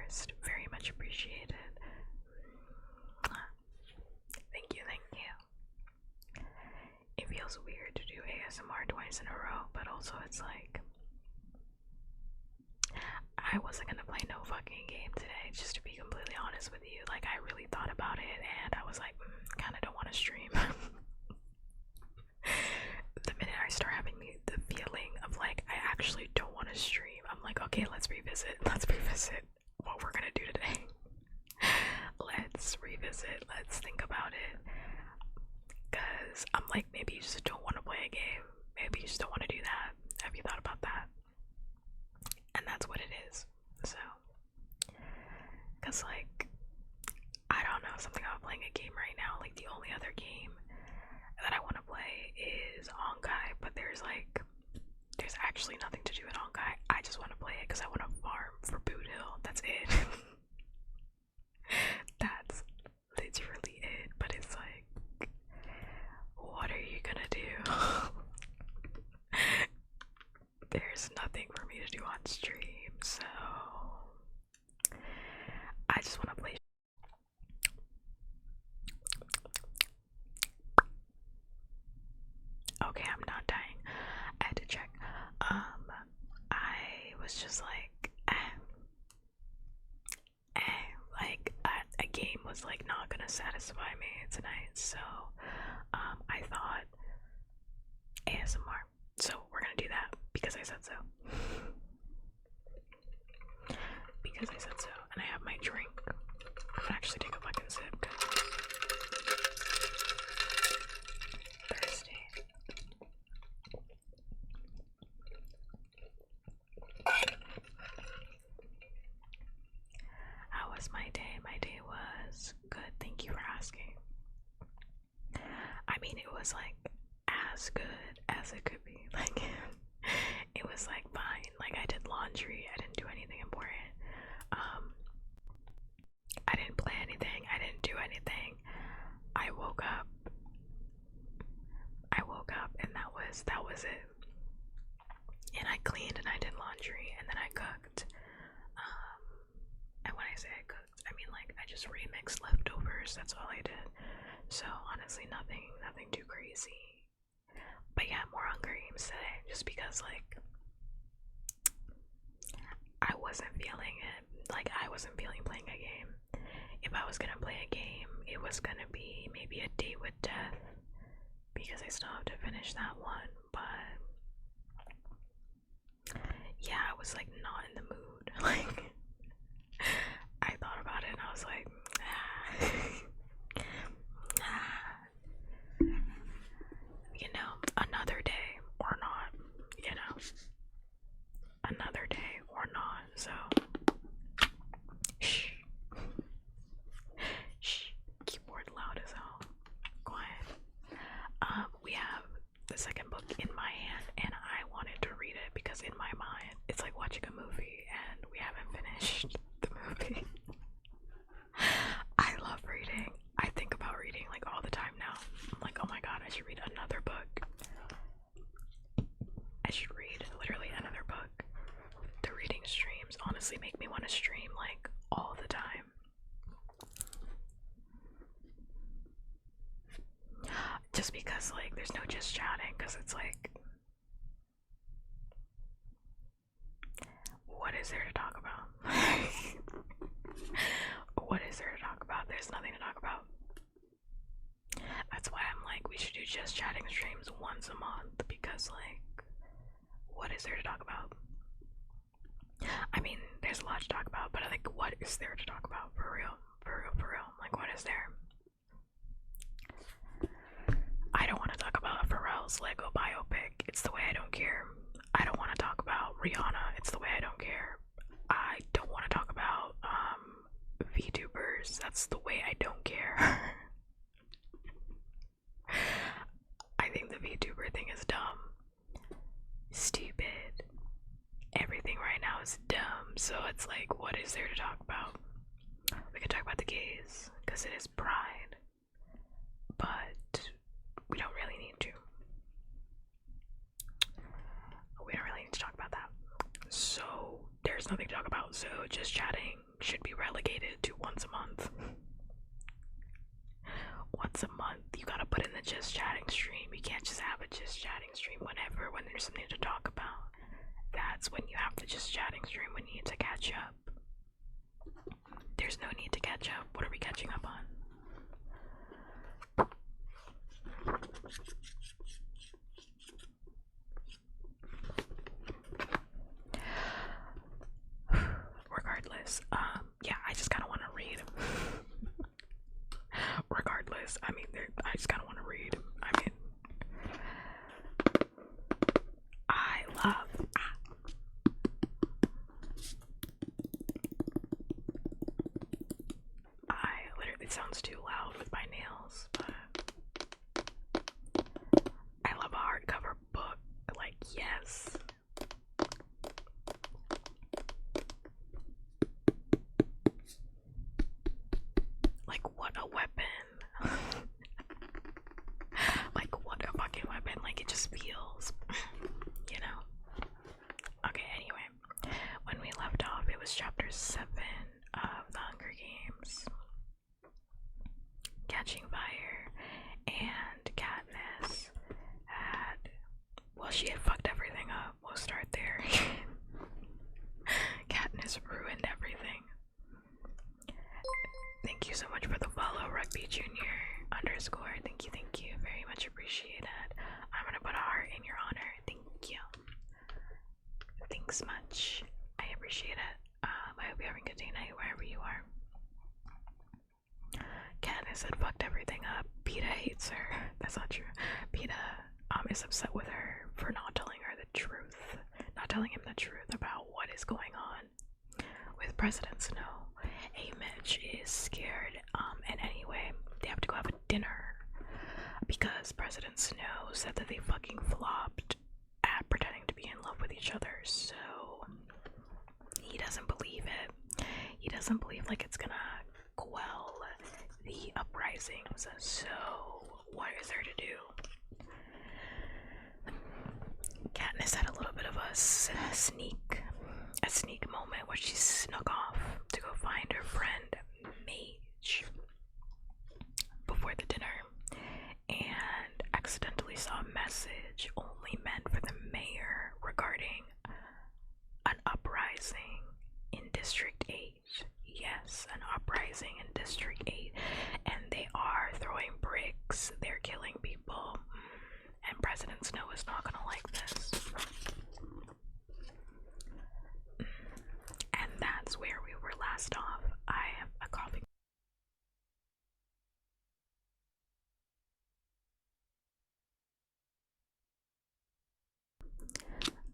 first. Very much appreciated. Thank you, thank you. It feels weird to do ASMR twice in a row, but also it's like I wasn't gonna play no fucking game today, just to be completely honest with you. Like, I really thought about it and I was like, kinda don't wanna stream. The minute I start having the feeling of like I actually don't want to stream, I'm like, okay, let's revisit what we're gonna do today. Let's revisit, let's think about it. Because I'm like, maybe you just don't want to play a game. Maybe you just don't want to do that. Have you thought about that? And that's what it is. So, because like, I don't know, something about playing a game right now. Like, the only other game that I want to play is Honkai, but there's actually nothing to do in Honkai. I just want to play it because I want to farm for Boot Hill. That's it. That's literally it. But it's like, what are you gonna do? There's nothing for me to do on stream, so I just want to play. Okay, I'm not dying. I had to check. I was just like, like a game was like not gonna satisfy me tonight, so I thought ASMR. So we're gonna do that because I said so. Because I said so, and I have my drink. I'm gonna actually take a fucking sip. Thirsty. How was my day? My day was good. Thank you for asking. I mean, it was like as good as it could be. Like, it was like fine. Like, I did laundry. I didn't do anything important. I didn't play anything. I didn't do anything. I woke up. And that was it. And I cleaned and I did laundry and then I cooked. And when I say I cooked, I mean like I just remixed leftovers. That's all I did. So honestly, nothing too crazy. But yeah, more Hunger Games today, just because like I wasn't feeling it. Like, I wasn't feeling playing a game. If I was gonna play a game, it was gonna be maybe A Date with Death, because I still have to finish that one. But yeah, I was like not in the mood. Like, I thought about it and I was like, you know, another day or not, you know, another day or not. So shh, shh, keyboard loud as hell. Quiet. We have the second book in my hand and I wanted to read it because in my mind it's like watching a movie and we haven't finished the movie. I love reading. I think about reading like all the time now. I'm like, oh my god, I should read another book. I should read literally another book. The reading streams honestly make me want to stream like all the time. Just because like there's no just chatting, because it's like, what is there to talk about? What is there to talk about? There's nothing to talk about. That's why I'm like, we should do just chatting streams once a month, because like, what is there to talk about? I mean, there's a lot to talk about, but I think, what is there to talk about? For real. Like, what is there? I don't want to talk about Pharrell's Lego biopic. It's the way I don't care. I don't want to talk about Rihanna. It's the way I don't care. I don't want to talk about VTubers. That's the way I don't care. I think the VTuber thing is dumb. Stupid. Everything right now is dumb. So it's like, what is there to talk about? We could talk about the gays, because it is Pride. But we don't really need to. We don't really need to talk about that. So there's nothing to talk about. So just chatting should be relegated to once a month. Once a month, you gotta put in the just chatting stream. You can't just have a just chatting stream when there's something to talk about. That's when you have the just chatting stream when you need to catch up. There's no need to catch up. What are we catching up on? Regardless, yeah, I just kind of want to read. Regardless, I mean, I just kind of want to read. I mean, I love. It sounds too loud with my nails, but I love a hardcover book. Like, yes. Like, what a weapon. Like, what a fucking weapon. Like, it just feels, you know. Okay, anyway. When we left off, it was chapter 7 of The Hunger Games. Catching fire, and Katniss she had fucked everything up. We'll start there. Katniss ruined everything. Thank you so much for the follow, Rugby Junior _. Thank you, very much appreciated. I'm gonna put a heart in your honor. Thank you. Thanks much. I appreciate it. I hope you're having a good day night wherever you are. Katniss had fucked everything up. Peeta hates her. That's not true. Peeta is upset with her for not telling her the truth. Not telling him the truth about what is going on with President Snow. Mitch is scared, and anyway, they have to go have a dinner because President Snow said that they fucking flopped at pretending to be in love with each other, so he doesn't believe it. He doesn't believe like it's gonna quell the uprisings, so what is there to do? Katniss had a little bit of a sneak moment where she snuck off to go find her friend Mage before the dinner and accidentally saw a message only meant for the mayor regarding an uprising in District 8. Yes, an uprising in District 8, and they are throwing bricks, they're killing people, and President Snow is not gonna like this. And that's where we were last off. I have a coughing.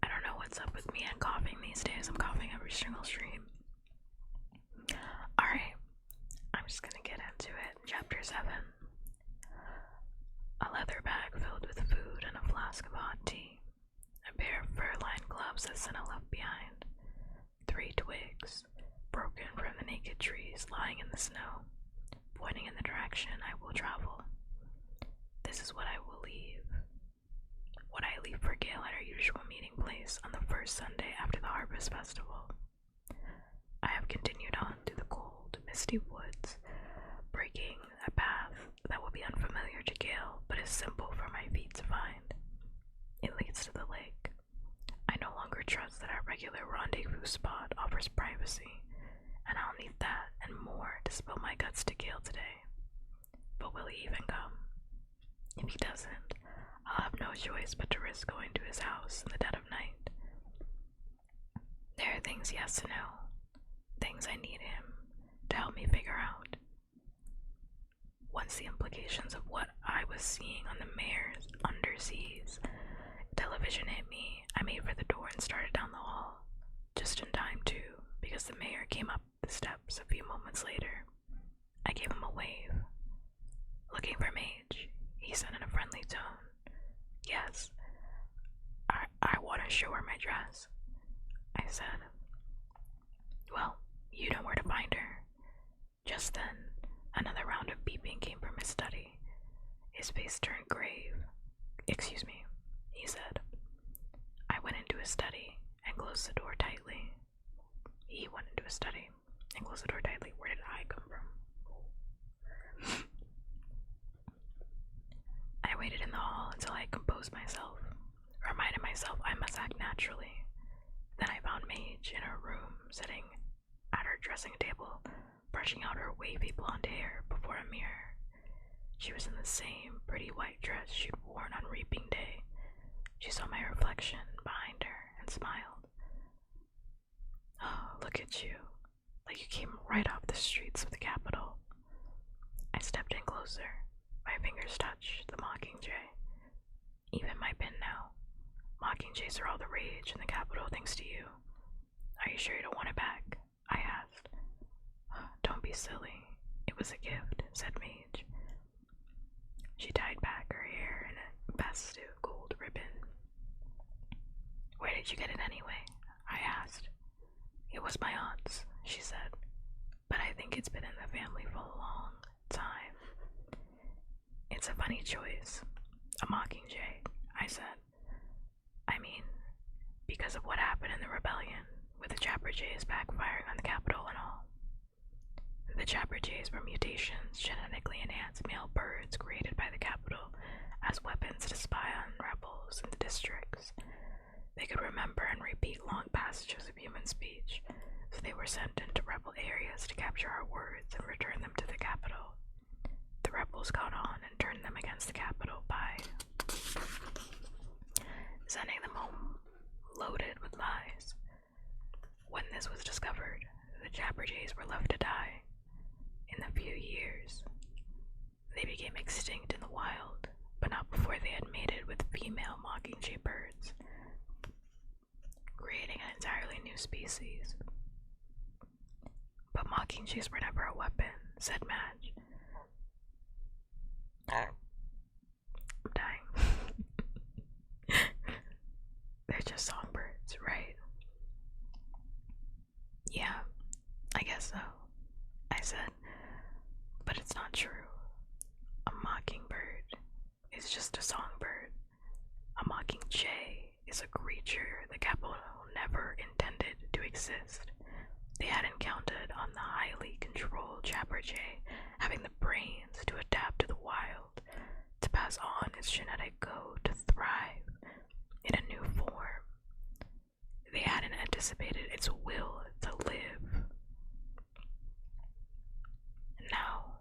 I don't know what's up with me and coughing these days. I'm coughing every single stream. Alright, I'm just gonna get into it. Chapter 7. A leather bag filled with food and a flask of hot tea. A pair of fur-lined gloves that Senna left behind. 3 twigs, broken from the naked trees lying in the snow, pointing in the direction I will travel. This is what I will leave. What I leave for Gale at our usual meeting place on the first Sunday after the Harvest Festival. I have continued on through the cold, misty woods, breaking a path that will be unfamiliar to Gale, but is simple for my feet to find. It leads to the lake. I no longer trust that our regular rendezvous spot offers privacy, and I'll need that and more to spill my guts to Gale today. But will he even come? If he doesn't, I'll have no choice but to risk going to his house in the dead of night. There are things he has to know, things I need him to help me figure out. Once the implications of what I was seeing on the mayor's underseas television hit me, I made for the door and started down the hall. Just in time, too, because the mayor came up the steps a few moments later. I gave him a wave. Looking for Mage, he said in a friendly tone. Yes, I want to show her my dress, I said. Well, you know where to find her. Just then, another round of beeping came from his study. His face turned grave. Excuse me, he said. I went into his study and closed the door tightly. He went into his study and close the door tightly. Where did I come from? I waited in the hall until I composed myself, reminded myself I must act naturally. Then I found Mage in her room, sitting at her dressing table, brushing out her wavy blonde hair before a mirror. She was in the same pretty white dress she'd worn on reaping day. She saw my reflection behind her and smiled. Oh, look at you. Like you came right off the streets of the capital. I stepped in closer. My fingers touched the mockingjay. Even my pen now. Mockingjays are all the rage in the capital thanks to you. Are you sure you don't want it back? I asked. Don't be silly. It was a gift, said Mage. She tied back her hair in a festive gold ribbon. Where did you get it anyway? I asked. It was my aunt's, she said, but I think it's been in the family for a long time. It's a funny choice. A mockingjay, I said. I mean, because of what happened in the rebellion, with the Jabberjays backfiring on the capital and all. The Jabberjays were mutations genetically enhanced male birds created by the capital as weapons to spy on rebels in the districts. They could remember and repeat long passages of human speech, so they were sent into rebel areas to capture our words and return them to the capital. The rebels caught on and turned them against the capital by sending them home loaded with lies. When this was discovered, the Jabberjays were left to die. In a few years, they became extinct in the wild, but not before they had mated with female mockingjay birds, creating an entirely new species. But mockingjays were never a weapon, said Madge. I'm dying. They're just songbirds, right? Yeah, I guess so, I said. But it's not true. A mockingbird is just a songbird. A mockingjay is a creature the capital never intended to exist. They hadn't counted on the highly controlled Jabberjay having the brains to adapt to the wild, to pass on its genetic code to thrive in a new form. They hadn't anticipated its will to live. Now,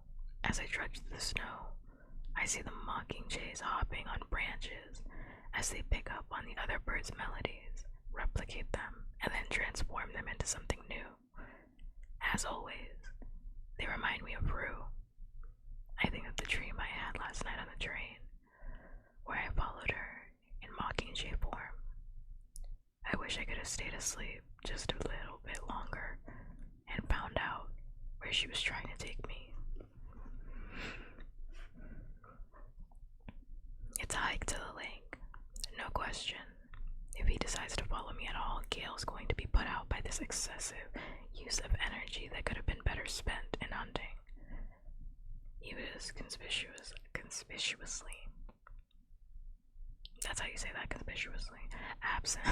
as I trudge through the snow, I see the mockingjays hopping on branches as they pick up on the other birds' melodies, replicate them, and then transform them into something new. As always, they remind me of Rue. I think of the dream I had last night on the train, where I followed her in mockingjay form. I wish I could have stayed asleep just a little bit longer and found out where she was trying to take me. It's a hike to the lake, no question. If he decides to follow me at all, Gail's going to be put out by this excessive use of energy that could have been better spent in hunting. He was conspicuously, that's how you say that, conspicuously, absent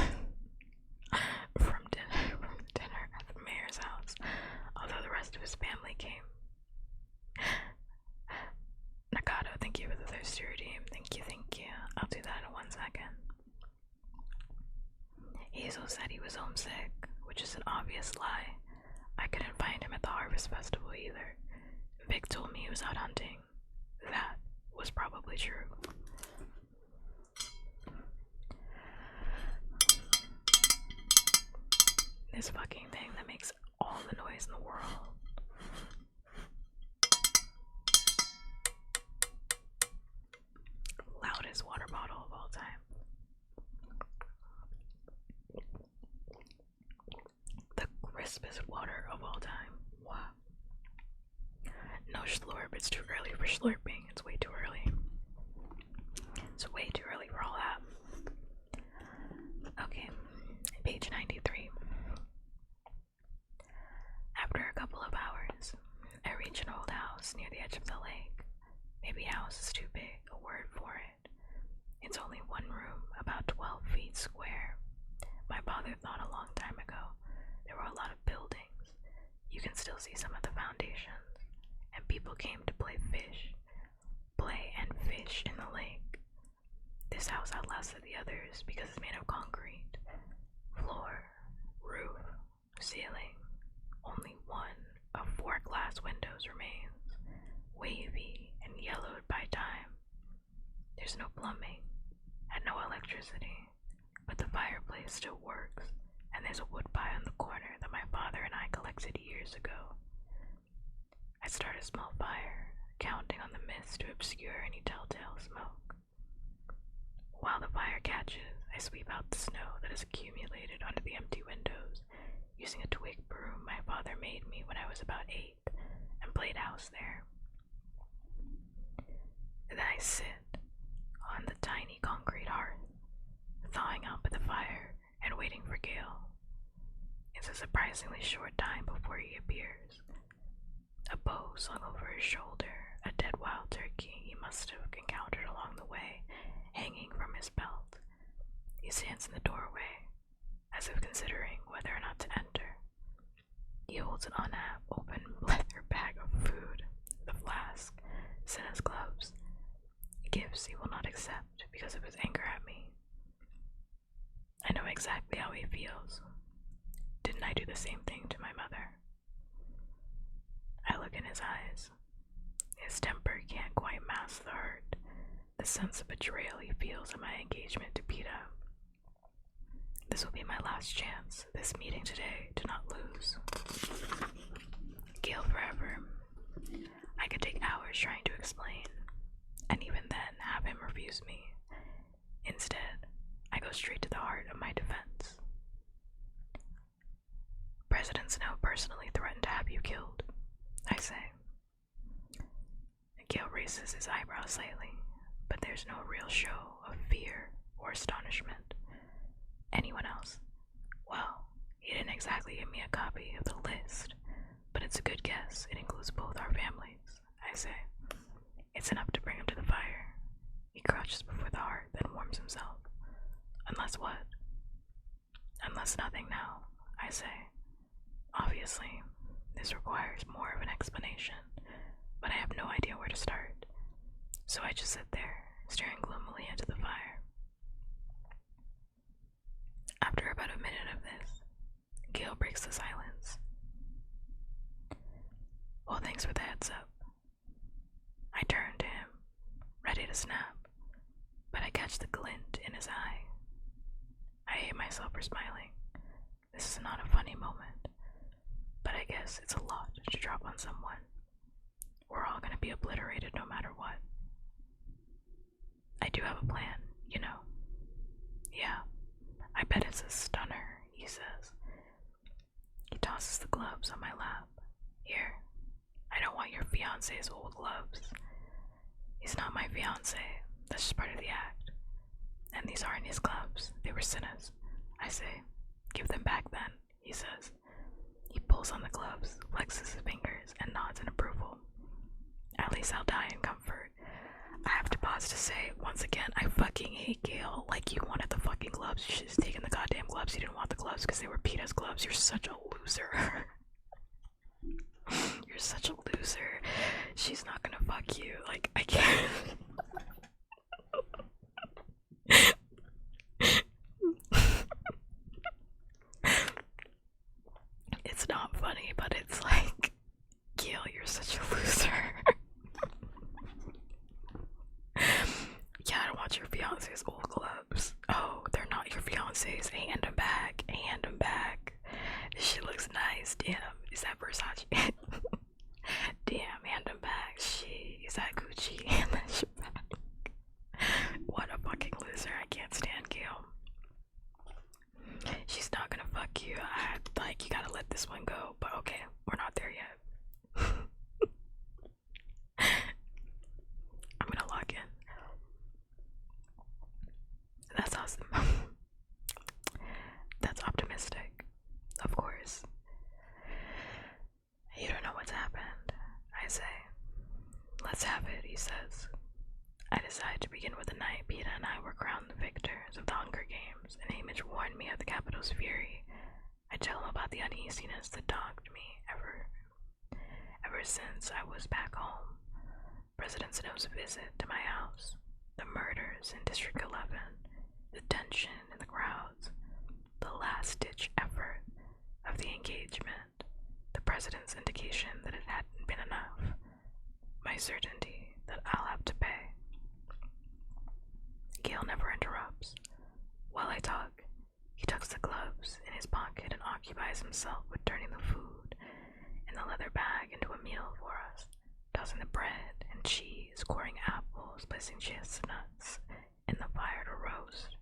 from dinner at the mayor's house, although the rest of his family came. Nakado, thank you for the thirsty redeem. Thank you. I'll do that in 1 second. Hazel said he was homesick, which is an obvious lie. I couldn't find him at the Harvest Festival either. Vic told me he was out hunting. That was probably true. This fucking thing that makes all the noise in the world. Loudest water bottle of all time. The crispest water of all time. Wow. No slurp, it's too early for slurping. It's way too early. It's way too early for all that. Okay, page 93. After a couple of hours, I reach an old house near the edge of the lake. Maybe house is too big a word for it. It's only one room, about 12 feet square. My father thought a long time ago there were a lot of buildings. You You can still see some of the foundations, and people came to play and fish in the lake. This house outlasted the others because it's made of concrete. Floor, roof, ceiling. Only one of 4 glass windows remains, wavy and yellowed by time. There's no plumbing and no electricity, but the fireplace still works, and there's a wood pile in the corner that my father and I collected years ago. I start a small fire, counting on the mist to obscure any telltale smoke. While the fire catches, I sweep out the snow that has accumulated onto the empty windows, using a twig broom my father made me when I was about 8, and played house there. Then I sit on the tiny concrete hearth, thawing out by the fire and waiting for Gale. It's a surprisingly short time before he appears. A bow slung over his shoulder, a dead wild turkey he must have encountered along the way, hanging from his belt. He stands in the doorway, as if considering whether or not to enter. He holds an unopened leather bag of food, the flask, Senna's gloves, gifts he will not accept because of his anger at me. I know exactly how he feels. Didn't I do the same thing to my mother? I look in his eyes. His temper can't quite mask the hurt, the sense of betrayal he feels in my engagement to Peta. This will be my last chance, this meeting today, to not lose. Gale forever. I could take hours trying to explain, and even then have him refuse me. Instead, I go straight to the heart of my defense. President Snow personally threatened to have you killed, I say. Gale raises his eyebrows slightly, but there's no real show of fear or astonishment. Anyone else? Well, he didn't exactly give me a copy of the list, but it's a good guess. It includes both our families, I say. It's enough to bring him to the fire. He crouches before the hearth, then warms himself. Unless what? Unless nothing now, I say. Obviously, this requires more of an explanation, but I have no idea where to start. So I just sit there, staring gloomily into the fire. After about a minute of this, Gale breaks the silence. Well, thanks for the heads up. I turn to him, ready to snap, but I catch the glint in his eye. I hate myself for smiling. This is not a funny moment, but I guess it's a lot to drop on someone. We're all gonna be obliterated no matter what. I do have a plan, you know. Yeah, I bet it's a stunner, he says. He tosses the gloves on my lap. Here, I don't want your fiancé's old gloves. He's not my fiancé, that's just part of the act. And these aren't his gloves, they were Cinna's. I say, give them back then, he says. He pulls on the gloves, flexes his fingers, and nods in approval. At least I'll die in comfort. I have to pause to say, once again, I fucking hate Gale. Like, you wanted the fucking gloves, you should have taken the goddamn gloves. You didn't want the gloves because they were Peta's gloves. You're such a loser. You're such a loser. She's not gonna fuck you. Like, I can't. It's not funny, but it's like, Gale, you're such a loser. Yeah, I don't want your fiance's old gloves. Oh, they're not your fiance's. Hand them back. Hand them back. She looks nice. Damn, is that Versace? Damn, hand them back. Is that Gucci? Hand that shit back. What a fucking loser. I can't stand Gale. She's not gonna fuck you. You gotta let this one go. But okay, we're not there yet. I'm gonna log in. That's awesome. That's optimistic. Of course. You don't know what's happened, I say. Let's have it, he says. I decide to begin with the night Peta and I were crowned the victors of the Hunger Games, an image warned me of the capital's fury I tell him about the uneasiness that dogged me ever since I was back home. President Snow's visit to my house, the murders in District 11, the tension in the crowds, the last-ditch effort of the engagement, the president's indication that it hadn't been enough, my certainty that I'll have to pay. Gale never interrupts. While I talk, he tucks the gloves in his pocket and occupies himself with turning the food in the leather bag into a meal for us, tossing the bread and cheese, coring apples, placing chestnuts in the fire to roast.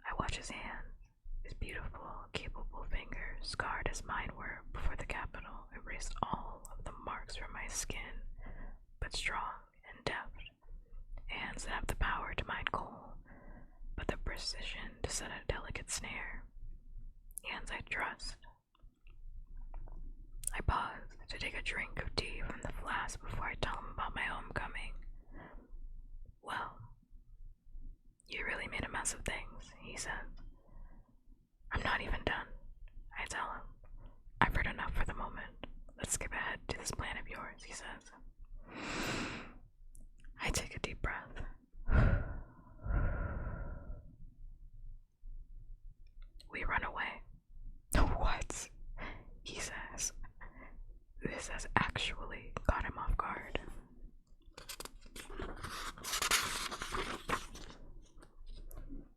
I watch his hands, his beautiful, capable fingers, scarred as mine were before the Capitol, erased all of the marks from my skin, but strong and deft. Hands that have the power to mine coal, but the precision to set a delicate snare. Hands I trust. I pause to take a drink of tea from the flask before I tell him about my homecoming. Well, you really made a mess of things, he says. I'm not even done, I tell him. I've heard enough for the moment. Let's skip ahead to this plan of yours, he says. I take a deep breath. We run away. What? He says. This has actually caught him off guard.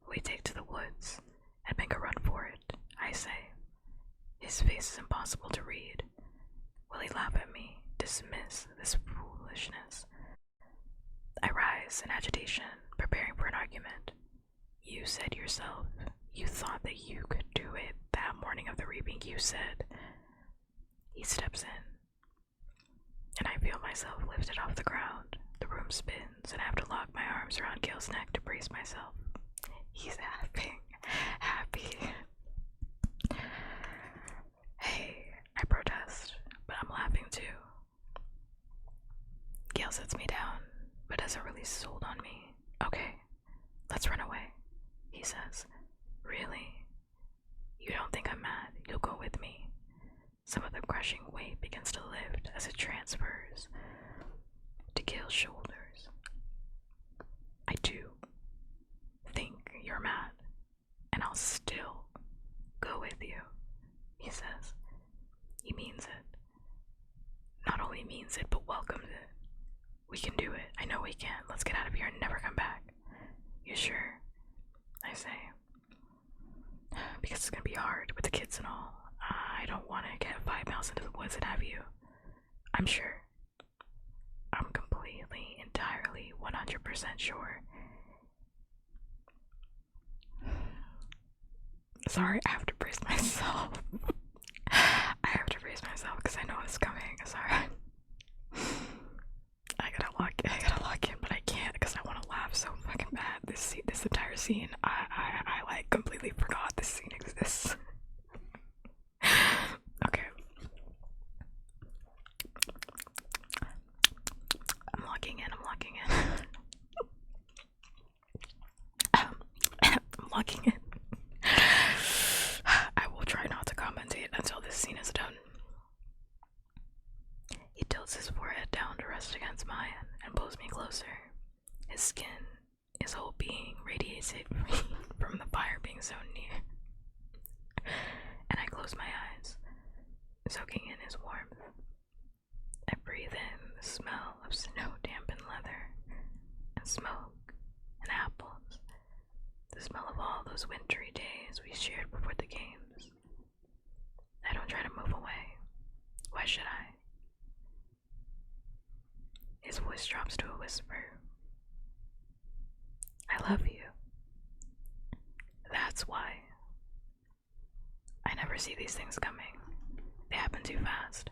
We take to the woods and make a run for it, I say. His face is impossible to read. Will he laugh at me, dismiss this foolishness? I rise in agitation, preparing for an argument. You said yourself, you thought that you could do it that morning of the reaping, you said. He steps in, and I feel myself lifted off the ground. The room spins, and I have to lock my arms around Gale's neck to brace myself. He's happy. Hey, I protest, but I'm laughing too. Gale sets me down, but doesn't release his hold on me. Okay, let's run away, he says. Really? You don't think I'm mad? You'll go with me. Some of the crushing weight begins to lift as it transfers to Gale's shoulders. I do think you're mad, and I'll still go with you, he says. He means it. Not only means it, but welcomes it. We can do it. I know we can. Let's get out of here and never come back. You sure? I say. Because it's gonna be hard with the kids and all. I don't want to get 5 miles into the woods and have you. I'm sure. I'm completely, entirely, 100% sure. Sorry, I have to brace myself. I have to brace myself because I know it's coming. Sorry. I gotta lock in, but I can't because I want to laugh so fucking bad. This entire scene, I like completely forgot this scene exists. Okay. I'm locking in. I'm locking in. I will try not to commentate until this scene is done. He tilts his forehead down to rest against mine and pulls me closer. His skin, his whole being radiates it from the fire being so near. And I close my eyes, soaking in his warmth. I breathe in the smell of snow-dampened leather and smoke and apples, the smell of all those wintry days we shared before the games. I don't try to move away. Why should I? His voice drops to a whisper. I love you. That's why. I never see these things coming. They happen too fast.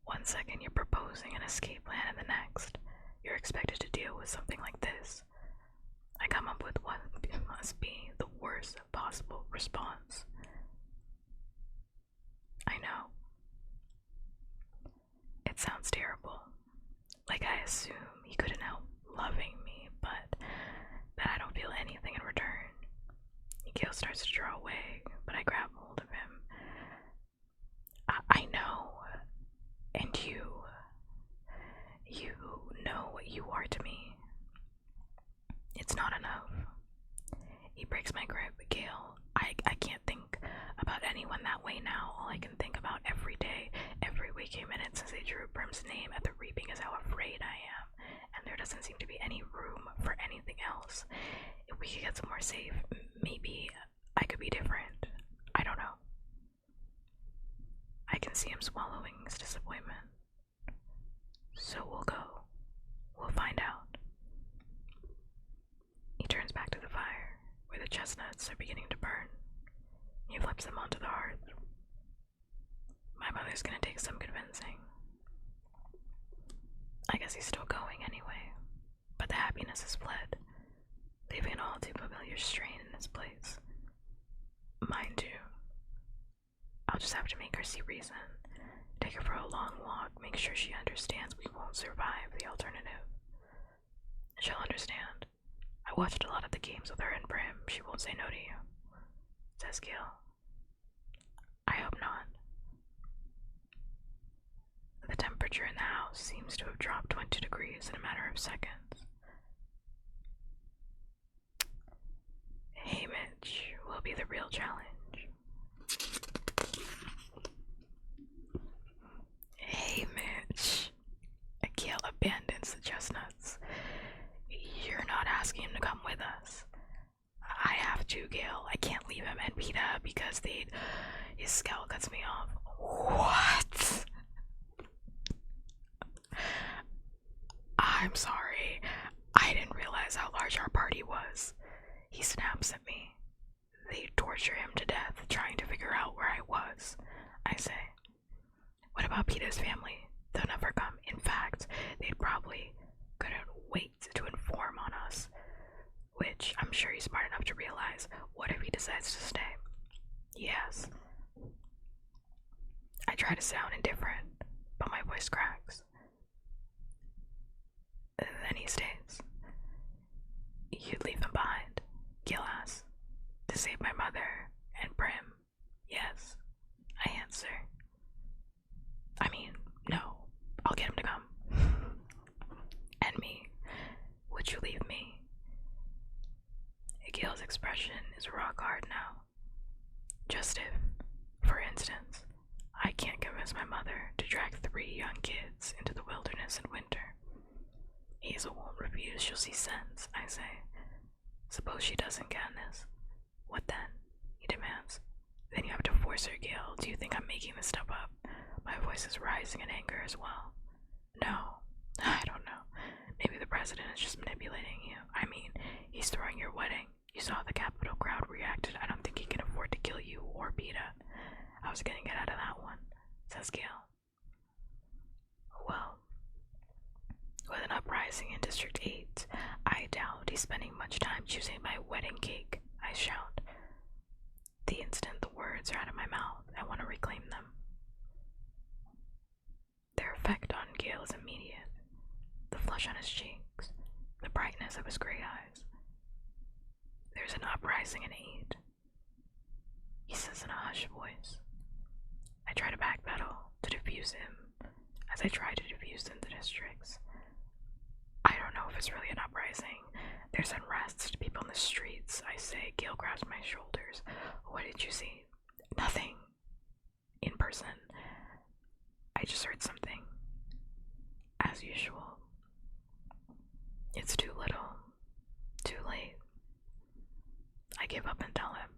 1 second you're proposing an escape plan, and the next you're expected to deal with something like this. I come up with what must be the worst possible response. I know. It sounds terrible. Like I assume he couldn't help loving me, but that I don't feel anything in return. Gale starts to draw away, but I grab hold of him. And you know what you are to me. It's not enough. He breaks my grip, Gale. I can't think about anyone that way now. All I can think about every day, every waking minute since they drew Brim's name at the reaping is how afraid I am. And there doesn't seem to be any room for anything else. If we could get somewhere safe, maybe I could be different. I don't know. I can see him swallowing his disappointment. So we'll go. We'll find out. He turns back to the fire, where the chestnuts are beginning to burn. He flips them onto the hearth. My mother's gonna take some convincing. I guess he's still going anyway, but the happiness has fled, leaving an all too familiar strain in its place. Mine too. I'll just have to make her see reason, take her for a long walk, make sure she understands we won't survive the alternative. She'll understand. I watched a lot of the games with her and Brim. She won't say no to you, says Gil. I hope not. The temperature in the house seems to have dropped 20 degrees in a matter of seconds. Hey, Mitch, will be the real challenge. Hey, Mitch. Gil abandons the chestnuts. You're not asking him to come with us. I have to, Gil. I can't leave him and Peta because his scowl cuts me off. What? I'm sorry. I didn't realize how large our party was. He snaps at me. They'd torture him to death trying to figure out where I was. I say, what about Peta's family? They'll never come. In fact, they'd probably couldn't wait to inform on us. Which I'm sure he's smart enough to realize. What if he decides to stay? Yes. I try to sound indifferent, but my voice cracks. Then he stays. You'd leave him behind, Gil asks. To save my mother and Brim. Yes, I answer. I mean, no. I'll get him to come. And me. Would you leave me? Gil's expression is rock hard now. Just if, for instance, I can't convince my mother to drag 3 young kids into the wilderness in winter. Hazel won't refuse, she'll see sense, I say. Suppose she doesn't get this. What then? He demands. Then you have to force her, Gil. Do you think I'm making this stuff up? My voice is rising in anger as well. No, I don't know. Maybe the president is just manipulating you. I mean, he's throwing your wedding. You saw the Capitol crowd reacted. I don't think he can afford to kill you or Peta. I was gonna get out of that one, says Gil. Well, with an uprising in District 8, I doubt he's spending much time choosing my wedding cake, I shout. The instant the words are out of my mouth, I want to reclaim them. Their effect on Gil is immediate. The flush on his cheeks, the brightness of his gray eyes. There's an uprising in 8. He says in a hushed voice. I try to backpedal, to defuse him, as I try to defuse the districts. I don't know if it's really an uprising. There's unrest, people in the streets, I say. Gil grabs my shoulders. What did you see? Nothing. In person. I just heard something. As usual. It's too little. Too late. I give up and tell him.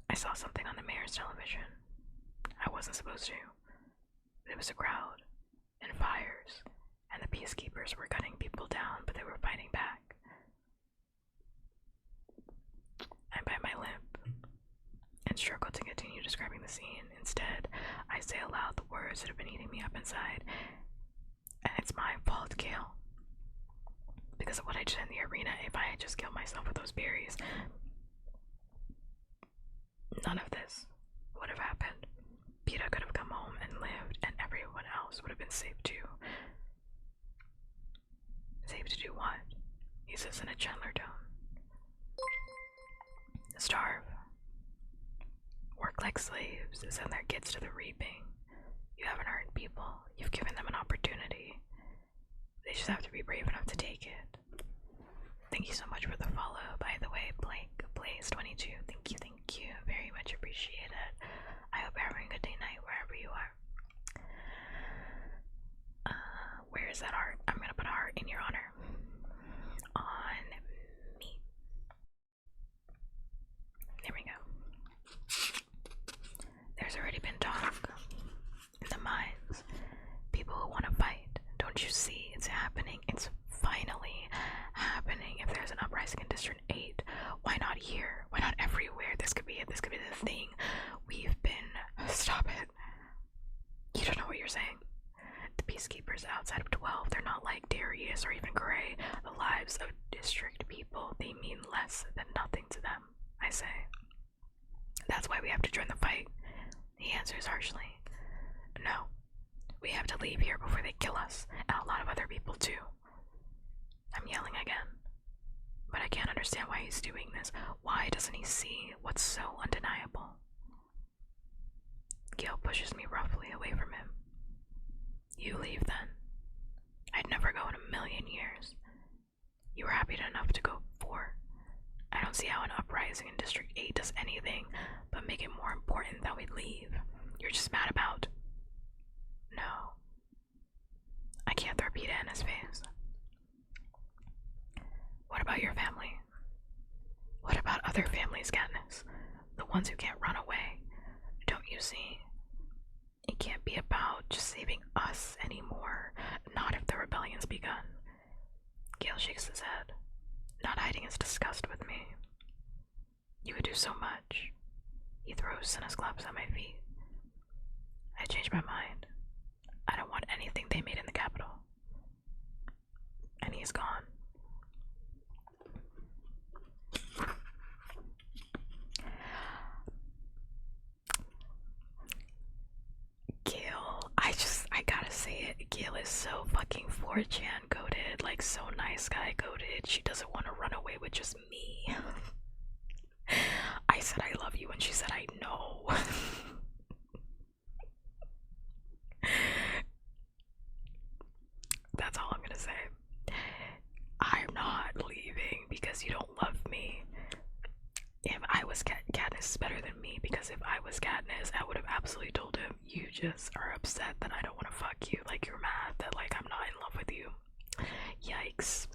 I saw something on the mayor's television. I wasn't supposed to. There was a crowd, and fires, and the peacekeepers were cutting people down, but they were fighting back. I bite my lip and struggle to continue describing the scene. Instead, I say aloud the words that have been eating me up inside. And it's my fault, Gale. Because of what I did in the arena, if I had just killed myself with those berries, none of this would have happened. Peta could have come home and lived, and everyone else would have been safe too. Safe to do what? He says in a gentler tone. Starve. Work like slaves, send their kids to the reaping. You haven't hurt people. You've given them an opportunity. They just have to be brave enough to take it. Thank you so much for the follow, by the way, Blake Blaze22. Thank you. Very much appreciate it. I hope you're having a good day, night, wherever you are. Where is that heart? I'm gonna put a heart in your honor. On me. There we go. There's already been talk in the minds. People who want to fight. Don't you see? It's happening. It's finally happening. If there's an uprising in District 8, why not here? Why not everywhere? This could be it. This could be the thing. We've been... Stop it. You don't know what you're saying. The peacekeepers outside of 12, they're not like Darius or even Gray. The lives of district people, they mean less than nothing to them, I say. That's why we have to join the fight. He answers harshly. No. We have to leave here before they kill us, and a lot of other people too. I'm yelling again. But I can't understand why he's doing this. Why doesn't he see what's so undeniable? Gil pushes me roughly away from him. You leave then. I'd never go in a million years. You were happy enough to go before. I don't see how an uprising in District 8 does anything but make it more important that we leave. You're just mad about... No. I can't throw pita in his face. What about your family? What about other families, Katniss? The ones who can't run away. Don't you see? It can't be about just saving us anymore. Not if the rebellion's begun. Gale shakes his head, not hiding his disgust with me. You could do so much. He throws tennis gloves at my feet. I changed my mind. I don't want anything they made in the capital. And he's gone. Gale, I gotta say it. Gale is so fucking 4chan coded, like so nice guy coded. She doesn't want to run away with just me. I said I love you and she said I know. That's all I'm gonna say. I'm not leaving because you don't love me. If I was Katniss is better than me, because if I was Katniss, I would have absolutely told him, you just are upset that I don't want to fuck you. Like, you're mad that, like, I'm not in love with you. Yikes.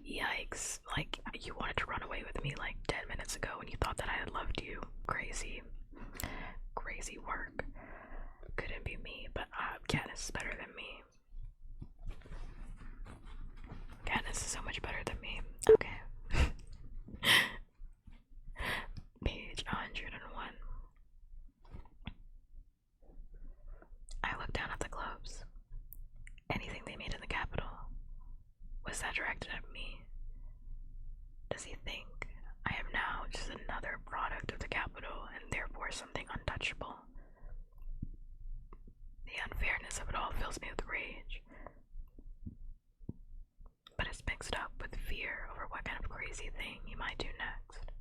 Yikes. Like, you wanted to run away with me, like, 10 minutes ago and you thought that I had loved you. Crazy. Crazy work. Couldn't be me, but Katniss is better than me. Katniss is so much better than me. Okay. Page 101. I looked down at the globes. Anything they made in the capital, was that directed at me? Does he think I am now just another product of the capital and therefore something untouchable? The unfairness of it all fills me with rage, but it's mixed up with fear over what kind of crazy thing he might do next.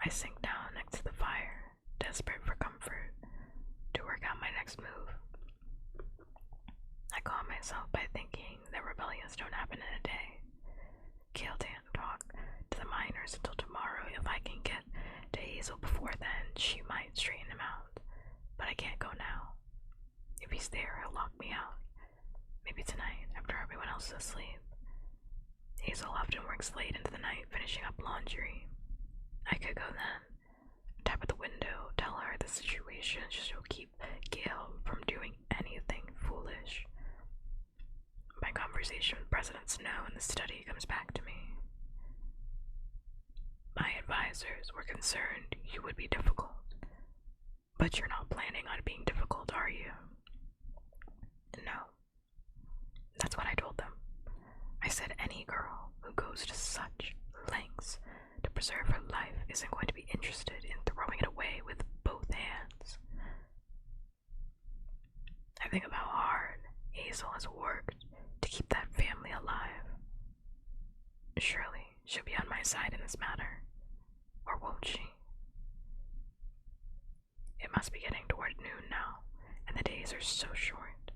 I sink down next to the fire, desperate for comfort, to work out my next move. I calm myself by thinking that rebellions don't happen in a day. Gale can't talk to the miners until tomorrow. If I can get to Hazel before then, she might straighten him out. But I can't go now. If he's there, he'll lock me out. Maybe tonight, after everyone else is asleep. Hazel often works late into the night, finishing up laundry. I could go then, tap at the window, tell her the situation, just will keep Gale from doing anything foolish. My conversation with President Snow in the study comes back to me. My advisors were concerned you would be difficult. But you're not planning on being difficult, are you? No. That's what I told them. I said any girl who goes to such lengths to preserve her life isn't going to be interested in throwing it away with both hands. I think of how hard Hazel has worked to keep that family alive. Surely she'll be on my side in this matter, or won't she? Am must be getting toward noon now, and the days are so short.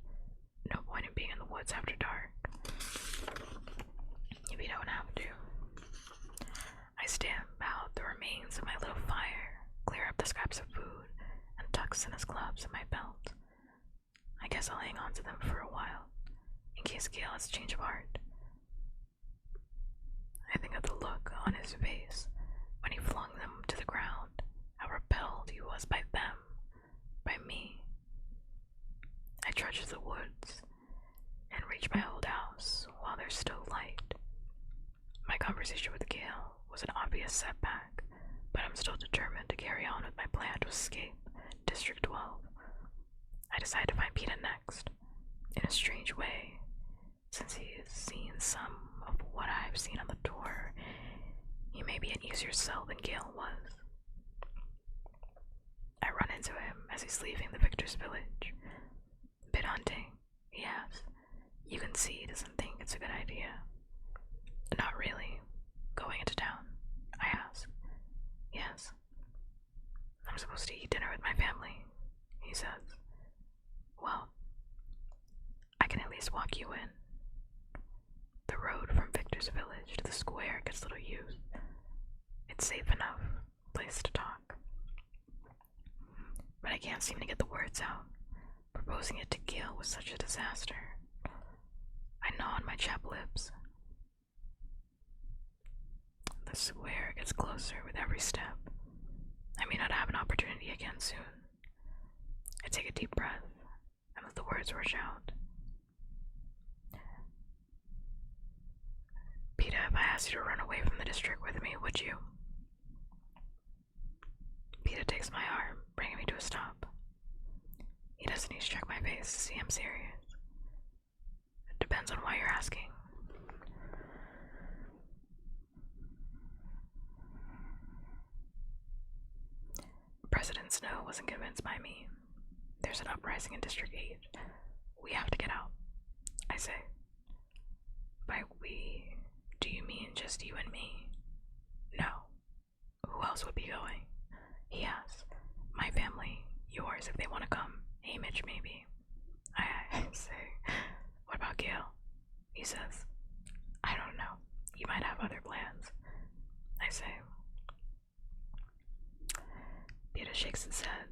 No point in being in the woods after dark if you don't have to. I stamp out the remains of my little fire, clear up the scraps of food, and tuck Cinna's gloves in my belt. I guess I'll hang on to them for a while, in case Gale has a change of heart. I think of the look on his face when he flung them to the ground, how repelled he was by them, by me. I trudge through the woods and reach my old house while there's still light. My conversation with Gale was an obvious setback, but I'm still determined to carry on with my plan to escape District 12. I decide to find Peeta next. In a strange way, since he's seen some of what I've seen on the tour, he may be an easier sell than Gale was. I run into him as he's leaving the Victor's village. Bit hunting, he asks. You can see he doesn't think it's a good idea. Not really. Going into town, I ask. Yes. I'm supposed to eat dinner with my family, he says. Well, I can at least walk you in. The road from Victor's village to the square gets little used. It's safe enough place to talk. But I can't seem to get the words out. Proposing it to Gale was such a disaster. I gnaw on my chapped lips. The square gets closer with every step. I may not have an opportunity again soon. I take a deep breath and let the words rush out. Peeta, if I asked you to run away from the district with me, would you? Peeta takes my arm, bringing me to a stop. He doesn't need to check my face to see I'm serious. It depends on why you're asking. President Snow wasn't convinced by me. There's an uprising in District 8. We have to get out, I say. By we, do you mean just you and me? No. Who else would be going? He asks. My family, yours if they want to come. Hamish maybe. I say. What about Gale? He says. I don't know. He might have other plans. I say. Peeta shakes his head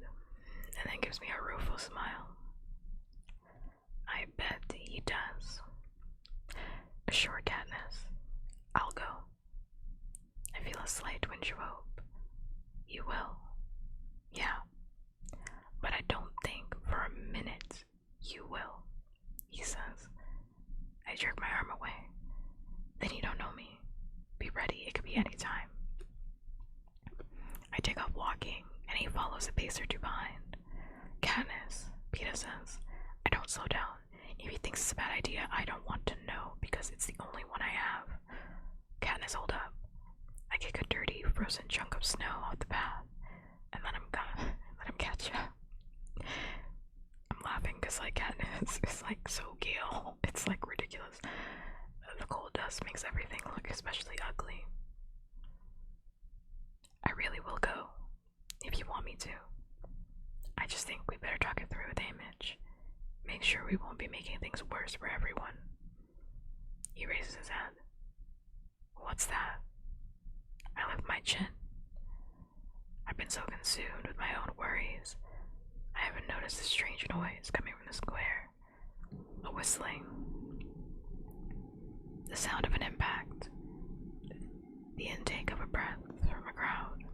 and then gives me a rueful smile. I bet he does. Sure, Katniss. I'll go. I feel a slight twinge of hope. You will. Yeah. But I don't think for a minute you will, he says. I jerk my arm away. Then you don't know me. Be ready, it could be any time. I take off walking, and he follows a pace or two behind. Katniss, Peeta says, I don't slow down. If he thinks it's a bad idea, I don't want to know, because it's the only one I have. Katniss, hold up. I kick a dirty, frozen chunk of snow off the path, and let him catch up. I'm laughing because, like, Katniss is, like, so Gale. It's, like, ridiculous. The cold dust makes everything look especially ugly. I really will go, if you want me to. I just think we better talk it through with Hamish. Make sure we won't be making things worse for everyone. He raises his hand. What's that? I lift my chin. I've been so consumed with my own worries, I haven't noticed a strange noise coming from the square. A whistling. The sound of an impact. The intake of a breath from a crowd.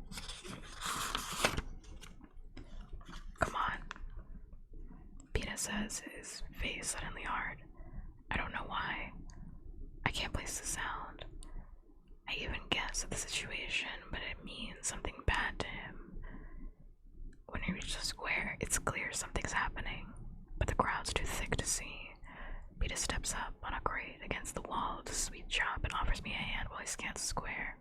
Come on. Peeta says, his face suddenly hard. I don't know why. I can't place the sound. I even guess at the situation, but it means something bad to him. When he reaches the square, it's clear something's happening, but the crowd's too thick to see. Peeta steps up on a crate against the wall of the sweet shop and offers me a hand while he scans the square.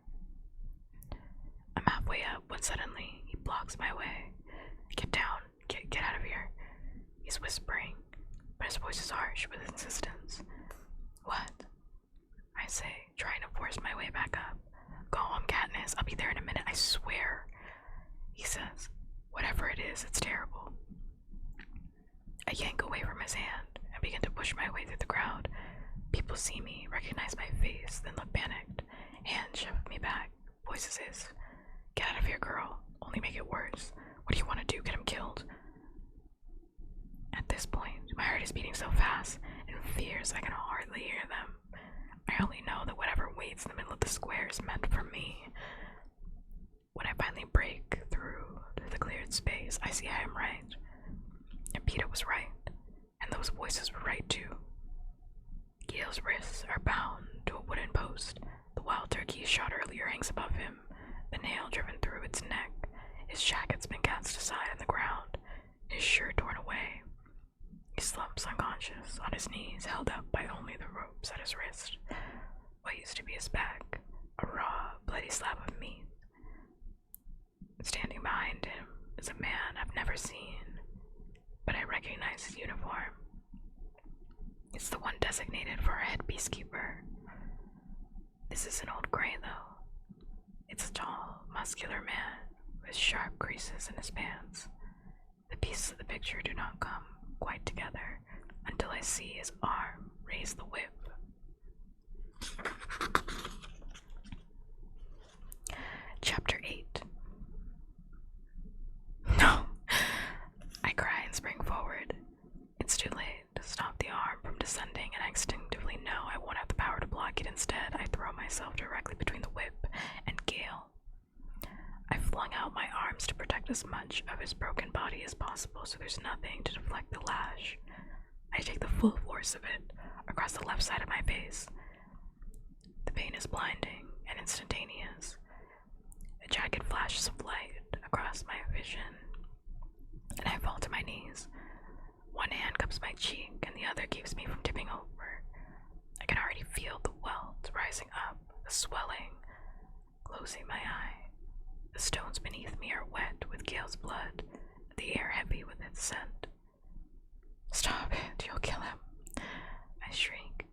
I'm halfway up when suddenly he blocks my way. Get down, get out of here. He's whispering, but his voice is harsh with insistence. What? I say, trying to force my way back up. Go home, Katniss. I'll be there in a minute, I swear. He says, Whatever it is, it's terrible. I yank away from his hand and begin to push my way through the crowd. People see me, recognize my face, then look panicked. Hands shove me back. Voices hiss. Get out of here, girl. Only make it worse. What do you want to do? Get him killed? At this point, my heart is beating so fast and fears I can hardly hear them. I only know that whatever waits in the middle of the square is meant for me. When I finally break through the cleared space, I see I am right. And Peter was right, and those voices were right too. Gail's wrists are bound to a wooden post. The wild turkey shot earlier hangs above him, the nail driven through its neck. His jacket's been cast aside on the ground, his shirt torn away. He slumps unconscious, on his knees, held up by only the ropes at his wrist. What used to be his back, a raw, bloody slab of meat. Standing behind him is a man I've never seen, but I recognize his uniform. It's the one designated for a head peacekeeper. This is an old gray, though. It's a tall, muscular man with sharp creases in his pants. The pieces of the picture do not come quite together until I see his arm raise the whip. Chapter 8. No! I cry and spring forward. It's too late to stop the arm from descending, and I instinctively know I won't have the power to block it. Instead, I throw myself directly between the whip and Gale. I flung out my arms to protect as much of his broken body as possible so there's nothing to deflect the lash. I take the full force of it across the left side of my face. The pain is blinding and instantaneous. A jagged flash of light across my vision, and I fall to my knees. One hand cups my cheek, and the other keeps me from tipping over. I can already feel the welt rising up, the swelling, closing my eye. The stones beneath me are wet with Gale's blood, the air heavy with its scent. Stop it, you'll kill him, I shriek.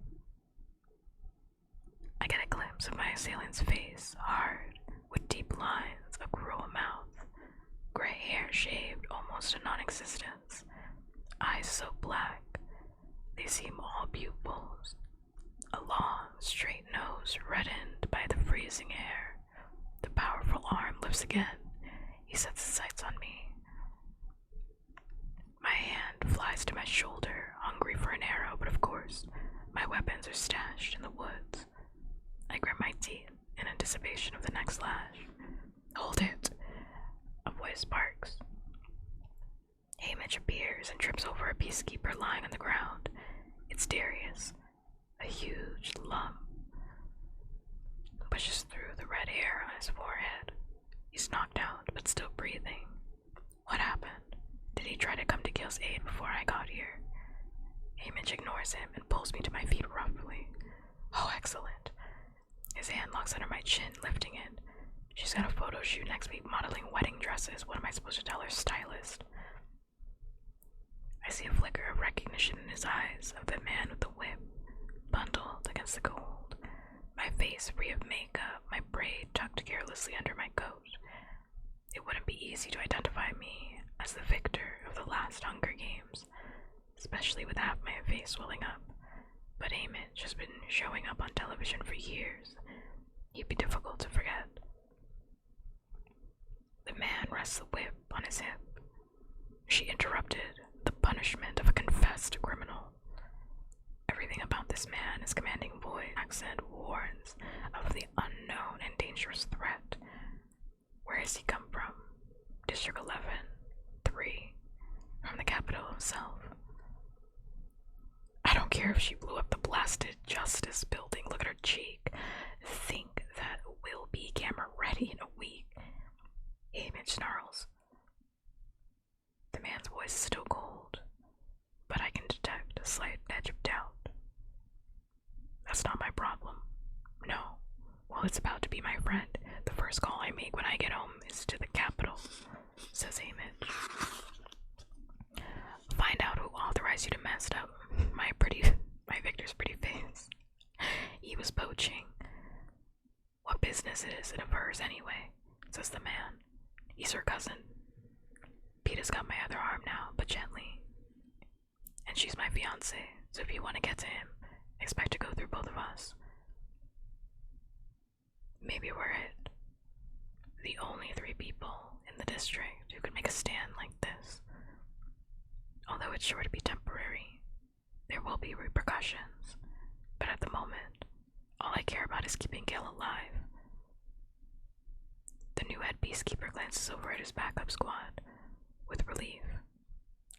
I get a glimpse of my assailant's face, hard, with deep lines, a cruel mouth, gray hair shaved almost to non-existence, eyes so black they seem all pupils, a long, straight nose reddened by the freezing air. The powerful arm lifts again. He sets his sights on me. My hand flies to my shoulder, hungry for an arrow, but of course, my weapons are stashed in the woods. I grit my teeth in anticipation of the next lash. Hold it! A voice barks. Hamish appears and trips over a peacekeeper lying on the ground. It's Darius, a huge lump. Pushes through the red hair on his forehead. He's knocked out, but still breathing. What happened? Did he try to come to Gale's aid before I got here? Hamish ignores him and pulls me to my feet roughly. Oh, excellent. His hand locks under my chin, lifting it. She's got a photo shoot next week modeling wedding dresses. What am I supposed to tell her stylist? I see a flicker of recognition in his eyes of the man with the whip, bundled against the cold. My face free of makeup, my braid tucked carelessly under my coat. It wouldn't be easy to identify me as the victor of the last Hunger Games, especially with half my face swelling up. But Hamish has been showing up on television for years. He'd be difficult to forget. The man rests the whip on his hip. She interrupted, the punishment of a confessed criminal. Everything about this man, his commanding voice, accent warns of the unknown and dangerous threat. Where has he come from? District 11, 3, from the capital himself. I don't care if she blew up the blasted Justice building. Look at her cheek. Think that will be camera ready in a week. Hamish snarls. The man's voice is still cold, but I can detect a slight edge of doubt. That's not my problem. No. Well, it's about to be my friend. The first call I make when I get home is to the capital, says Hamish. Find out who authorized you to mess up my Victor's pretty face. He was poaching. What business is it of hers anyway, says the man. He's her cousin. Peeta's got my other arm now, but gently. And she's my fiance, so if you want to get to him, expect to go through both of us. Maybe we're it. The only 3 people in the district who could make a stand like this. Although it's sure to be temporary, there will be repercussions, but at the moment, all I care about is keeping Gil alive. The new head peacekeeper glances over at his backup squad with relief.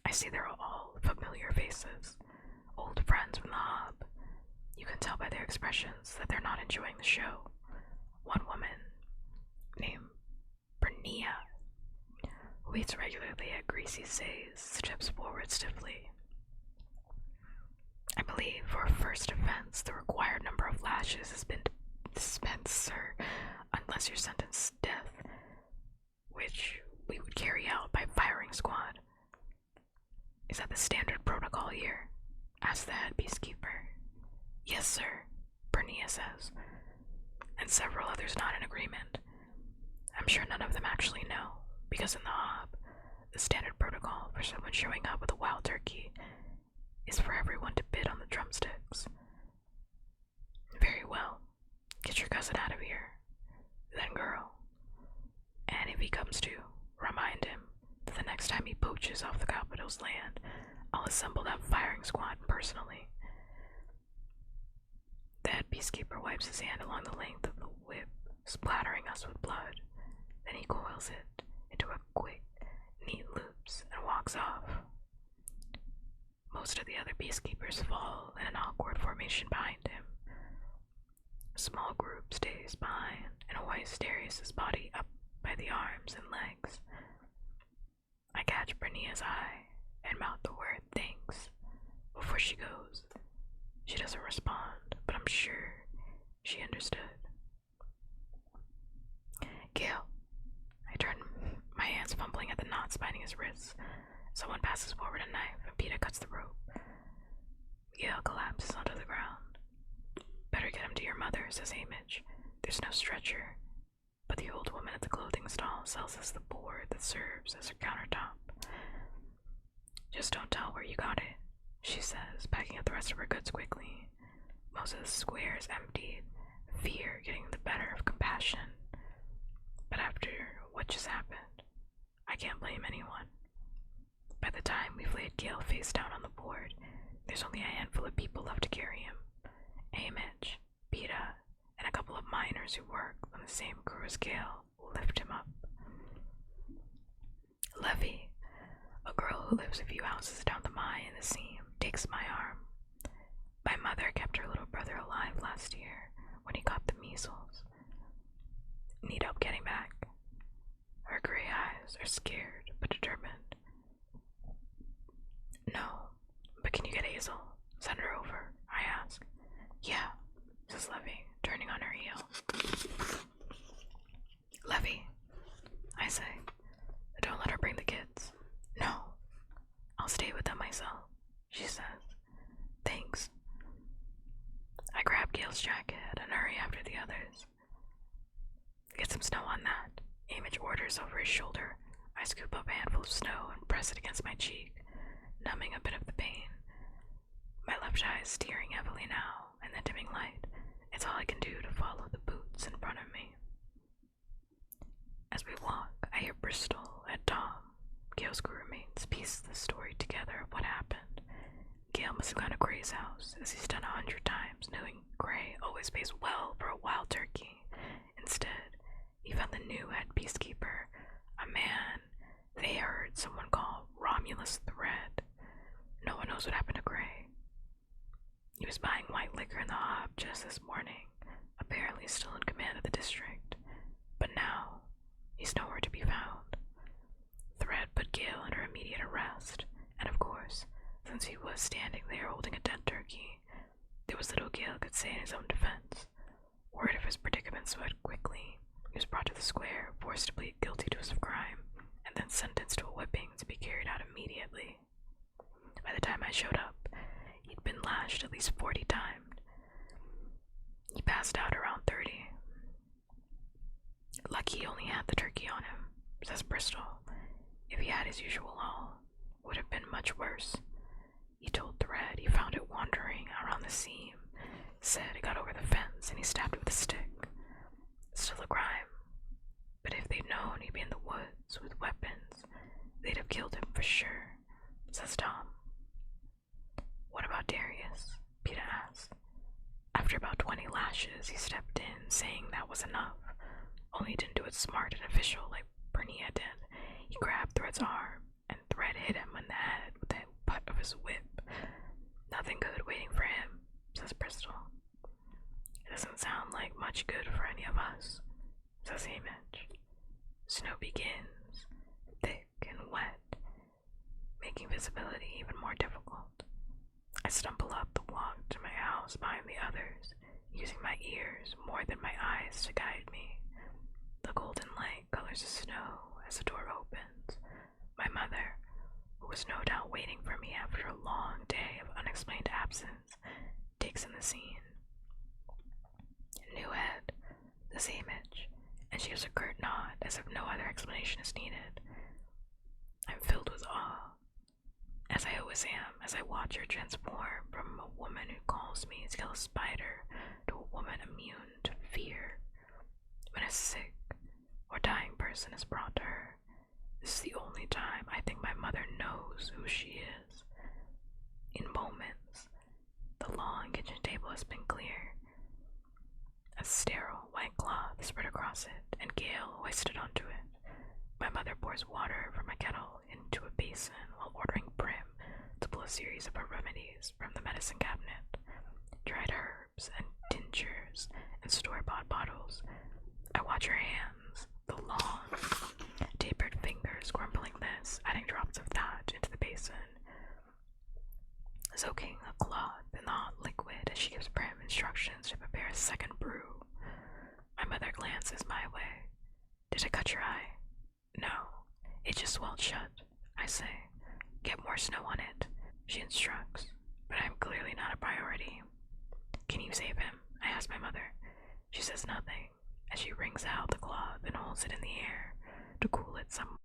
I see they're all familiar faces, old friends from the hub. You can tell by their expressions that they're not enjoying the show. One woman, named Bernia, who eats regularly at Greasy Say's, steps forward stiffly. I believe for a first offense, the required number of lashes has been dispensed, sir, unless you're sentenced to death, which we would carry out by firing squad. Is that the standard protocol here? Asked the head peacekeeper. Yes, sir, Bernia says, and several others nod in agreement. I'm sure none of them actually know, because in the hub, the standard protocol for someone showing up with a wild turkey is for everyone to bid on the drumsticks. Very well. Get your cousin out of here. Then, girl. And if he comes to, remind him that the next time he poaches off the capital's land, I'll assemble that firing squad personally. The head peacekeeper wipes his hand along the length of the whip, splattering us with blood. Then he coils it into a quick, neat loops and walks off. Most of the other peacekeepers fall in an awkward formation behind him. A small group stays behind and hoists Darius's body up by the arms and legs. I catch Bernia's eye and mouth the word thanks before she goes. She doesn't respond, but I'm sure she understood. Gale. I turn, my hands fumbling at the knots binding his wrists. Someone passes forward a knife, and Peeta cuts the rope. Gale collapses onto the ground. Better get him to your mother, says Hamish. There's no stretcher, but the old woman at the clothing stall sells us the board that serves as her countertop. Just don't tell where you got it, she says, packing up the rest of her goods quickly. Most of the square is emptied, fear getting the better of compassion. But after what just happened, I can't blame anyone. By the time we've laid Gale face down on the board, there's only a handful of people left to carry him. Hamish, Peeta, and a couple of miners who work on the same crew as Gale will lift him up. Levy, a girl who lives a few houses down the mine in the seam, takes my arm. My mother kept her little brother alive last year when he got the measles. Need help getting back? Her gray eyes are scared but determined. No, but can you get Hazel? Send her over, I ask. Yeah, says Levy, turning on her heel. Levy, I say, don't let her bring the kids. No, I'll stay with them myself, she says. Thanks. I grab Gale's jacket and hurry after the others. Get some snow on that, Hamish orders over his shoulder. I scoop up a handful of snow and press it against my cheek, numbing a bit of the pain. My left eye is tearing heavily now, and the dimming light, it's all I can do to follow the boots in front of me. As we walk, I hear Bristol and Tom, Gale's crewmates, piece the story together of what happened. Gale must have gone to Gray's house, as he's done 100 times, knowing Gray always pays well for a wild turkey. Instead, he found the new head peacekeeper, a man they heard someone call Romulus Thread. No one knows what happened to Gray. He was buying white liquor in the hub just this morning, apparently still in command of the district, but now he's nowhere to be found. Thread put Gale under immediate arrest, and of course, since he was standing there holding a dead turkey, there was little Gale could say in his own defense. Word of his predicament spread quickly. He was brought to the square, forced to plead guilty to his crime, and then sentenced to a whipping to be carried out immediately. By the time I showed up, he'd been lashed at least 40 times. He passed out around 30. Lucky he only had the turkey on him, says Bristol. If he had his usual haul, would have been much worse. He told Thread he found it wandering around the seam, said it got over the fence and he stabbed it with a stick. Still a crime. But if they'd known he'd be in the woods with weapons, they'd have killed him for sure, says Tom. What about Darius? Peter asked. After about 20 lashes, he stepped in, saying that was enough. Only he didn't do it smart and official like Bernia did. He grabbed Thread's arm, and Thread hit him in the head with the butt of his whip. Nothing good waiting for him, says Bristol. It doesn't sound like much good for any of us, says Hamish. Snow begins, thick and wet, making visibility even more difficult. I stumble up the walk to my house behind the others, using my ears more than my eyes to guide me. The golden light colors the snow as the door opens. My mother, who was no doubt waiting for me after a long day of unexplained absence, takes in the scene. New head, says Hamish, and she gives a curt nod as if no other explanation is needed. I'm filled with awe, as I always am, as I watch her transform from a woman who calls me to kill a spider to a woman immune to fear. When a sick or dying person is brought to her, this is the only time I think my mother knows who she is. In moments, the long kitchen table has been clear. A sterile white cloth spread across it, and Gale hoisted onto it. My mother pours water from a kettle into a basin while ordering Prim to pull a series of her remedies from the medicine cabinet. Dried herbs and tinctures and store-bought bottles. I watch her hands, the long, tapered fingers crumpling this, adding drops of that into the basin, soaking a cloth in the hot liquid as she gives Prim instructions to prepare a second brew. My mother glances my way. Did I cut your eye? No, it just swelled shut, I say. Get more snow on it, she instructs, but I'm clearly not a priority. Can you save him? I ask my mother. She says nothing, as she wrings out the cloth and holds it in the air to cool it some.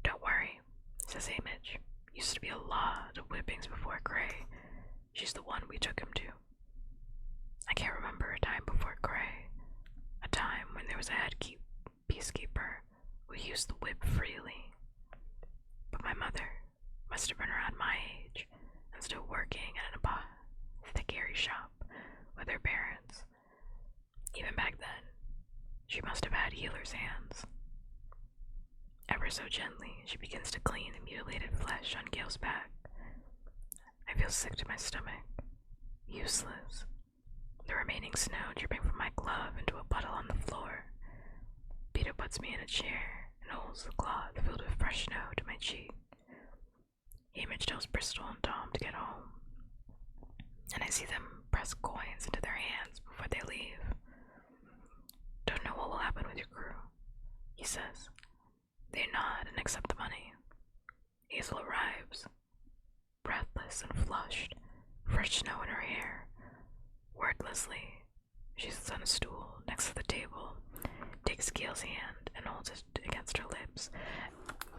Don't worry, says Hamish. Used to be a lot of whippings before Gray. She's the one we took him to. I can't remember a time before Gray, a time when there was a peacekeeper who used the whip freely. But my mother must have been around my age and still working at an apothecary shop with her parents. Even back then, she must have had healer's hands. Ever so gently, she begins to clean the mutilated flesh on Gale's back. I feel sick to my stomach. Useless. The remaining snow dripping from my glove into a puddle on the floor. Peter puts me in a chair and holds the cloth filled with fresh snow to my cheek. Hamish tells Bristol and Tom to get home, and I see them press coins into their hands before they leave. Don't know what will happen with your crew, he says. They nod and accept the money. Hazel arrives, breathless and flushed, fresh snow in her hair. Wordlessly, she sits on a stool next to the table, takes Gale's hand and holds it against her lips.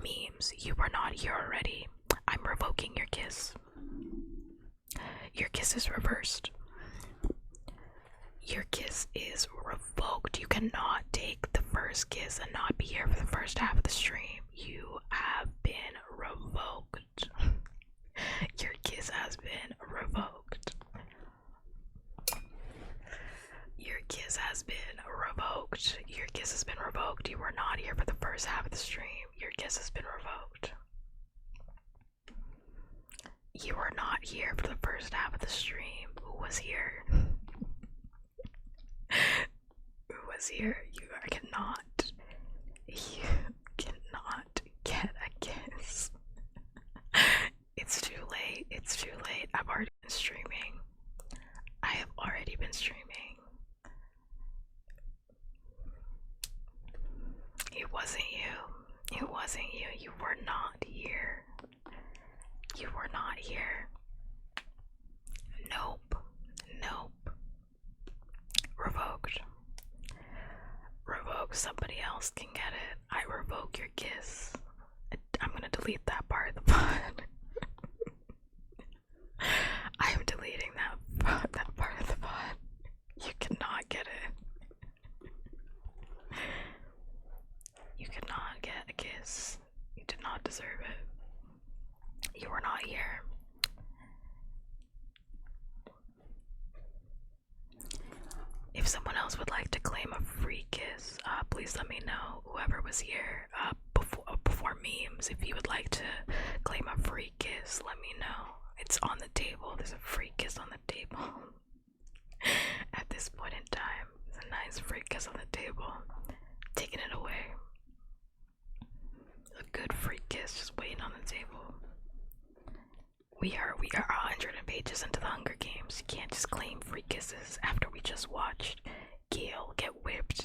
Memes, you were not here already. I'm revoking your kiss. Your kiss is reversed. Your kiss is revoked. You cannot take the first kiss and not be here for the first half of the stream. You have been revoked. Your kiss has been revoked. Your kiss has been revoked. Your kiss has been revoked. You were not here for the first half of the stream. Your kiss has been revoked. You were not here for the first half of the stream. Who was here? Who was here? You cannot. You cannot get a kiss. It's too late. It's too late. I've already been streaming. I have already been streaming. It wasn't you. It wasn't you. You were not here. You were not here. Nope. Nope. Revoked. Revoked. joke. Somebody else can get it. I revoke your kiss. I'm gonna delete that part of the pod. I am deleting that part of the pod. You cannot get it. You cannot get a kiss. You did not deserve it. You were not here. If someone else would like to claim a free kiss, please let me know. Whoever was here before memes, if you would like to claim a free kiss, let me know. It's on the table. There's a free kiss on the table. At this point in time, there's a nice free kiss on the table. Taking it away. A good free kiss just waiting on the table. We are 100 pages into the Hunger Games. You can't just claim free kisses after we just watched Gale get whipped.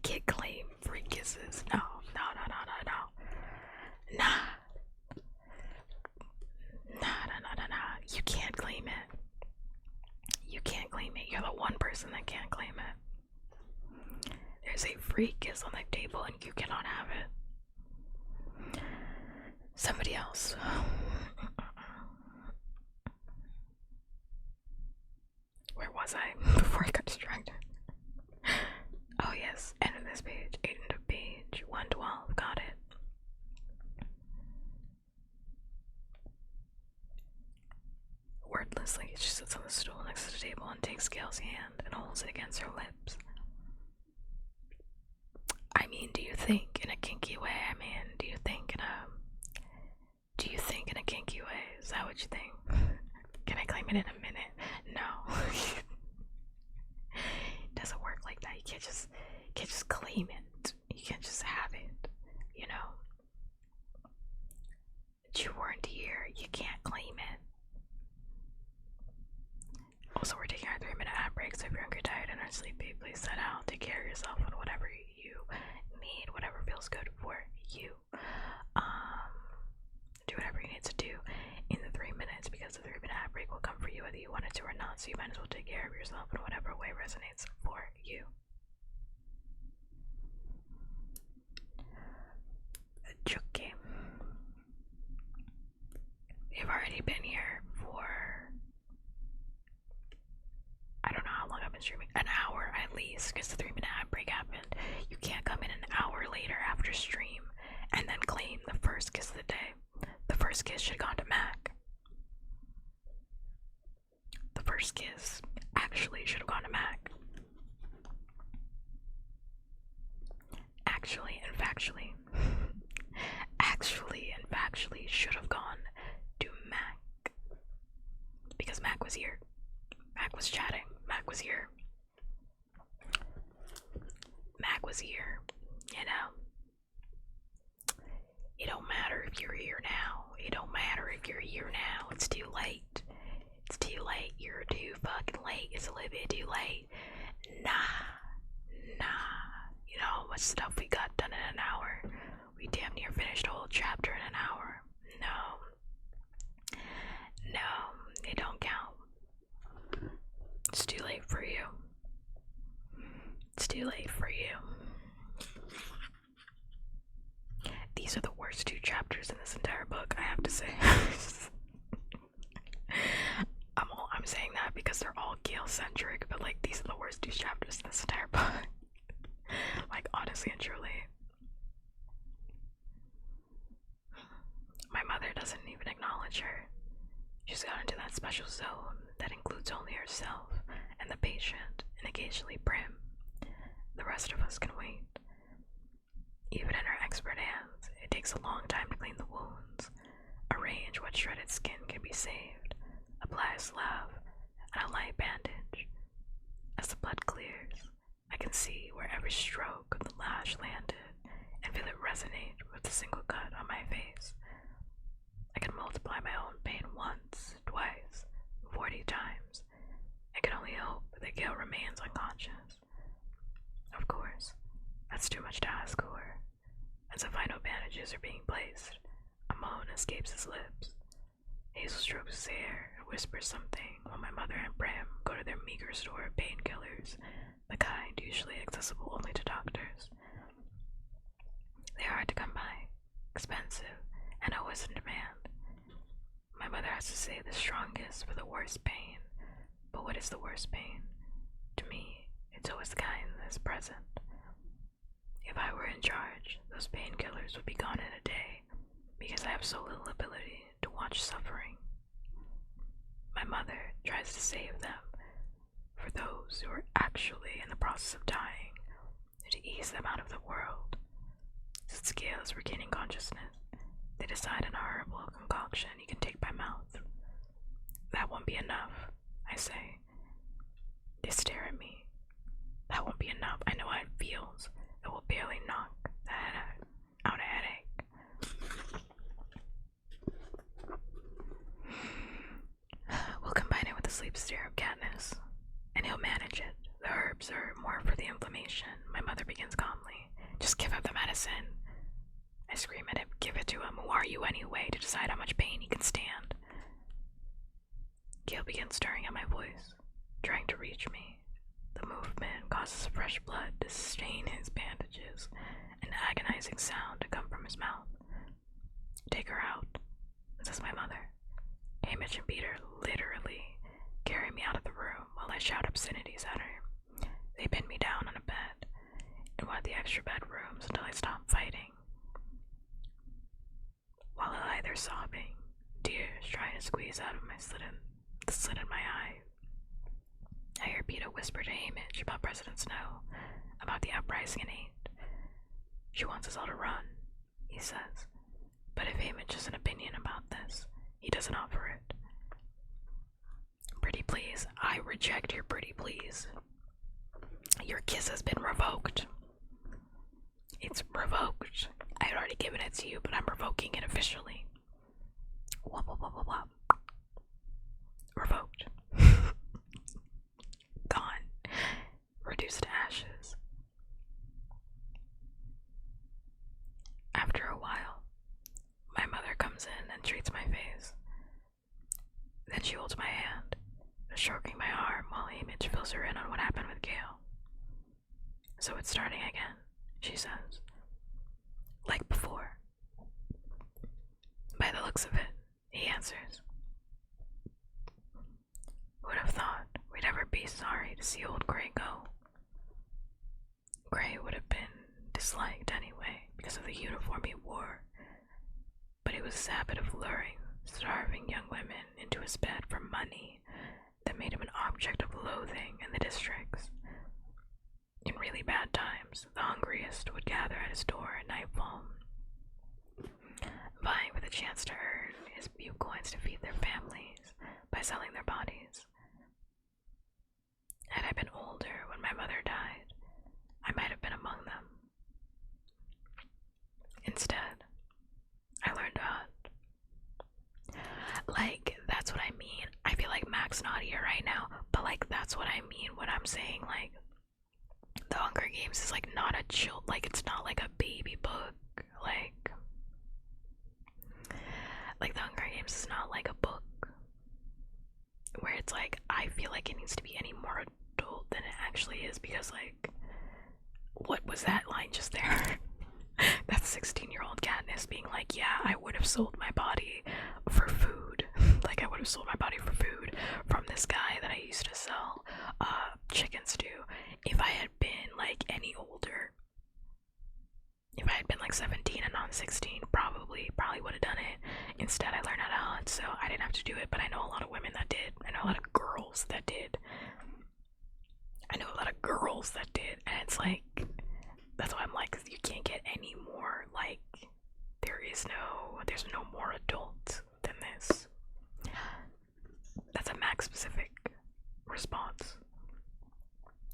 Can't claim free kisses. No. Nah. You can't claim it. You can't claim it. You're the one person that can't claim it. There's a free kiss on the table and you cannot have it. Somebody else. Where was I before I got distracted? Oh yes, end of this page, end of page 112, got it. Wordlessly, she sits on the stool next to the table and takes Gail's hand and holds it against her lips. I mean, do you think in a kinky way? Do you think in a kinky way? Is that what you think? Can I claim it in a minute? No. It doesn't work like that. You can't just claim it. You can't just have it, you know? But you weren't here. You can't claim it. Also, we're taking our 3-minute ad break, so if you're hungry, tired, and are sleepy, please set out. Take care of yourself and whatever you need, whatever feels good for you. Do whatever you need to do in the 3 minutes, because the 3-minute ad break will come for you whether you want it to or not, so you might as well take care of yourself in whatever way resonates for you. Okay. We've already been here for, I don't know how long I've been streaming, an hour at least, because the 3-minute ad break happened. You can't come in an hour later after stream and then claim the first kiss of the day. The first kiss should have gone to Mac. The first kiss actually should have gone to Mac. Actually and factually should have gone to Mac. Because Mac was here. Mac was chatting. Mac was here. Mac was here, you know? It don't matter if you're here now. It don't matter if you're here now. It's too late. It's too late. You're too fucking late. It's a little bit too late. Nah. You know how much stuff we got done in an hour? We damn near finished a whole chapter in an hour. No, it don't count. It's too late for you. It's too late for you. These are the worst 2 chapters in this entire book, I have to say. I'm saying that because they're all Gale-centric, but like these are the worst 2 chapters in this entire book. Like honestly and truly. My mother doesn't even acknowledge her. She's got into that special zone that includes only herself and the patient, and occasionally Prim. The rest of us can wait. Even in her expert hands, it takes a long time to clean the wounds, arrange what shredded skin can be saved, apply a salve, and a light bandage. As the blood clears, I can see where every stroke of the lash landed and feel it resonate with a single cut on my face. I can multiply my own pain once, twice, 40 times. I can only hope that Gale remains unconscious. Of course, that's too much to ask for. As the final bandages are being placed, a moan escapes his lips. Hazel strokes his hair and whispers something while my mother and Bram go to their meager store of painkillers, the kind usually accessible only to doctors. They are hard to come by, expensive, and always in demand. My mother has to say the strongest for the worst pain, but what is the worst pain? To me, it's always the kind that is present. If I were in charge, those painkillers would be gone in a day, because I have so little ability to watch suffering. My mother tries to save them for those who are actually in the process of dying, to ease them out of the world. Since Gail is regaining consciousness, they decide on a horrible concoction you can take by mouth. That won't be enough, I say. They stare at me. That won't be enough. I know how it feels. It will barely knock the head out a headache. We'll combine it with the sleep syrup, Katniss, and he'll manage it. The herbs are more for the inflammation. My mother begins calmly. Just give him the medicine. I scream at him. Give it to him. Who are you anyway to decide how much pain he can stand? Gale begins stirring at my voice, trying to reach me. The movement causes fresh blood to stain his bandages, an agonizing sound to come from his mouth. Take her out, says my mother. Hamish and Peter literally carry me out of the room while I shout obscenities at her. They pin me down on a bed in one of the extra bedrooms until I stop fighting. While I lie there sobbing, tears trying to squeeze out of the slit in my eye. I hear Peter whisper to Hamish about President Snow, about the uprising in 8. She wants us all to run, he says. But if Hamish has an opinion about this, he doesn't offer it. Pretty please, I reject your pretty please. Your kiss has been revoked. It's revoked. I had already given it to you, but I'm revoking it officially. Wop, wop, wop, wop, wop. Revoked. Gone. Reduced to ashes. After a while, my mother comes in and treats my face. Then she holds my hand, stroking my arm while Hamish fills her in on what happened with Gale. So it's starting again, she says. Like before. By the looks of it, he answers. Would have thought we'd ever be sorry to see old Gray go. Gray would have been disliked anyway because of the uniform he wore, but it was his habit of luring starving young women into his bed for money that made him an object of loathing in the districts. In really bad times, the hungriest would gather at his door at nightfall, vying for the chance to earn his few coins to feed their families by selling their bodies. Had I been older when my mother died, I might have been among them. Instead, I learned to hunt. Like, that's what I mean. I feel like Mac's not here right now, but like, that's what I mean when I'm saying, like, the Hunger Games is like not a chill, like, it's not like a baby book. Like the Hunger Games is not like a book where it's like, I feel like it needs to be any more adult than it actually is, because like, what was that line just there? That's 16-year-old Katniss being like, yeah, I would have sold my body for food. Like, I would have sold my body for food from this guy that I used to sell chickens to. If I had been like any older, if I had been like 17 and not 16, probably would have done it. Instead, I learned how to hunt, so I didn't have to do it, but I know a lot of women that did. I know a lot of girls that did. And it's like, that's why I'm like, you can't get any more, like, there's no more adult than this. That's a Mac specific response.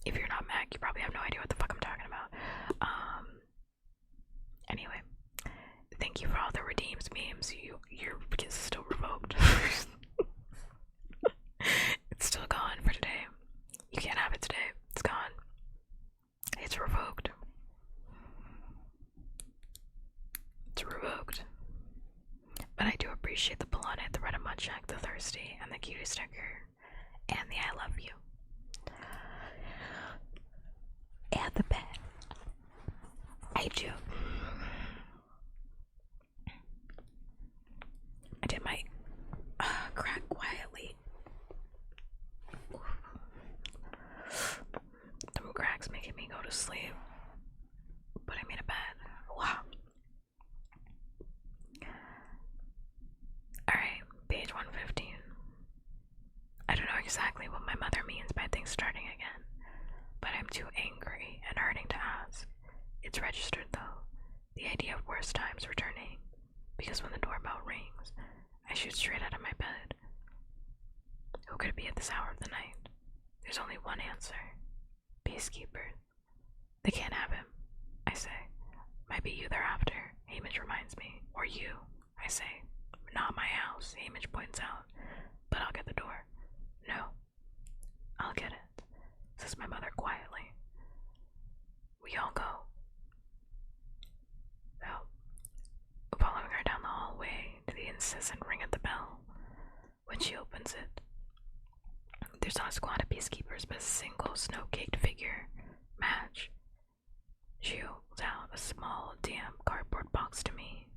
If you're not Mac, you probably have no idea what the fuck I'm talking about. Anyway, thank you for all the redeems memes. Your kiss is still revoked. It's still gone for today. You can't have it today. It's gone. It's revoked. It's revoked. But I do appreciate the pull on it. The Reddit you sticker, and the I love you. And the pen. I do. I did my crack quietly. The crack's making me go to sleep. Putting me to bed. Wow. Alright, page 115. I don't know exactly what my mother means by things starting again, but I'm too angry and hurting to ask. It's registered though, the idea of worse times returning, because when the doorbell rings, I shoot straight out of my bed. Who could it be at this hour of the night? There's only one answer. Peacekeepers. They can't have him, I say. Might be you they're after, Hamish reminds me. Or you, I say. Not my house, Hamish points out. But I'll get the door. No. I'll get it, says my mother quietly. We all go. Well, following her down the hallway to the incessant ring at the bell. When she opens it, there's not a squad of peacekeepers, but a single snow-caked figure, Madge. She holds out a small, damp cardboard box to me.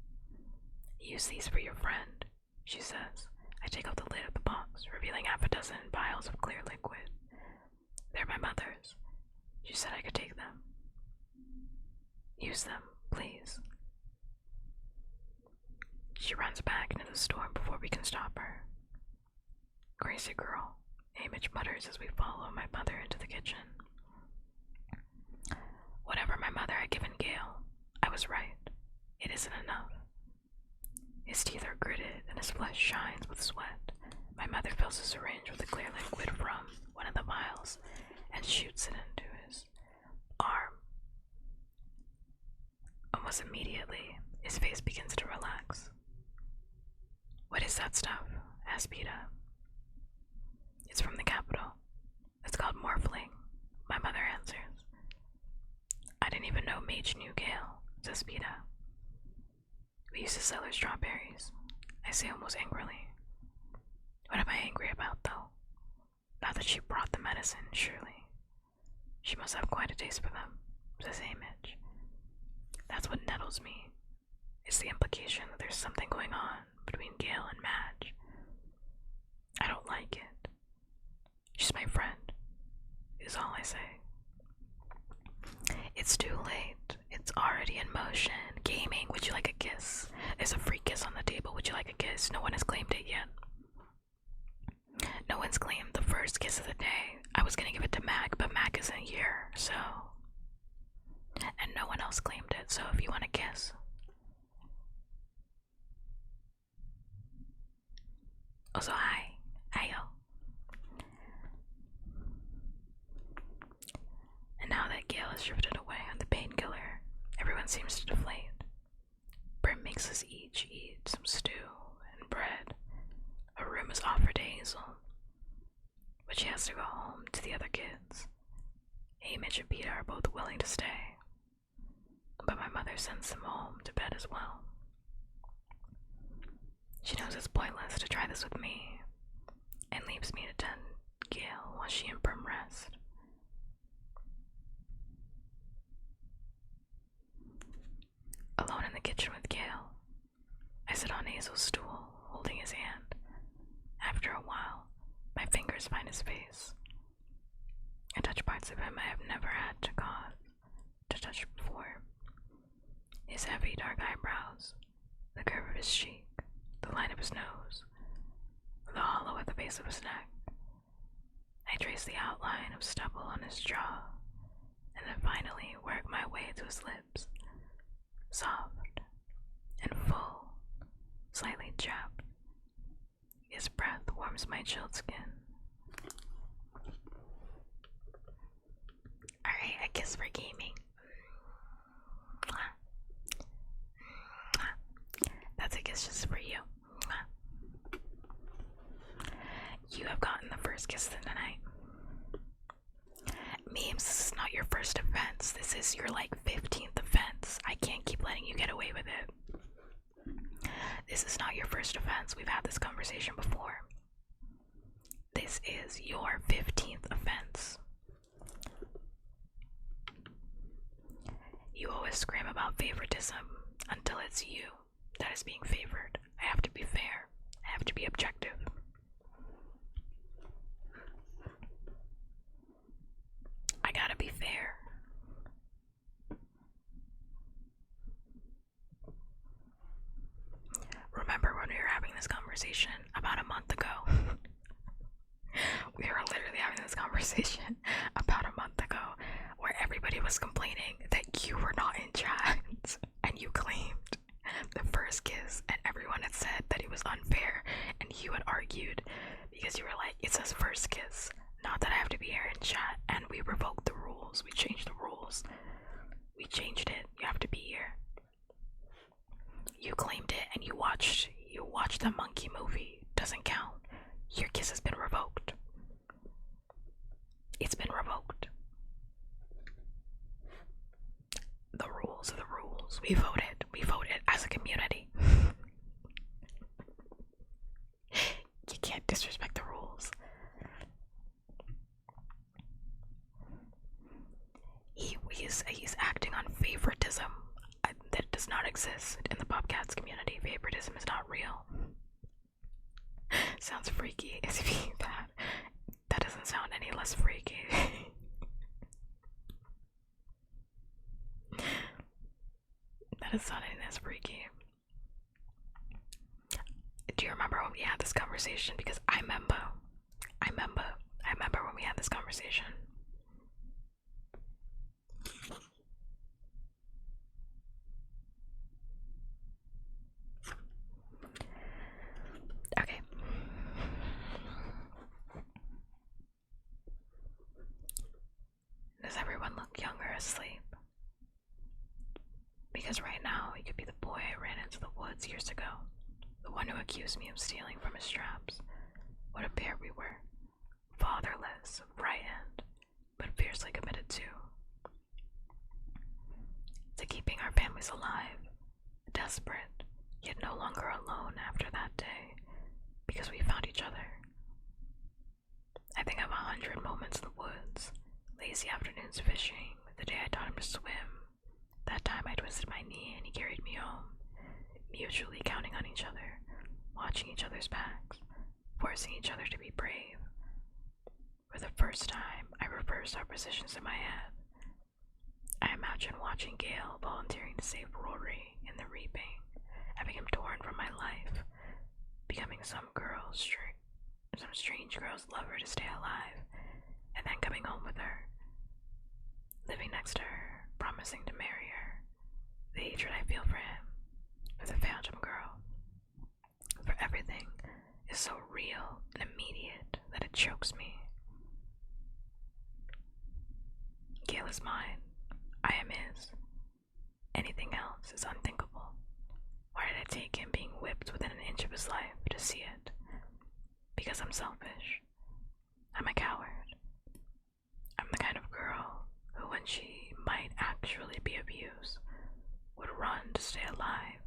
Use these for your friend, she says. I take off the lid of the box, revealing half a dozen vials of clear liquid. They're my mother's. She said I could take them. Use them, please. She runs back into the storm before we can stop her. Crazy girl, Hamish mutters as we follow my mother into the kitchen. Whatever my mother had given Gale, I was right. It isn't enough. His teeth are gritted and his flesh shines with sweat. My mother fills a syringe with the clear liquid from one of the vials and shoots it into his arm. Almost immediately, his face begins to relax. What is that stuff? Asks Peta. It's from the capital. It's called morphling, my mother answers. I didn't even know Mage knew Gale, says Peta. We used to sell her strawberries, I say almost angrily. What am I angry about, though? Not that she brought the medicine, surely. She must have quite a taste for them, says Hamish. That's what nettles me. It's the implication that there's something going on between Gale and Madge. I don't like it. She's my friend, is all I say. It's too late. It's already in motion. Gaming, would you like a kiss? There's a free kiss on the table. Would you like a kiss? No one has claimed it yet. No one's claimed the first kiss of the day. I was gonna give it to Mac, but Mac isn't here, so... And no one else claimed it, so if you want a kiss... Also, hi. Hi-yo. And now that Gale has drifted away on the painkiller, everyone seems to deflate. Brim makes us each eat some stew and bread. A room is offered to Hazel, but she has to go home to the other kids. Hamish and Peta are both willing to stay, but my mother sends them home to bed as well. She knows it's pointless to try this with me, and leaves me to tend Gale while she and Brim rest. Alone in the kitchen with Gale, I sit on Hazel's stool, holding his hand. After a while, my fingers find his face. I touch parts of him I have never had to cause to touch before. His heavy dark eyebrows, the curve of his cheek, the line of his nose, the hollow at the base of his neck. I trace the outline of stubble on his jaw, and then finally work my way to his lips. Soft and full, slightly chapped. His breath warms my chilled skin. Alright, a kiss for gaming. That's a kiss just for you. You have gotten the first kiss of the night. Memes, this is not your first offense. This is your 15th offense. I can't keep letting you get away with it. This is not your first offense. We've had this conversation before. This is your 15th offense. You always scream about favoritism until it's you that is being favored. I have to be fair. I have to be objective. I gotta be fair. Remember when we were having this conversation about a month ago? We were literally having this conversation about a month ago where everybody was complaining that you were not in chat and you claimed the first kiss and everyone had said that it was unfair and you had argued because you were like, it says first kiss, not that I have to be here in chat, and we revoked the rules. We changed the rules. We changed it. You have to be here. You claimed it and you watched the monkey movie. Doesn't count. Your kiss has been revoked. It's been revoked. The rules are the rules. We voted. We voted as a community. You can't disrespect the rules. He's acting on favoritism that does not exist in the puppkats community. Favoritism is not real. Sounds freaky. Is he that? That doesn't sound any less freaky. That is not any less freaky. Do you remember when we had this conversation? Because I remember when we had this conversation. Okay. Does everyone look young or asleep? Because right now, he could be the boy I ran into the woods years ago. The one who accused me of stealing from his straps. What a pair we were. Fatherless, frightened, but fiercely committed to keeping our families alive. Desperate, yet no longer alone after that day, because we found each other. I think of 100 moments in the woods, lazy afternoons fishing, the day I taught him to swim, that time I twisted my knee and he carried me home, mutually counting on each other, watching each other's backs, forcing each other to be brave. For the first time, I reversed our positions in my head. I imagine watching Gale volunteering to save Rory in the reaping, having him torn from my life, becoming some strange girl's lover to stay alive, and then coming home with her, living next to her, promising to marry her. The hatred I feel for him, for the phantom girl, for everything is so real and immediate that it chokes me. Gale is mine. I am his. Anything else is unthinkable. Why did I take him being whipped within an inch of his life to see it? Because I'm selfish. I'm a coward. I'm the kind of girl who, when she might actually be of use, would run to stay alive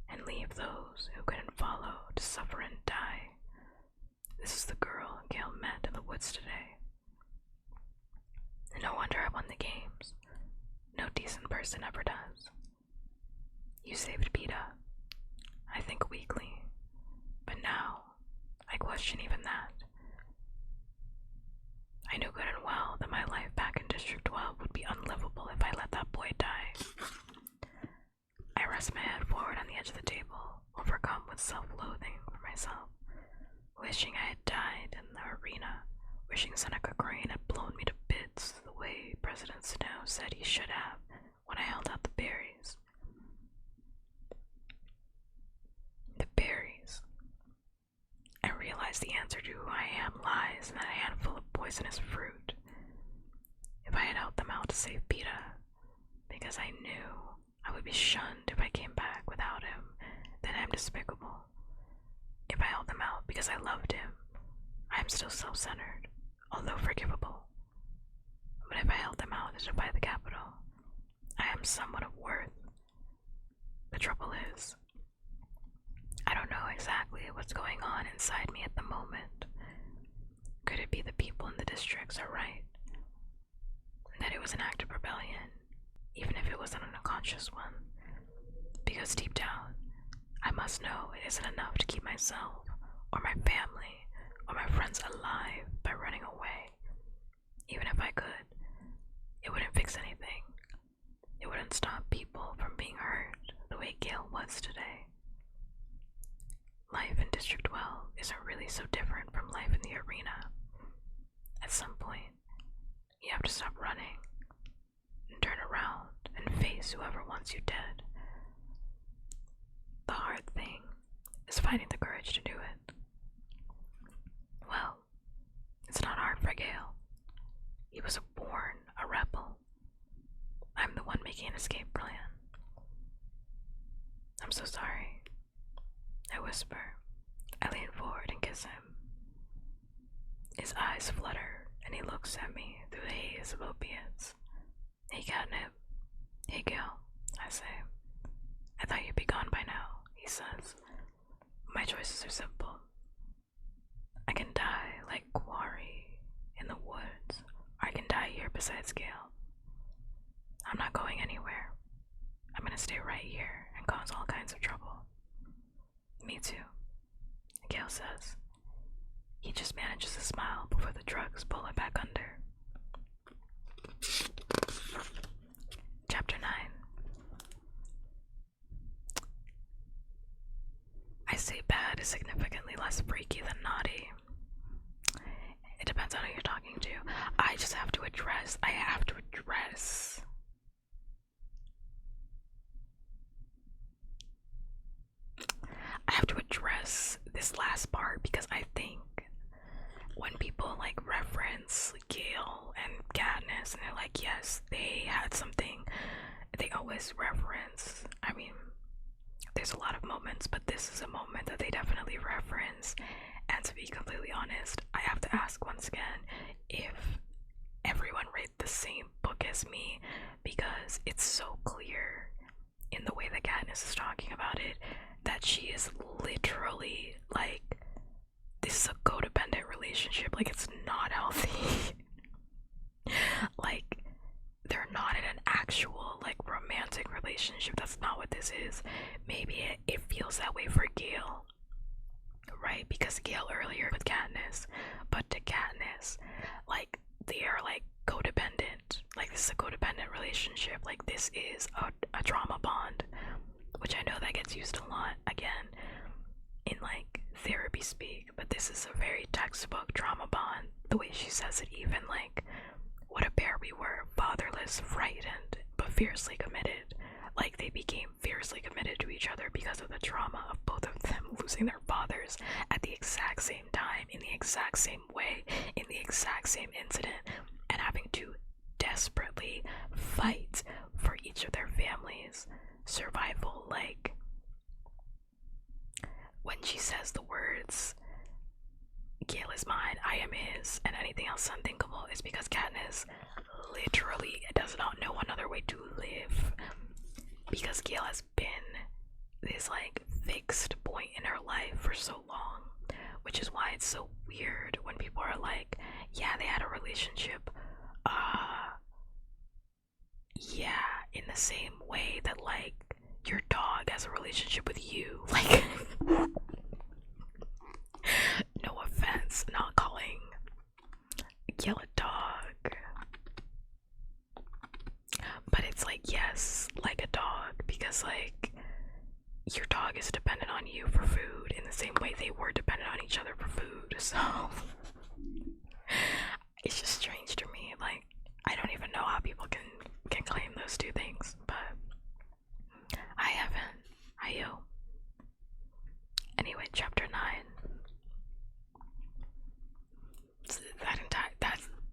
and leave those who couldn't follow to suffer and die. This is the girl Gale met in the woods today. No wonder I won the games. No decent person ever does. You saved Peta. I think weakly, but now I question even that. I knew good and well that my life back in District 12 would be unlivable if I let that boy die. I rest my head forward on the edge of the table, overcome with self-loathing for myself, wishing I had died in the arena, wishing Seneca Crane had blown me to bits the way President Snow said he should have when I held out the berries. The berries. I realized the answer to who I am lies in that handful of poisonous fruit. If I had held them out to save Peta, because I knew I would be shunned if I came back without him, then I'm despicable. If I held them out because I loved him, I am still self-centered, although forgivable. But if I held them out to defy the capital, I am somewhat of worth. The trouble is, I don't know exactly what's going on inside me at the moment. subconscious one. Because deep down, I must know it isn't enough to keep myself, or my family, or my friends alive by running away. Even if I could, it wouldn't fix anything. It wouldn't stop people from being hurt the way Gail was today. Life in District 12 isn't really so different from life in the arena. At some point, you have to stop running and turn around and face whoever wants you dead. The hard thing is finding the courage to do it. Well, it's not hard for Gale. He was born a rebel. I'm the one making an escape plan. I'm so sorry. I whisper. I lean forward and kiss him. His eyes flutter and he looks at me through the haze of opiates. Hey, Catnip. Hey, Gale, I say. I thought you'd be gone by now, he says. My choices are simple. I can die like Quarry in the woods, or I can die here beside Gale. I'm not going anywhere. I'm gonna stay right here and cause all kinds of trouble. Me too, Gale says. He just manages to smile before the drugs pull him back under. Chapter 9. I say bad is significantly less freaky than naughty. It depends on who you're talking to. I have to address this last part because I think when people like reference Gale and Katniss and they're like, yes, they had something, they always reference, I mean, there's a lot of moments, but this is a moment that they definitely reference. And to be completely honest, I have to ask once again if everyone read the same book as me, because it's so clear in the way that Katniss is talking about it that she is literally like, this is a codependent relationship. Like, it's not healthy. Like, they're not in an actual like romantic relationship. That's not what this is. Maybe it feels that way for Gale, right? Because Gale earlier with Katniss, but to Katniss, like, they are like codependent. Like, this is a codependent relationship. Like, this is a trauma bond, which I know that gets used a lot again in like therapy speak, but this is a very textbook trauma bond. The way she says it, even like, what a pair we were, fatherless, frightened, but fiercely committed. Like, they became fiercely committed to each other because of the trauma of both of them losing their fathers at the exact same time, in the exact same way, in the exact same incident, and having to desperately fight for each of their families' survival. Like, when she says the words, Gale is mine, I am his, and anything else unthinkable, is because Katniss literally does not know another way to live. Because Gale has been this like fixed point in her life for so long, which is why it's so weird when people are like, yeah, they had a relationship. Yeah, in the same way that like your dog has a relationship with you. Like, no offense, not calling Gale a dog, but it's like, yes, like a dog, because like your dog is dependent on you for food in the same way they were dependent on each other for food. So it's just strange to me. Like, I don't even know how people can claim those two things, but I haven't. Anyway, chapter 9.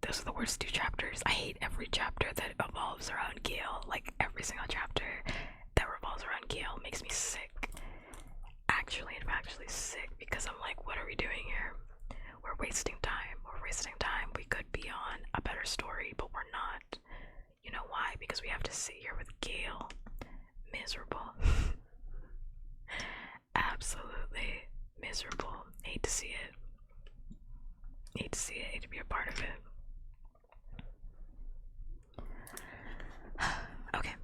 Those are the worst two chapters. I hate every chapter that evolves around Gale. Like, every single chapter that revolves around Gale makes me sick. Actually sick, because I'm like, what are we doing here? We're wasting time. We could be on a better story, but we're not. You know why? Because we have to sit here with Gale. Miserable. Absolutely miserable. Hate to see it. Hate to be a part of it. Okay.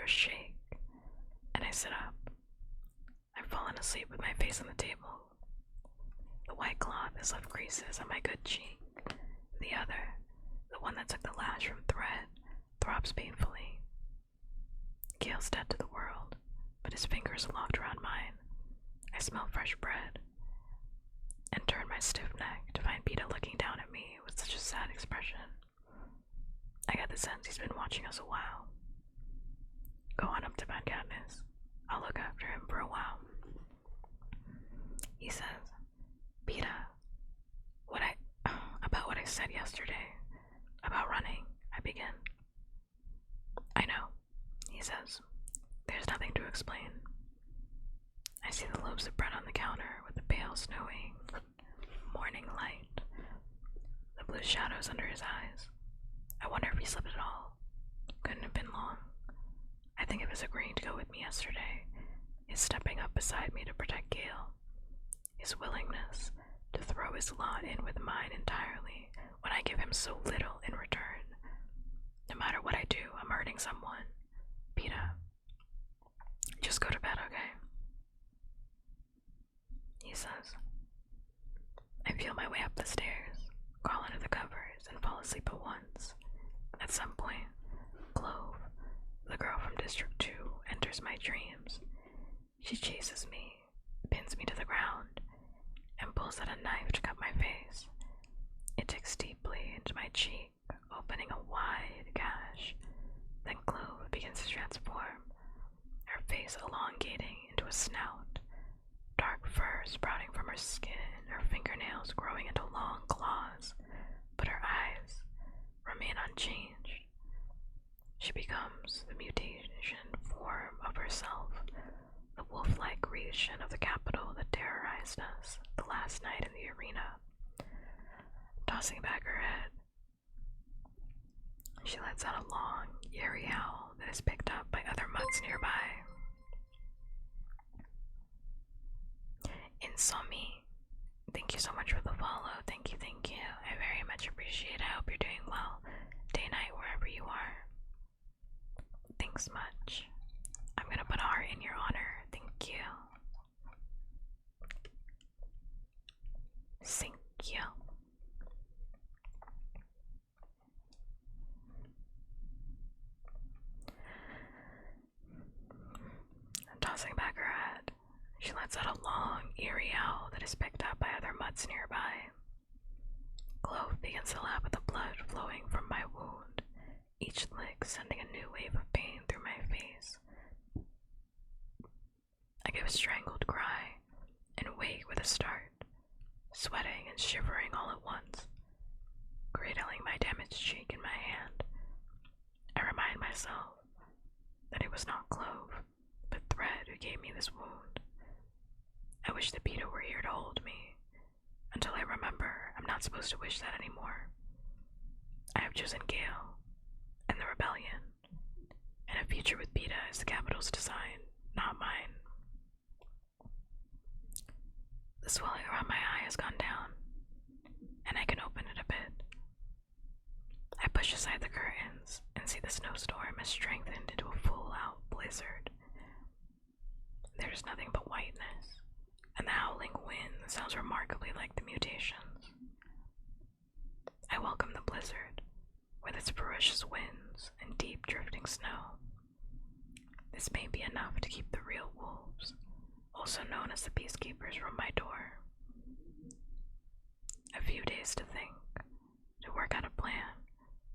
shoulders shake, and I sit up. I've fallen asleep with my face on the table. The white cloth has left creases on my good cheek. The other, the one that took the lash from thread, throbs painfully. Gail's dead to the world, but his fingers are locked around mine. I smell fresh bread and turn my stiff neck to find Peter looking down at me with such a sad expression. I get the sense he's been watching us a while. Go on up to bed, Katniss. I'll look after him for a while. He says, Peter, about what I said yesterday, about running, I begin. I know, he says. There's nothing to explain. I see the loaves of bread on the counter with the pale snowing morning light, the blue shadows under his eyes. I wonder if he slept at all. Couldn't have been long. I think of his agreeing to go with me yesterday, his stepping up beside me to protect Gale, his willingness to throw his lot in with mine entirely when I give him so little in return. No matter what I do, I'm hurting someone. Peter, just go to bed, okay? He says. I feel my way up the stairs, crawl under the covers, and fall asleep at once. At some point, Clove, the girl from District 2, enters my dreams. She chases me, pins me to the ground, and pulls out a knife to cut my face. It digs deeply into my cheek, opening a wide gash. Then Clove begins to transform, her face elongating into a snout, dark fur sprouting from her skin, her fingernails growing into long claws, but her eyes remain unchanged. She becomes the mutation form of herself, the wolf-like creation of the capital that terrorized us the last night in the arena. Tossing back her head, she lets out a long, eerie howl that is picked up by other mutts nearby. Insomnie, thank you so much for the follow. Thank you, thank you. I very much appreciate it. I hope you're doing well, day, night, wherever you are. Thanks much. I'm gonna put a heart in your honor. Thank you. Thank you. Tossing back her head, she lets out a long, eerie howl that is picked up by other mutts nearby. Clove begins to lap at the blood flowing from my wound, each lick sending a new wave of pain through my face. I give a strangled cry and wake with a start, sweating and shivering all at once, cradling my damaged cheek in my hand. I remind myself that it was not Clove, but Thread who gave me this wound. I wish that Peter were here to hold me, until I remember I'm not supposed to wish that anymore. I have chosen Gale and the rebellion, and a future with Peter is the capital's design, not mine. The swelling around my eye has gone down, and I can open it a bit. I push aside the curtains and see the snowstorm has strengthened into a full-out blizzard. There's nothing but whiteness, and the howling wind sounds remarkably like the mutations. I welcome the blizzard, with its ferocious winds and deep drifting snow. This may be enough to keep the real wolves, also known as the peacekeepers, from my door. A few days to think, to work out a plan,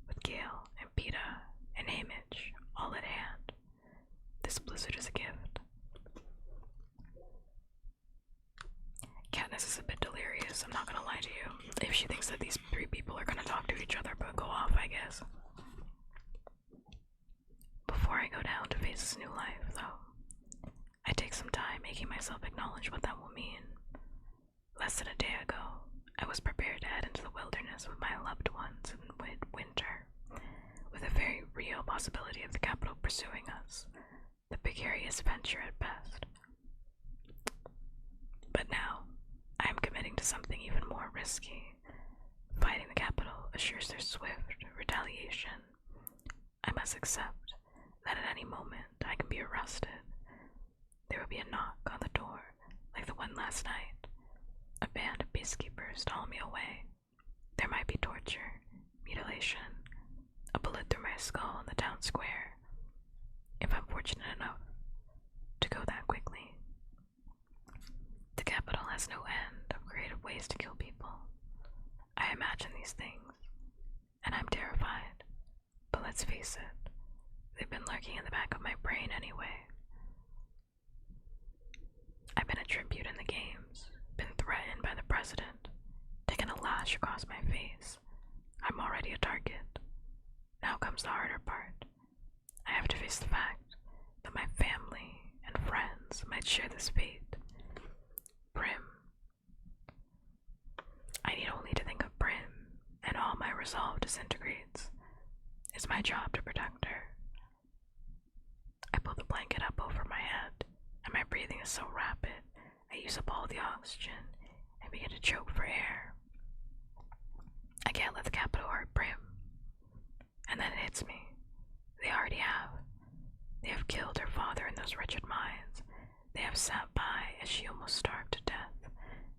with Gale and Peeta and Haymitch all at hand. This blizzard is a gift. Katniss is a bit delirious, I'm not gonna lie to you. If she thinks that these three people are gonna talk to each other but go off, I guess. Before I go down to face this new life, though, I take some time making myself acknowledge what that will mean. Less than a day ago, I was prepared to head into the wilderness with my loved ones in winter, with a very real possibility of the capital pursuing us, the precarious venture at best. But now, I am committing to something even more risky. Fighting the capital assures their swift retaliation. I must accept that at any moment I can be arrested. There will be a knock on the door, like the one last night. A band of peacekeepers stole me away. There might be torture, mutilation, a bullet through my skull in the town square, if I'm fortunate enough to go that quickly. The capital has no end of creative ways to kill people. I imagine these things, and I'm terrified. But let's face it, they've been lurking in the back of my brain anyway. I've been a tribute in the games, been threatened by the president, taken a lash across my face. I'm already a target. Now comes the harder part. I have to face the fact that my family and friends might share this fate. Brim. I need only to think of Brim, and all my resolve disintegrates. It's my job to protect her. I pull the blanket up over my head, and my breathing is so rapid, I use up all the oxygen and begin to choke for air. I can't let the capital hurt Brim. And then it hits me. They already have. They have killed her father in those wretched mines. They have sat by as she almost starved to death.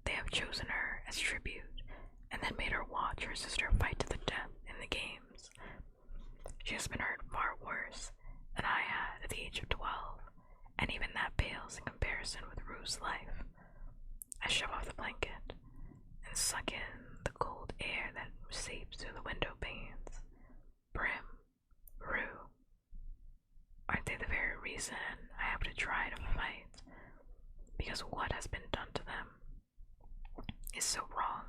They have chosen her as tribute, and then made her watch her sister fight to the death in the games. She has been hurt far worse than I had at the age of 12, and even that pales in comparison with Rue's life. I shove off the blanket and suck in the cold air that seeps through the window panes. Brim, Rue, aren't they the very reason I have to try to fight? Because what has been done to them is so wrong,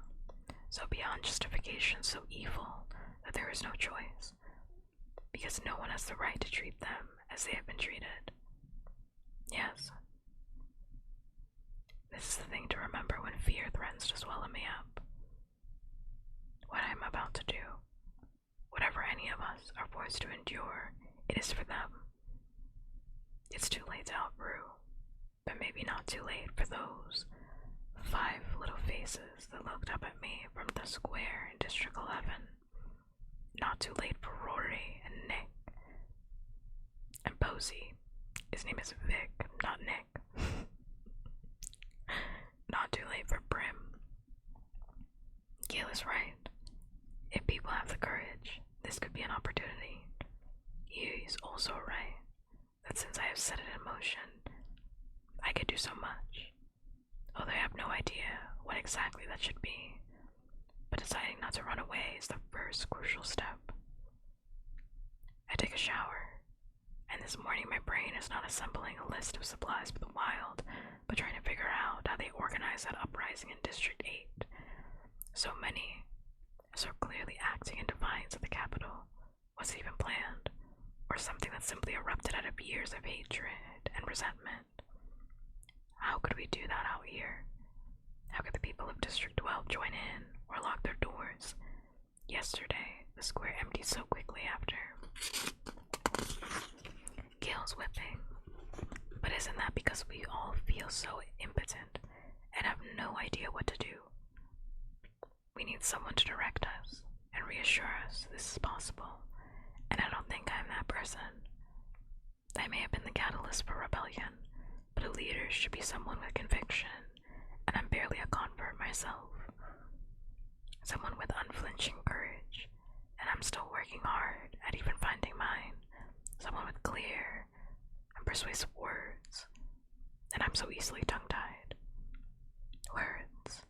so beyond justification, so evil, that there is no choice. Because no one has the right to treat them as they have been treated. Yes. This is the thing to remember when fear threatens to swallow me up. What I am about to do, whatever any of us are forced to endure, it is for them. It's too late to help Rue, but maybe not too late for those 5 little faces that looked up at me from the square in District 11. Not too late for Rory and Nick. And Posey. His name is Vic, not Nick. Not too late for Brim. Gail is right. If people have the courage, this could be an opportunity. He's also right, that since I have set it in motion, I could do so much, although I have no idea what exactly that should be. But deciding not to run away is the first crucial step. I take a shower, and this morning my brain is not assembling a list of supplies for the wild, but trying to figure out how they organize that uprising in District 8. So many, so clearly acting in defiance of the capital. Was it even planned, or something that simply erupted out of years of hatred and resentment? How could we do that out here? How could the people of District 12 join in, or lock their doors? Yesterday, the square emptied so quickly after. Gail's whipping. But isn't that because we all feel so impotent and have no idea what to do? We need someone to direct us and reassure us this is possible, and I don't think I'm that person. I may have been the catalyst for rebellion, but a leader should be someone with conviction, and I'm barely a convert myself. Someone with unflinching courage, and I'm still working hard at even finding mine. Someone with clear and persuasive words, and I'm so easily tongue-tied. Words.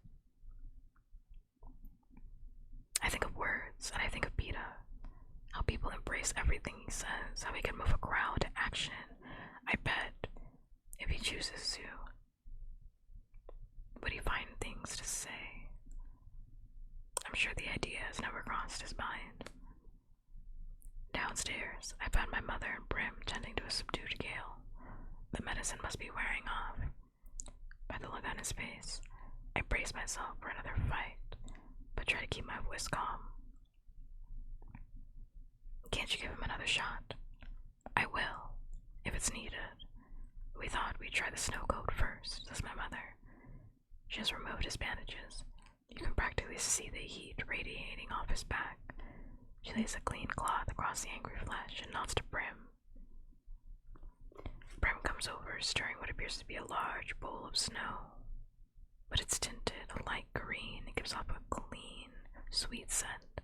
I think of words, and I think of Peter. How people embrace everything he says, how he can move a crowd to action. I bet, if he chooses to, would he find things to say? I'm sure the idea has never crossed his mind. Downstairs, I found my mother and Brim tending to a subdued Gale. The medicine must be wearing off. By the look on his face, I brace myself for another fight, but try to keep my voice calm. Can't you give him another shot? I will, if it's needed. We thought we'd try the snow coat first, says my mother. She has removed his bandages. You can practically see the heat radiating off his back. She lays a clean cloth across the angry flesh and nods to Brim. Brim comes over, stirring what appears to be a large bowl of snow. But it's tinted a light green. It gives off a clean, sweet scent.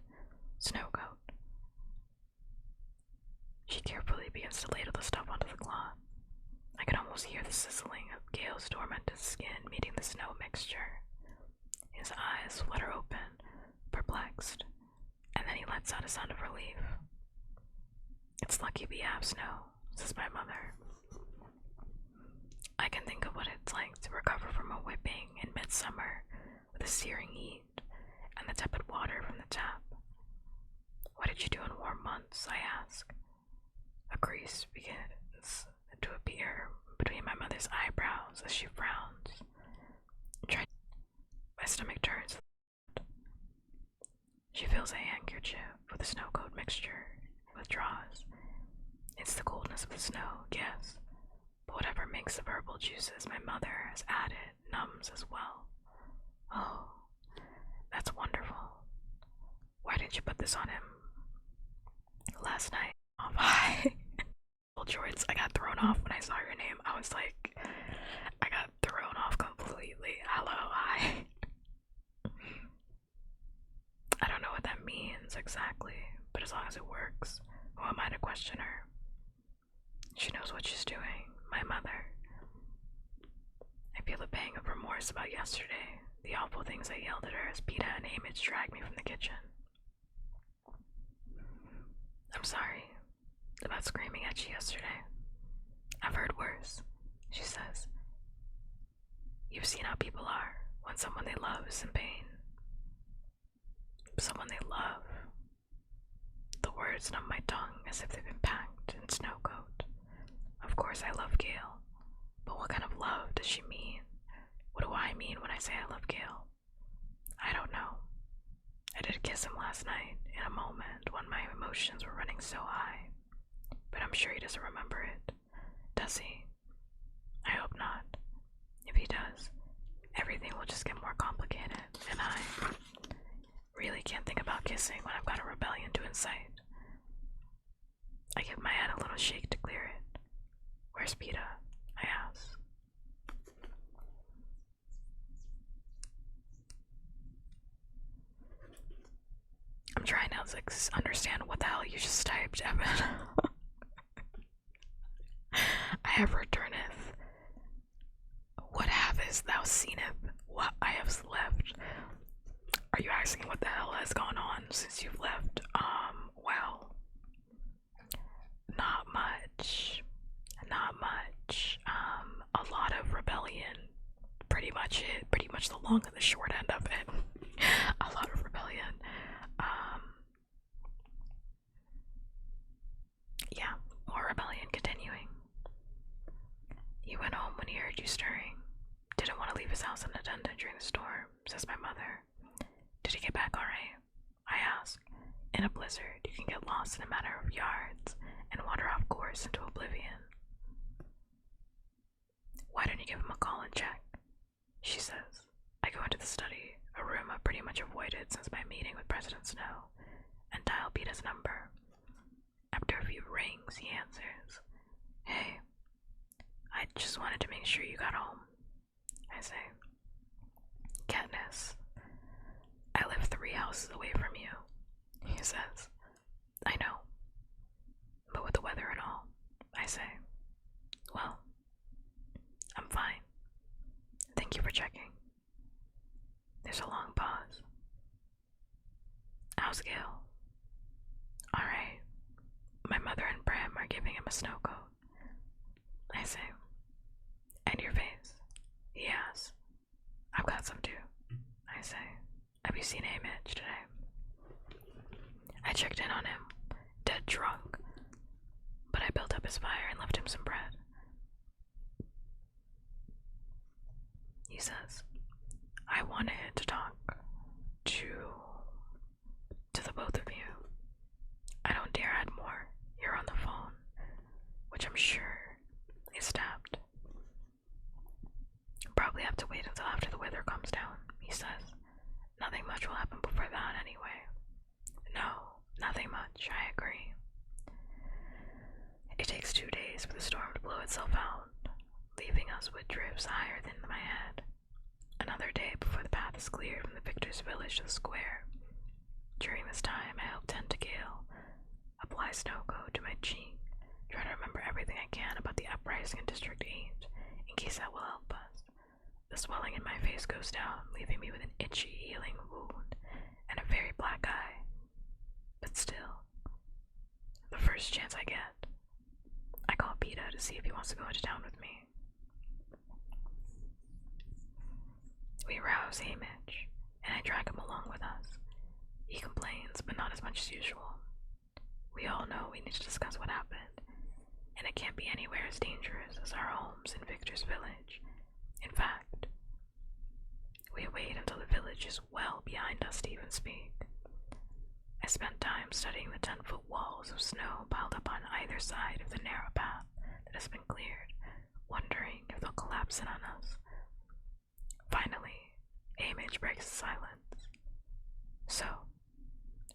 Snow coat. She carefully begins to ladle the stuff onto the cloth. I can almost hear the sizzling of Gale's tormented skin meeting the snow mixture. His eyes flutter open, perplexed, and then he lets out a sound of relief. It's lucky we have snow, says my mother. I can think of what it's like to recover from a whipping in midsummer with the searing heat and the tepid water from the tap. What did you do in warm months? I ask. A crease begins to appear between my mother's eyebrows as she frowns. My stomach turns. She fills a handkerchief with the snow coat mixture and withdraws. It's the coldness of the snow, yes, but whatever makes the purple juices my mother has added numbs as well. Oh, that's wonderful. Why didn't you put this on him? Last night. Oh, hi. Jorts, I got thrown off when I saw your name. I was like, I got thrown off completely. Hello, hi. I don't know what that means exactly, but as long as it works, who am I to question her? She knows what she's doing, my mother. I feel a pang of remorse about yesterday, the awful things I yelled at her as Peta and Amage dragged me from the kitchen. I'm sorry about screaming at you yesterday. I've heard worse, she says. You've seen how people are when someone they love is in pain. Someone they love. The words numb my tongue as if they've been packed in snow coat. Of course I love Gale, but what kind of love does she mean? What do I mean when I say I love Gale? I don't know. I did kiss him last night in a moment when my emotions were running so high, but I'm sure he doesn't remember it. Does he? I hope not. If he does, everything will just get more complicated, and I really can't think about kissing when I've got a rebellion to incite. I give my head a little shake to clear it. Where's Peta? I ask. I'm trying now to understand what the hell you just typed, Evan. I have returneth. What havest thou seeneth? What I have left. Are you asking what the hell has gone on since you've left? Well, not much. Not much. A lot of rebellion. Pretty much it. Pretty much the long and the short end of it. A lot of rebellion. Yeah, more rebellion continuing. He went home when he heard you stirring. Didn't want to leave his house unattended during the storm, says my mother. Did he get back alright? I ask. In a blizzard, you can get lost in a matter of yards and wander off course into oblivion. Why don't you give him a call and check? She says. I go into the study, a room I've pretty much avoided since my meeting with President Snow, and dial Peta's number. After a few rings, he answers. Hey, I just wanted to make sure you got home. I say. Katniss, I live 3 houses away from you, he says. I know, but with the weather and all, I say. Well, I'm fine. Thank you for checking. There's a long pause. How's Gale? Alright. My mother and Bram are giving him a snow coat. I say. And your face? He asks. I've got some too. I say. Have you seen Amage today? I checked in on him, dead drunk, but I built up his fire and left him some bread. He says, I wanted to talk to the both of you. I don't dare add more. You're on the phone, which I'm sure is tapped. Probably have to wait until after the weather calms down, he says. Nothing much will happen before that anyway. No, nothing much, I agree. It takes 2 days for the storm to blow itself out, leaving us with drifts higher than my head. Another day before the path is cleared from the victor's village to the square. During this time, I help tend to Gale, apply snow coat to my cheek, try to remember everything I can about the uprising in District 8, in case that will help us. The swelling in my face goes down, leaving me with an itchy, healing wound and a very black eye. But still, the first chance I get, I call Peta to see if he wants to go into town with me. We rouse Hamish, and I drag him along with us. He complains, but not as much as usual. We all know we need to discuss what happened, and it can't be anywhere as dangerous as our homes in Victor's village. In fact, we wait until the village is well behind us to even speak. I spent time studying the 10-foot walls of snow piled up on either side of the narrow path that has been cleared, wondering if they'll collapse in on us. Finally, Hamish breaks the silence. So,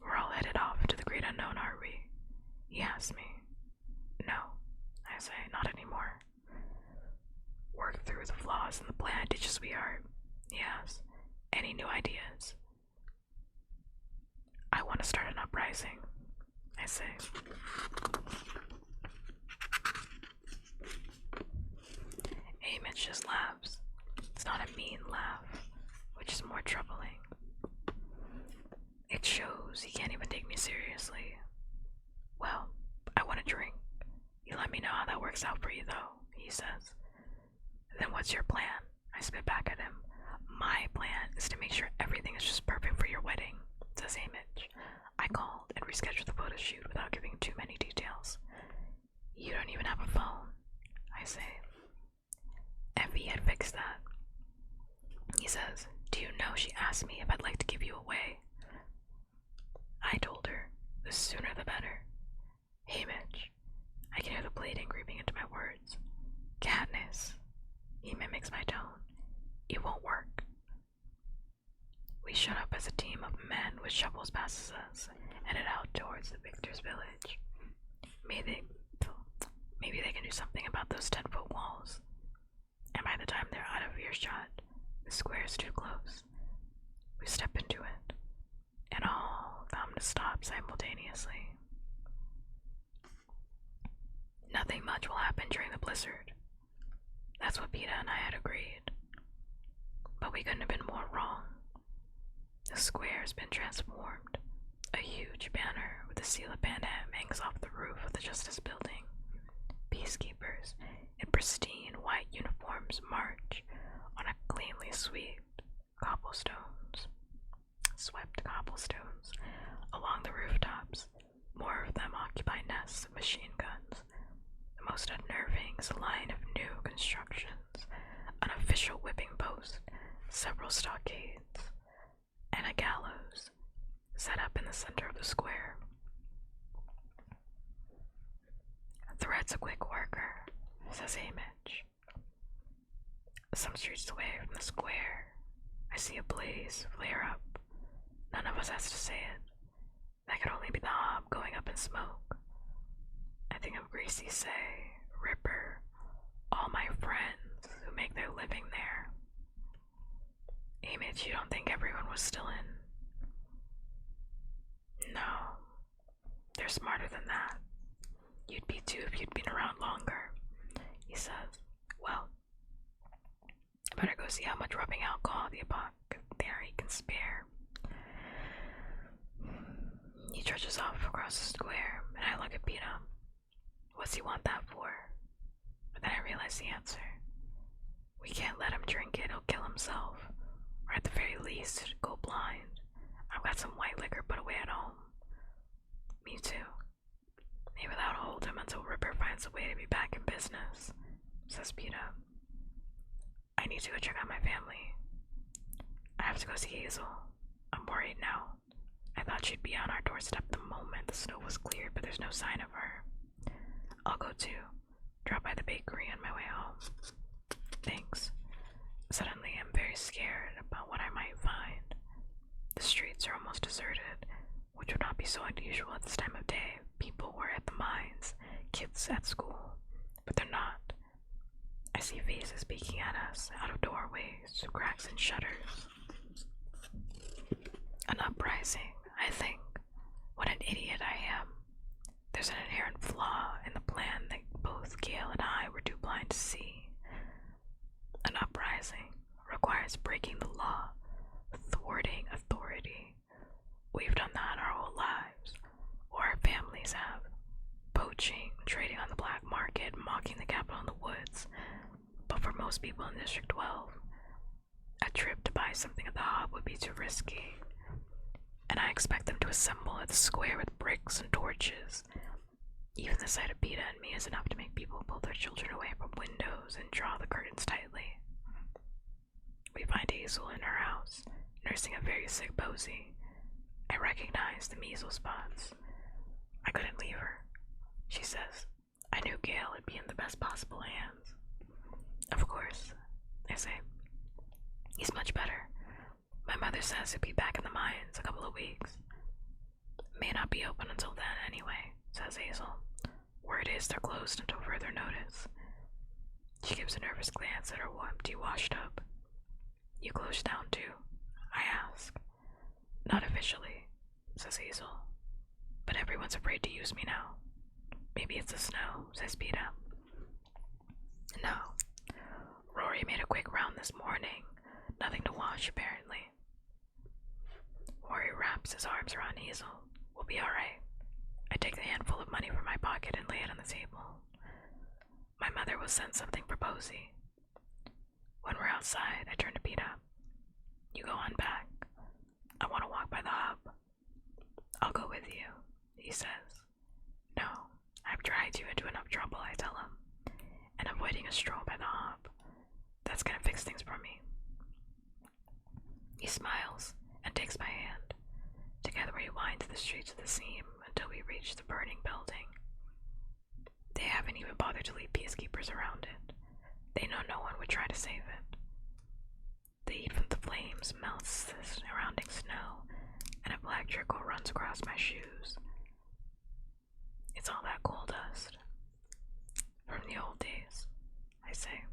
we're all headed off into the great unknown, are we? He asks me. No, I say, not anymore. Work through the flaws in the plan, did you, sweetheart? He asks. Any new ideas? I want to start an uprising, I say. Hamish just laughs. It's not a mean laugh, which is more troubling. It shows he can't even take me seriously. Well, I want a drink. You let me know how that works out for you, though, he says. Then what's your plan? I spit back at him. My plan is to make sure everything is just perfect for your wedding, says Hamish. I called and rescheduled the photo shoot without giving too many details. You don't even have a phone, I say. Effie had fixed that. He says, do you know she asked me if I'd like to give you away? I told her, the sooner the better. Hamish, I can hear the bleeding creeping into my words. Katniss, he mimics my tone. It won't work. We shut up as a team of men with shovels passes us, headed out towards the victor's village. Maybe they can do something about those 10-foot walls. And by the time they're out of earshot, the square is too close. We step into it, and all come to stop simultaneously. Nothing much will happen during the blizzard. That's what Peta and I had agreed. But we couldn't have been more wrong. The square has been transformed. A huge banner with the seal of Panem hangs off the roof of the Justice Building. Peacekeepers in pristine white uniforms march on a cleanly swept cobblestones along the rooftops. More of them occupy nests of machine guns. The most unnerving is a line of new constructions, an official whipping post, several stockades, and a gallows set up in the center of the square. Thread's a quick worker, says Hamish. Some streets away from the square, I see a blaze flare up. None of us has to say it. That could only be the hob going up in smoke. I think of Greasy Say, Ripper, all my friends who make their living there. Hamish, you don't think everyone was still in? No, they're smarter than that. You'd be too if you'd been around longer, he says. Well, I better go see how much rubbing alcohol the apothecary can spare. He trudges off across the square, and I look at Peta. What's he want that for? But then I realize the answer. We can't let him drink it, he'll kill himself. Or at the very least, go blind. I've got some white liquor put away at home. Me too. Maybe that'll hold him until Ripper finds a way to be back in business, says Peta. I need to go check on my family. I have to go see Hazel. I'm worried now. I thought she'd be on our doorstep the moment the snow was cleared, but there's no sign of her. I'll go too. Drop by the bakery on my way home. Thanks. Suddenly, I'm very scared about what I might find. The streets are almost deserted, which would not be so unusual at this time of day. People were at the mines, kids at school, but they're not. I see faces peeking at us out of doorways, cracks and shutters. An uprising, I think. What an idiot I am. There's an inherent flaw in the plan that both Gail and I were too blind to see. An uprising requires breaking the law, thwarting authority. We've done that our whole lives, or our families have. Poaching, trading on the black market, mocking the Capitol in the woods. But for most people in District 12, a trip to buy something at the hub would be too risky. And I expect them to assemble at the square with bricks and torches. Even the sight of Peta and me is enough to make people pull their children away from windows and draw the curtains tightly. We find Hazel in her house, nursing a very sick Posey. I recognize the measles spots. I couldn't leave her, she says. I knew Gail would be in the best possible hands. Of course, I say. He's much better. My mother says he'll be back in the mines a couple of weeks. May not be open until then anyway, says Hazel. Word is they're closed until further notice. She gives a nervous glance at her empty washtub. You closed down too? I ask. Not officially, says Hazel. But everyone's afraid to use me now. Maybe it's the snow, says Peta. No. Rory made a quick round this morning. Nothing to wash, apparently. Rory wraps his arms around Hazel. We'll be alright. I take the handful of money from my pocket and lay it on the table. My mother will send something for Posey. When we're outside, I turn to Peta. You go on back. I want to walk by the hub. I'll go with you, he says. No, I've dragged you into enough trouble, I tell him, and avoiding a stroll by the hub. That's gonna fix things for me. He smiles and takes my hand. Together we wind to the streets of the seam until we reach the burning building. They haven't even bothered to leave peacekeepers around it. They know no one would try to save it. The heat from the flames melts the surrounding snow, and a black trickle runs across my shoes. It's all that coal dust. From the old days, I say.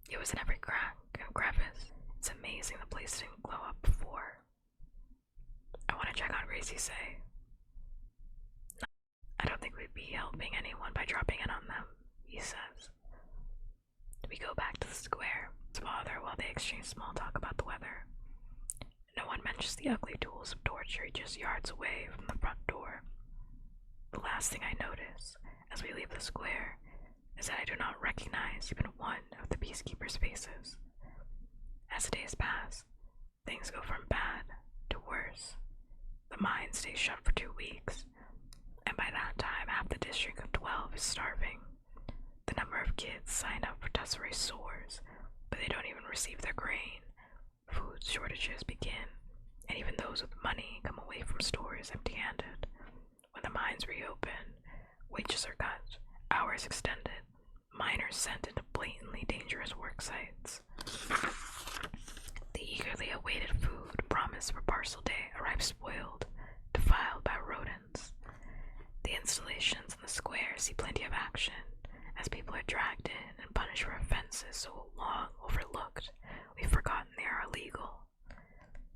It was in every crack and crevice. It's amazing the place didn't glow up before. I want to check on Gracie, say. I don't think we'd be helping anyone by dropping in on them, he says. We go back to the square to bother while they exchange small talk about the weather. No one mentions the ugly tools of torture just yards away from the front door. The last thing I notice as we leave the square is that I do not recognize even one of the peacekeepers' faces. As the days pass, things go from bad to worse. The mine stays shut for 2 weeks, and by that time half the district of 12 is starving. The number of kids signed up for Tesserae soars, but they don't even receive their grain. Food shortages begin, and even those with money come away from stores empty-handed. When the mines reopen, wages are cut, hours extended, miners sent into blatantly dangerous work sites. The eagerly awaited food promised for parcel day arrives spoiled, defiled by rodents. The installations in the square see plenty of action, as people are dragged in and punished for offenses so long overlooked we've forgotten they are illegal.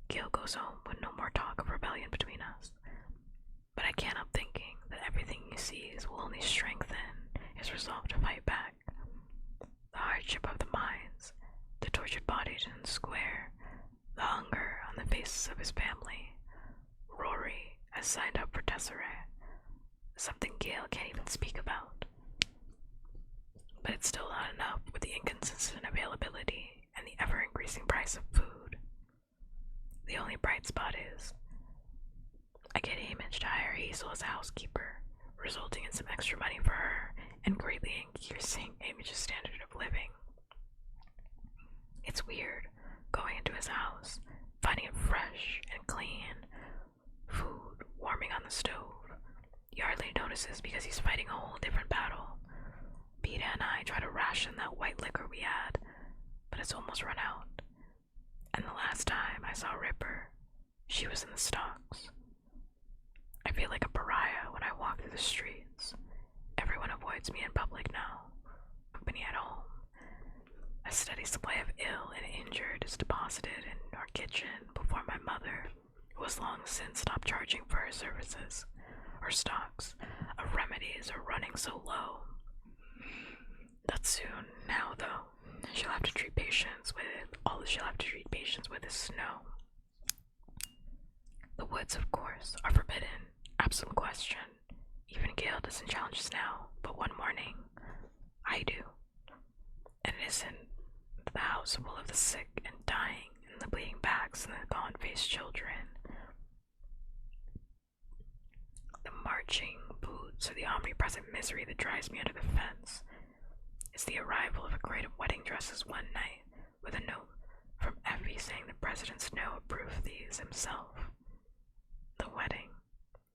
Gail goes home with no more talk of rebellion between us, but I can't help thinking that everything he sees will only strengthen his resolve to fight back. The hardship of the mines, the tortured bodies in the square, the hunger on the faces of his family. Rory has signed up for Tesserae, something Gail can't even speak about. But it's still not enough with the inconsistent availability and the ever-increasing price of food. The only bright spot is I get Hamish to hire Hazel as a housekeeper, resulting in some extra money for her and greatly increasing Hamish's standard of living. It's weird going into his house, finding it fresh and clean, food warming on the stove. He hardly notices because he's fighting a whole different battle. Peta and I try to ration that white liquor we had, but it's almost run out. And the last time I saw Ripper, she was in the stocks. I I feel like a pariah when I walk through the streets. Everyone avoids me in public now. Company at home. A steady supply of ill and injured is deposited in our kitchen before my mother, who has long since stopped charging for her services. Her stocks of remedies are running so low that soon now, though, all she'll have to treat patients with is snow. The woods, of course, are forbidden, absolute question. Even Gail doesn't challenge us now, but one morning, I do. And it isn't the house full of the sick and dying, and the bleeding backs and the gaunt-faced children. The marching boots or the omnipresent misery that drives me under the fence. It's the arrival of a crate of wedding dresses one night, with a note from Effie saying the President Snow approved these himself. The wedding.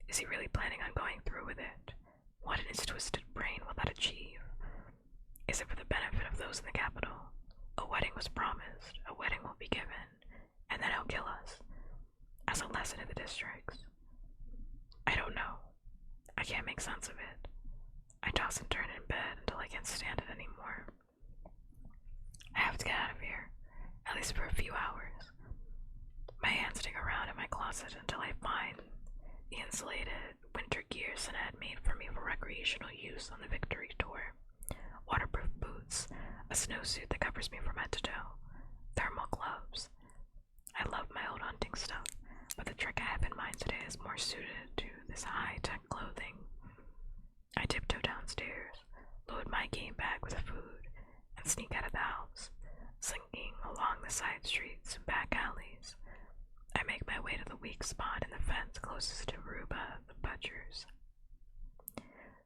Is he really planning on going through with it? What in his twisted brain will that achieve? Is it for the benefit of those in the capital? A wedding was promised, a wedding will be given, and then he'll kill us, as a lesson to the districts. I don't know. I can't make sense of it. I toss and turn in bed until I can't stand it anymore. I have to get out of here, at least for a few hours. My hands dig around in my closet until I find the insulated winter gear Santa had made for me for recreational use on the Victory Tour. Waterproof boots, a snowsuit that covers me from head to toe, thermal gloves. I love my old hunting stuff, but the trick I have in mind today is more suited to this high-tech clothing. I tiptoe downstairs, load my game bag with food, and sneak out of the house, slinking along the side streets and back alleys. I make my way to the weak spot in the fence closest to Ruba, the butcher's.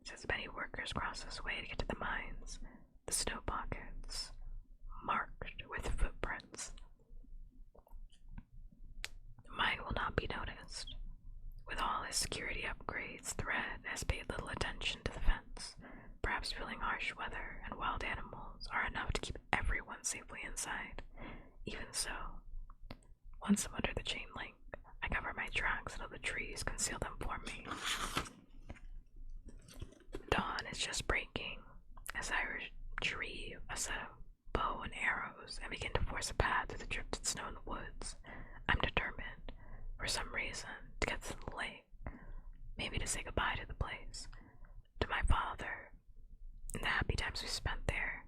Since many workers cross this way to get to the mines, the snow pockets, marked with footprints. The mine will not be noticed. With all his security upgrades, Thread has paid little attention to the fence. Perhaps feeling harsh weather and wild animals are enough to keep everyone safely inside. Even so, once I'm under the chain link, I cover my tracks until the trees conceal them for me. Dawn is just breaking as I retrieve a set of bow and arrows and begin to force a path through the drifted snow in the woods. I'm determined, for some reason, to get to the lake, maybe to say goodbye to the place, to my father, and the happy times we spent there,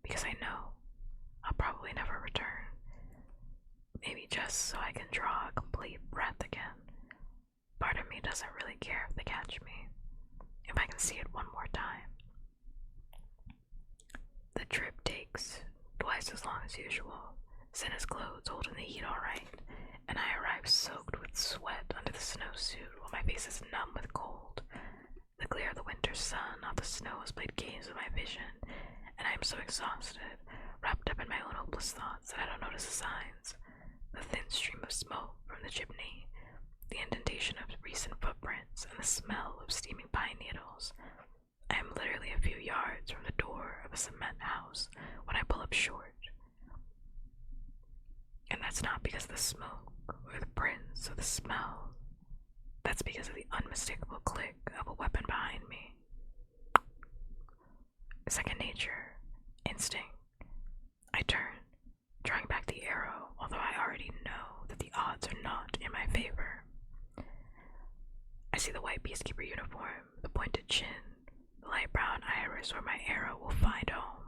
because I know I'll probably never return. Maybe just so I can draw a complete breath again. Part of me doesn't really care if they catch me, if I can see it one more time. The trip takes twice as long as usual. Santa's clothes holding the heat alright, and I arrive soaked with sweat under the snowsuit while my face is numb with cold. The glare of the winter sun off the snow has played games with my vision, and I am so exhausted, wrapped up in my own hopeless thoughts that I don't notice the signs. The thin stream of smoke from the chimney, the indentation of recent footprints, and the smell of steaming pine needles. I am literally a few yards from the door of a cement house when I pull up short. And that's not because of the smoke or the prints or the smell. That's because of the unmistakable click of a weapon behind me. Second nature, instinct. I turn, drawing back the arrow, although I already know that the odds are not in my favor. I see the white peacekeeper uniform, the pointed chin, the light brown iris where my arrow will find home.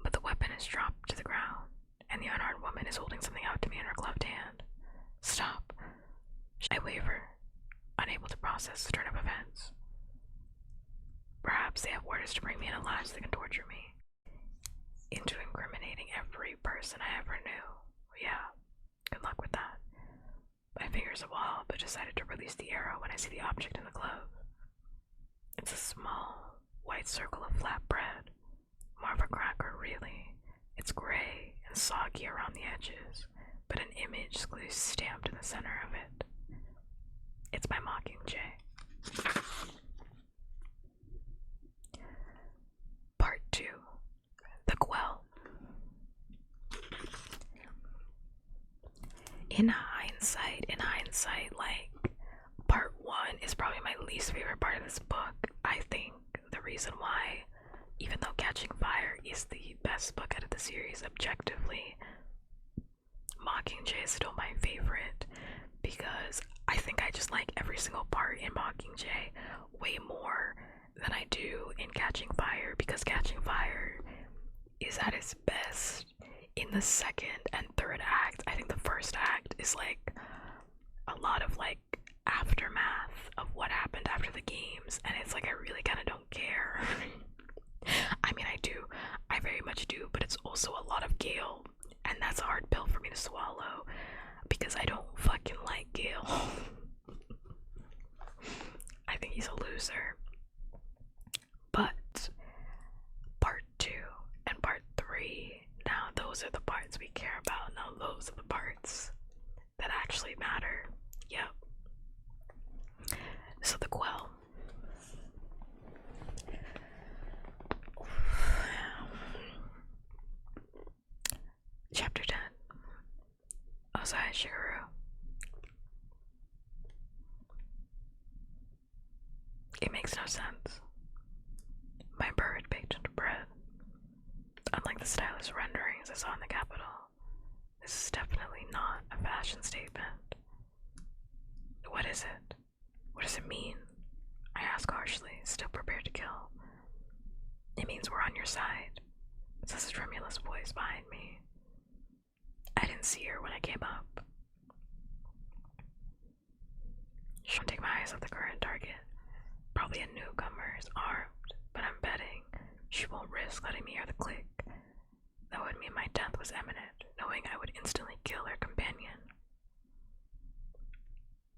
But the weapon is dropped to the ground, and the unarmed woman is holding something out to me in her gloved hand. Stop. I waver, unable to process the turn of events. Perhaps they have orders to bring me in alive so they can torture me. Into incriminating every person I ever knew. Yeah, good luck with that. My fingers are walled, but decided to release the arrow when I see the object in the glove. It's a small, white circle of flat bread. More of a cracker, really. It's gray and soggy around the edges, but an image is clearly stamped in the center of it. It's my Mockingjay. Part 2. The Quell. In hindsight, like, I think the reason why, even though Catching Fire is the best book out of the series objectively, Mockingjay is still my favorite because I think I just like every single part in Mockingjay way more than I do in Catching Fire, because Catching Fire is at its best in the second and third act. I think the first act is like a lot of like aftermath of what happened after the games, and it's like I really kind of don't care. I mean, I very much do, but it's also a lot of Gale, and that's a hard pill for me to swallow because I don't fucking like Gale. I think he's a loser. But part 2 and part 3, now those are the parts we care about. Now those are the parts that actually matter. Yep. So the Quell. Chapter 10. Ozai Shigeru. It makes no sense. My bird baked into bread. Unlike the stylish renderings I saw in the capital, this is definitely not a fashion statement. What is it? What does it mean? I ask harshly, still prepared to kill. It means we're on your side, says a tremulous voice behind me. I didn't see her when I came up. She won't take my eyes off the current target. Probably a newcomer is armed, but I'm betting she won't risk letting me hear the click. That would mean my death was imminent, knowing I would instantly kill her companion.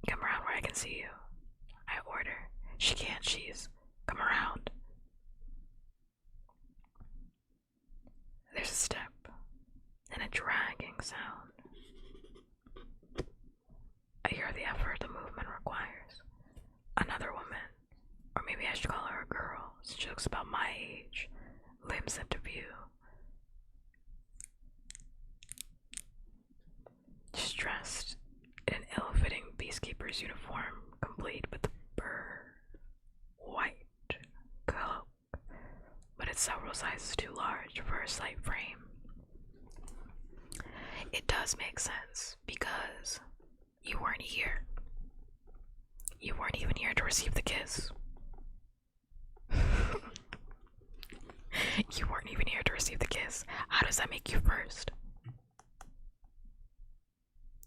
Come around where I can see you, I order. She can't, come around. There's a step, and a dragging sound. I hear the effort the movement requires. Another woman, or maybe I should call her a girl, she looks about my age, limbs into view. She's dressed in an ill-fitting peacekeeper's uniform, complete with the white cloak, but it's several sizes too large for her slight frame. It does make sense, because you weren't here. You weren't even here to receive the kiss. You weren't even here to receive the kiss. How does that make you first?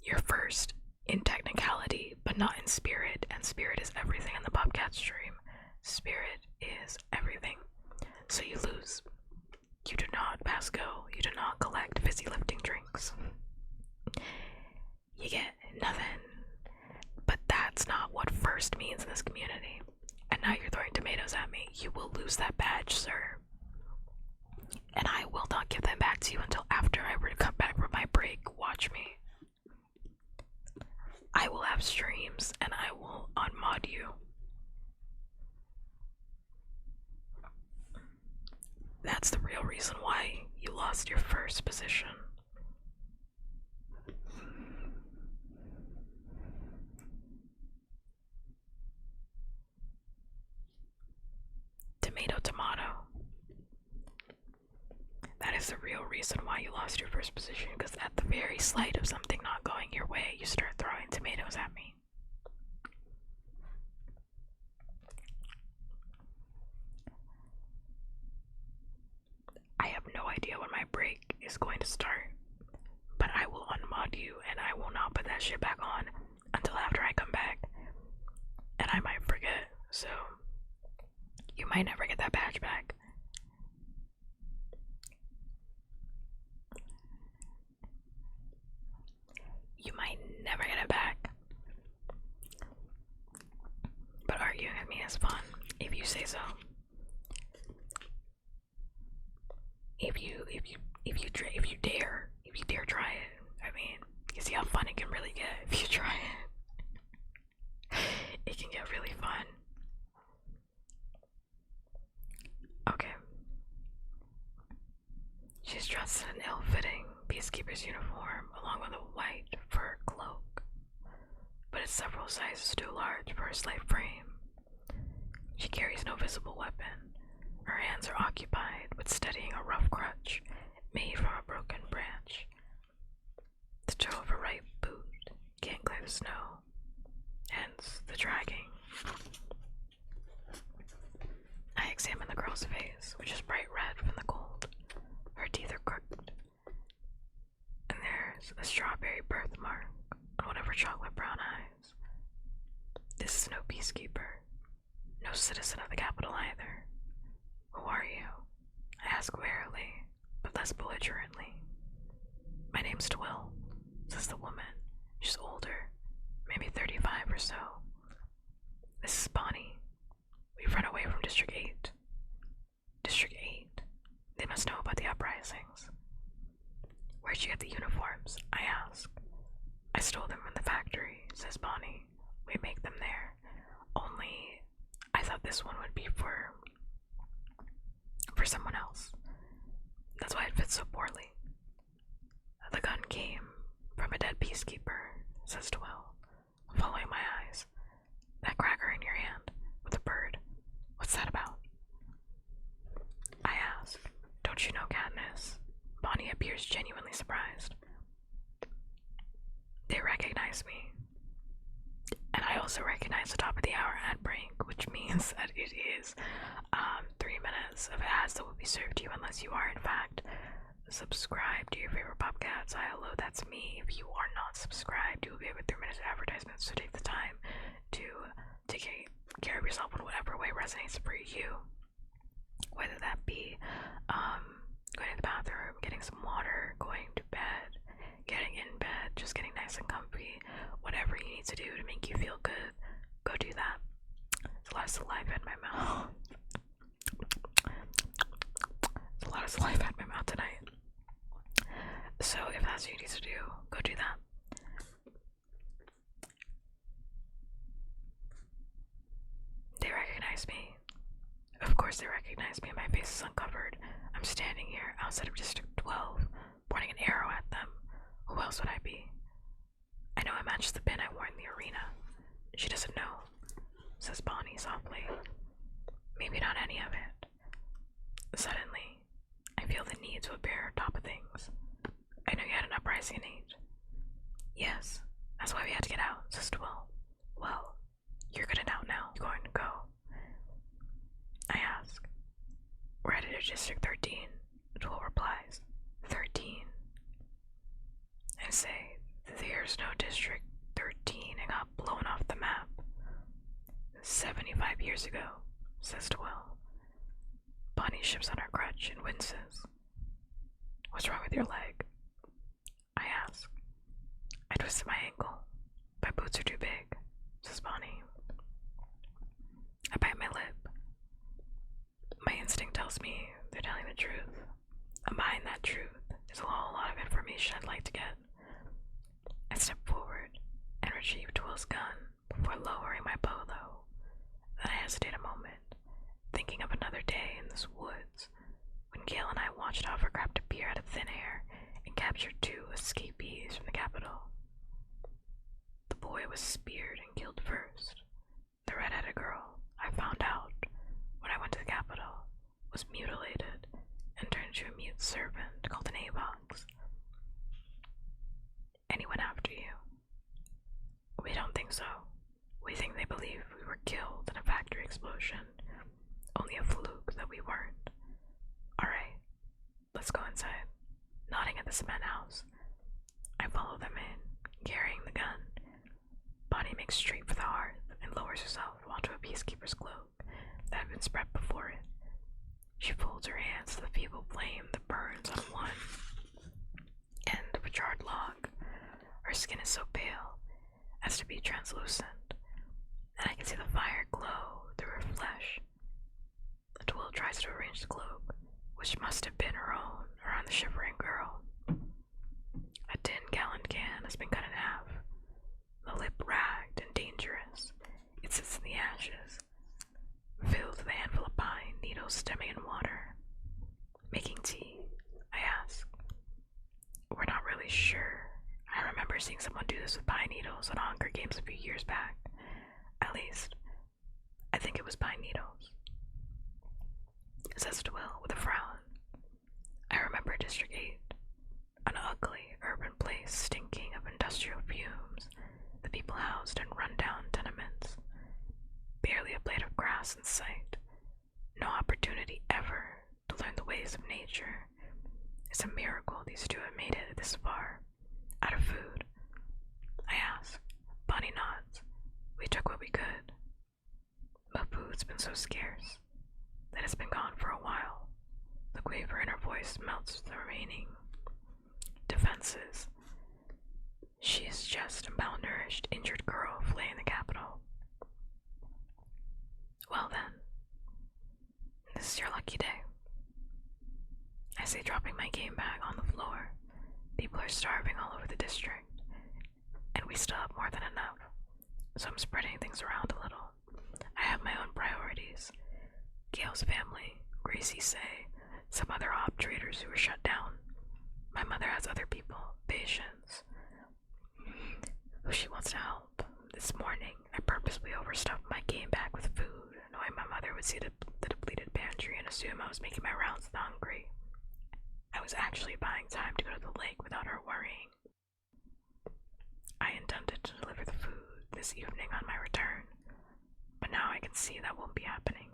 You're first in technicality, but not in spirit, and spirit is everything in the puppkats stream. Spirit is everything. So you lose. You do not pass go. You do not collect fizzy lifting drinks. You get nothing. But that's not what first means in this community. And now you're throwing tomatoes at me. You will lose that badge, sir. And I will not give them back to you until after I come back from my break. Watch me. I will have streams and I will unmod you. That's the real reason why you lost your first position. Tomato. That is the real reason why you lost your first position, because at the very slight of something not going your way, you start throwing tomatoes at me. I have no idea when my break is going to start, but I will unmod you and I will not put that shit back on until after I come back. And I might forget, so you might never get that badge back. You might never get it back. But arguing with me is fun, if you say so. If you dare try it. I mean, you see how fun it can really get if you try it. It can get really fun. Okay. She's dressed in an ill-fitting peacekeeper's uniform along with a white fur cloak, but it's several sizes too large for her slight frame. She carries no visible weapon. Her hands are occupied with steadying a rough crutch made from a broken branch. The toe of her right boot can't clear the snow, hence the dragging. I examine the girl's face, which is bright red from the cold. Her teeth are crooked, and there's a strawberry birthmark on one of her chocolate brown eyes. This is no peacekeeper, no citizen of the capital either. Who are you? I ask warily, but less belligerently. My name's Twill, says the woman. She's older, maybe 35 or so. This is Bonnie. We've run away from District 8. District 8? They must know about the uprisings. Where'd you get the uniforms? I ask. I stole them from the factory, says Bonnie. We make them there. Only, I thought this one would be for someone else. That's why it fits so poorly. The gun came from a dead peacekeeper, says Twill, following my eyes. That cracker in your hand, with a bird. What's that about? I ask. Don't you know Katniss? Bonnie appears genuinely surprised. They recognize me. And I also recognize the top of the hour ad break, which means that it is 3 minutes of ads that will be served to you unless you are, in fact, subscribed to your favorite puppkats. Hello, that's me. If you are not subscribed, you will be able 3 minutes of advertisements, so take the time to take care of yourself in whatever way resonates for you. Whether that be going to the bathroom, getting some water, going to bed, getting in bed, just getting nice and comfy, whatever you need to do to make you feel good, go do that. There's a lot of saliva in my mouth. There's a lot of saliva in my mouth tonight. So if that's what you need to do, go do that. They recognize me. Of course they recognize me. My face is uncovered. I'm standing here outside of District 12, pointing an arrow at them. Who else would I be? I know I matched the pin I wore in the arena. She doesn't know, says Bonnie softly. Maybe not any of it. Suddenly, I feel the need to appear on top of things. I know you had an uprising in 8. Yes, that's why we had to get out, says Twill. Well, you're good and out now. You're going to go. I ask. We're headed to District 13. Twill replies. 13. I say, there's no District 13. It got blown off the map. 75 years ago, says Twill. Bonnie shifts on her crutch and winces. What's wrong with your leg? I ask. I twisted my ankle. My boots are too big, says Bonnie. I bite my lip. My instinct tells me they're telling the truth. And behind that truth is a whole lot of information I'd like to get. I step forward and retrieve Twill's gun before lowering my polo. Then I hesitate a moment, thinking of another day in this woods when Gale and I watched Hovercraft appear out of thin air and captured 2 escapees from the capital. The boy was speared and killed first. The red-headed girl, I found out when I went to the capital, was mutilated and turned into a mute servant called an A-box. Anyone after you? We don't think so. We think they believe we were killed in a factory explosion. Only a fluke that we weren't. Alright, let's go inside. Nodding at the cement house. I follow them in, carrying the gun. Bonnie makes straight for the hearth and lowers herself onto a peacekeeper's cloak that had been spread before it. She folds her hands to the feeble flame that burns on one end of a charred log. Her skin is so pale as to be translucent, and I can see the fire glow through her flesh. The Twill tries to arrange the cloak, which must have been her own, around the shivering girl. A tin gallon can has been cut in half, the lip ragged and dangerous. It sits in the ashes, filled with a handful of pine needles stemming in water. Making tea? I ask. We're not really sure. I remember seeing someone do this with pine needles on Hunger Games a few years back. At least, I think it it was pine needles, says Twill with a frown. I remember District 8, an ugly urban place stinking of industrial fumes, the people housed in run-down tenements, barely a blade of grass in sight, no opportunity ever to learn the ways of nature. It's a miracle these two have made it this far. Out of food? I ask. Bonnie nods. We took what we could. But food's been so scarce that it's been gone for a while. The quaver in her voice melts the remaining defenses. She is just a malnourished, injured girl fleeing the capital. Well then, this is your lucky day. I say, dropping my game bag on the floor. People are starving all over the district, and we still have more than enough, so I'm spreading things around a little. I have my own priorities. Gail's family, Gracie Say, some other op traders who were shut down. My mother has other people, patients, who she wants to help. This morning, I purposely overstuffed my game bag with food, knowing my mother would see the depleted pantry and assume I was making my rounds hungry. I was actually buying time to go to the lake without her worrying. I intended to deliver the food this evening on my return, but now I can see that won't be happening.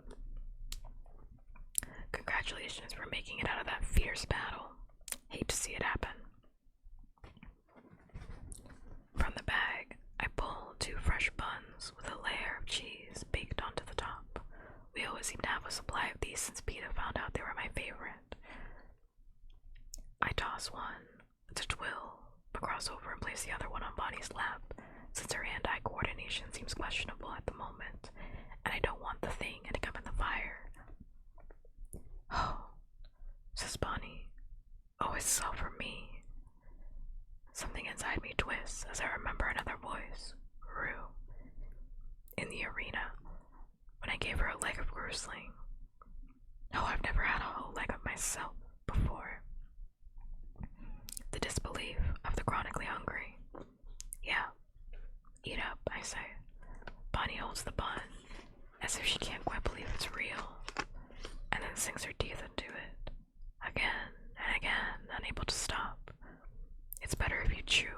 Congratulations for making it out of that fierce battle. Hate to see it happen. From the bag, I pull 2 fresh buns with a layer of cheese baked onto the top. We always seem to have a supply of these since Peta found out they were my favorite. I toss one to Twill, but cross over and place the other one on Bonnie's lap, since her hand-eye coordination seems questionable at the moment, and I don't want the thing to come in the fire. Oh, says Bonnie. Oh, it's all for me. Something inside me twists as I remember another voice, Rue, in the arena, when I gave her a leg of grusling. Oh, I've never had a whole leg of myself before. The disbelief of the chronically hungry. Yeah, eat up, I say. Bonnie holds the bun, as if she can't quite believe it's real, and then sinks her teeth into it, again and again, unable to stop. It's better if you chew,